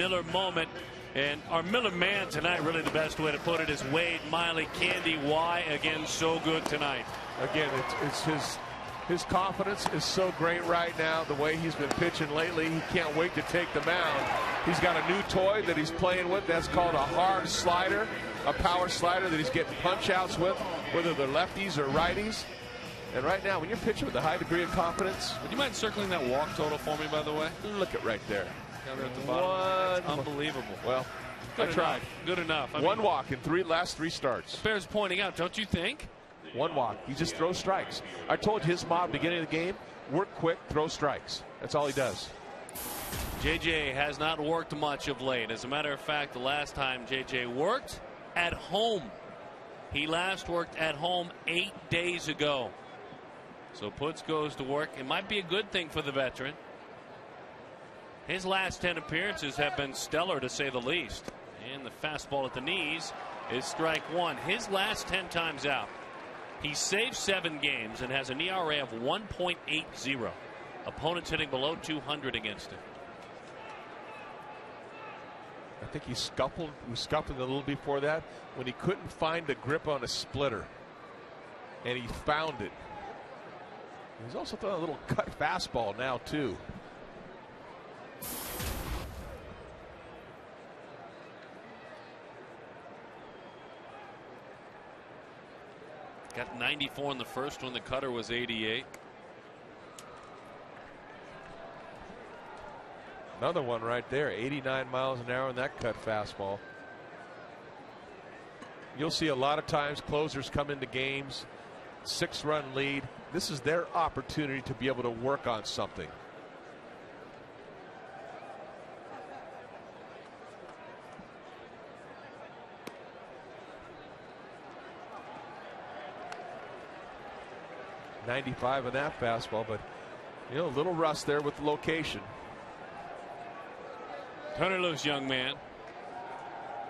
Miller moment. And our Miller man tonight, really the best way to put it, is Wade Miley. Candy, why again so good tonight? Again, it's his confidence is so great right now. The way he's been pitching lately, he can't wait to take the mound. He's got a new toy that he's playing with. That's called a hard slider, a power slider that he's getting punch outs with, whether they're lefties or righties. And right now, when you're pitching with a high degree of confidence, would you mind circling that walk total for me, by the way? Look at right there. Down there at the bottom. That's unbelievable. Well, I tried. Good enough. One walk in last three starts. Bears pointing out, don't you think? One walk. He just throws strikes. I told you his motto at the beginning of the game, work quick, throw strikes. That's all he does. JJ has not worked much of late. As a matter of fact, the last time JJ worked at home. He last worked at home 8 days ago. So Putz goes to work. It might be a good thing for the veteran. His last 10 appearances have been stellar, to say the least. And the fastball at the knees is strike one. His last 10 times out, he saved 7 games and has an ERA of 1.80. Opponents hitting below 200 against him. I think he scuffled a little before that when he couldn't find the grip on a splitter. And he found it. He's also throwing a little cut fastball now, too. Got 94 in the first one. The cutter was 88. Another one right there, 89 miles an hour on that cut fastball. You'll see a lot of times closers come into games, 6-run lead. This is their opportunity to be able to work on something. .95 on that fastball, but a little rust there with the location. Turn it loose, young man.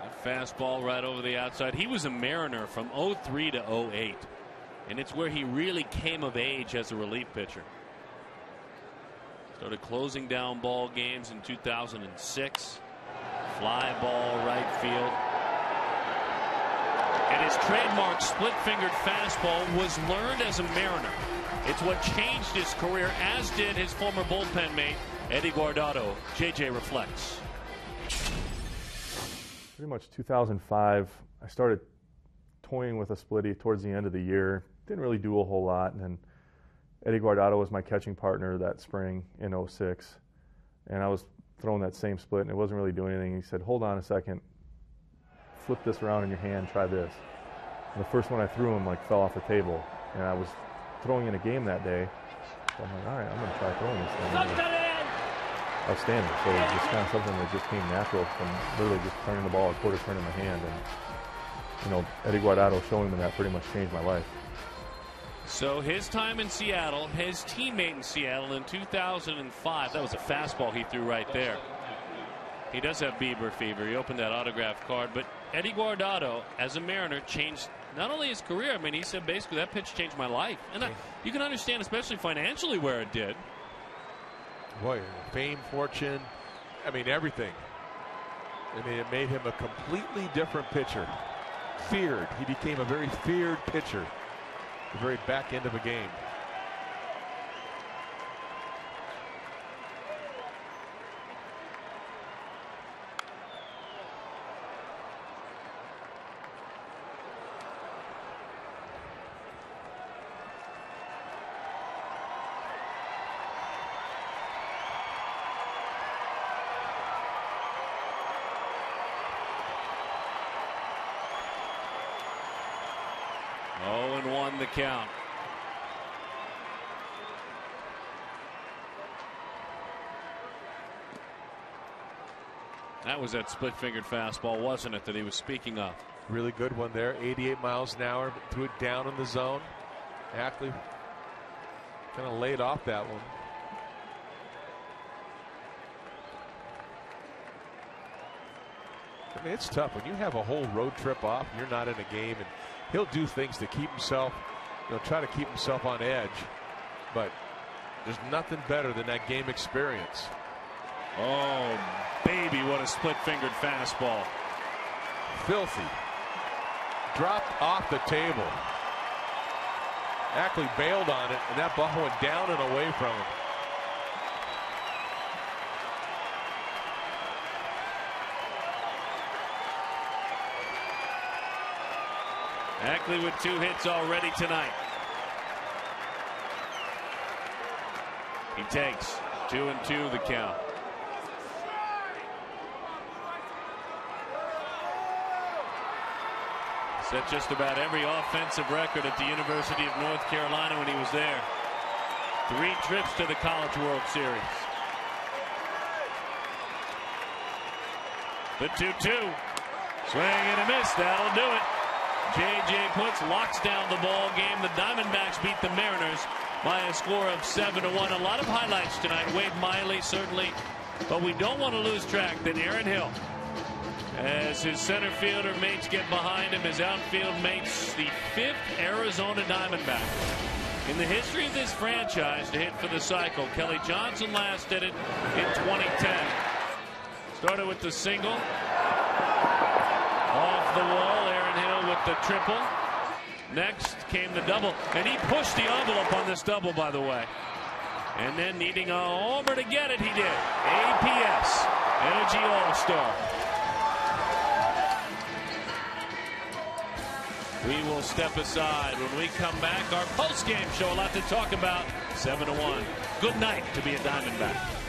That fastball right over the outside. He was a Mariner from 03 to 08, and it's where he really came of age as a relief pitcher. Started closing down ball games in 2006. Fly ball right field. And his trademark split-fingered fastball was learned as a Mariner. It's what changed his career, as did his former bullpen mate, Eddie Guardado. JJ reflects. Pretty much 2005, I started toying with a splitty towards the end of the year. Didn't really do a whole lot. And then Eddie Guardado was my catching partner that spring in 06. And I was throwing that same split, and it wasn't really doing anything. He said, hold on a second. Flip this around in your hand, try this. And the first one I threw him fell off the table, and I was throwing in a game that day, so I'm like, all right, I'm going to try throwing this thing. Outstanding. So it was just kind of something that just came natural from literally just turning the ball a quarter turn in my hand, and Eddie Guardado showing me that pretty much changed my life. So his time in Seattle, his teammate in Seattle in 2005, that was a fastball he threw right there. He does have Bieber fever. He opened that autograph card. But Eddie Guardado, as a Mariner, changed not only his career. I mean, he said basically that pitch changed my life. And you can understand, especially financially, where it did. Boy, fame, fortune, I mean, everything. I mean, it made him a completely different pitcher. Feared. He became a very feared pitcher. The very back end of a game. The count. That was that split-fingered fastball, wasn't it, that he was speaking of? Really good one there. 88 miles an hour. Threw it down in the zone. Ackley kind of laid off that one. I mean, it's tough when you have a whole road trip off. You're not in a game, and he'll do things to keep himself, try to keep himself on edge. But there's nothing better than that game experience. Oh, baby, what a split-fingered fastball. Filthy. Dropped off the table. Ackley bailed on it, and that ball went down and away from him. Ackley with 2 hits already tonight. He takes 2-2 the count. Set just about every offensive record at the University of North Carolina when he was there. 3 trips to the College World Series. The 2-2. Swing and a miss. That'll do it. J.J. Putz locks down the ball game. The Diamondbacks beat the Mariners by a score of 7-1. A lot of highlights tonight. Wade Miley certainly, but we don't want to lose track that Aaron Hill, as his center fielder mates get behind him, his outfield mates, the 5th Arizona Diamondback in the history of this franchise to hit for the cycle. Kelly Johnson last did it in 2010. Started with the single. Off the wall, Aaron Hill with the triple. Next came the double, and he pushed the envelope on this double, by the way. And then needing a homer to get it, he did. APS, Energy All-Star. We will step aside when we come back. Our post-game show, a lot to talk about. 7-1. Good night to be a Diamondback.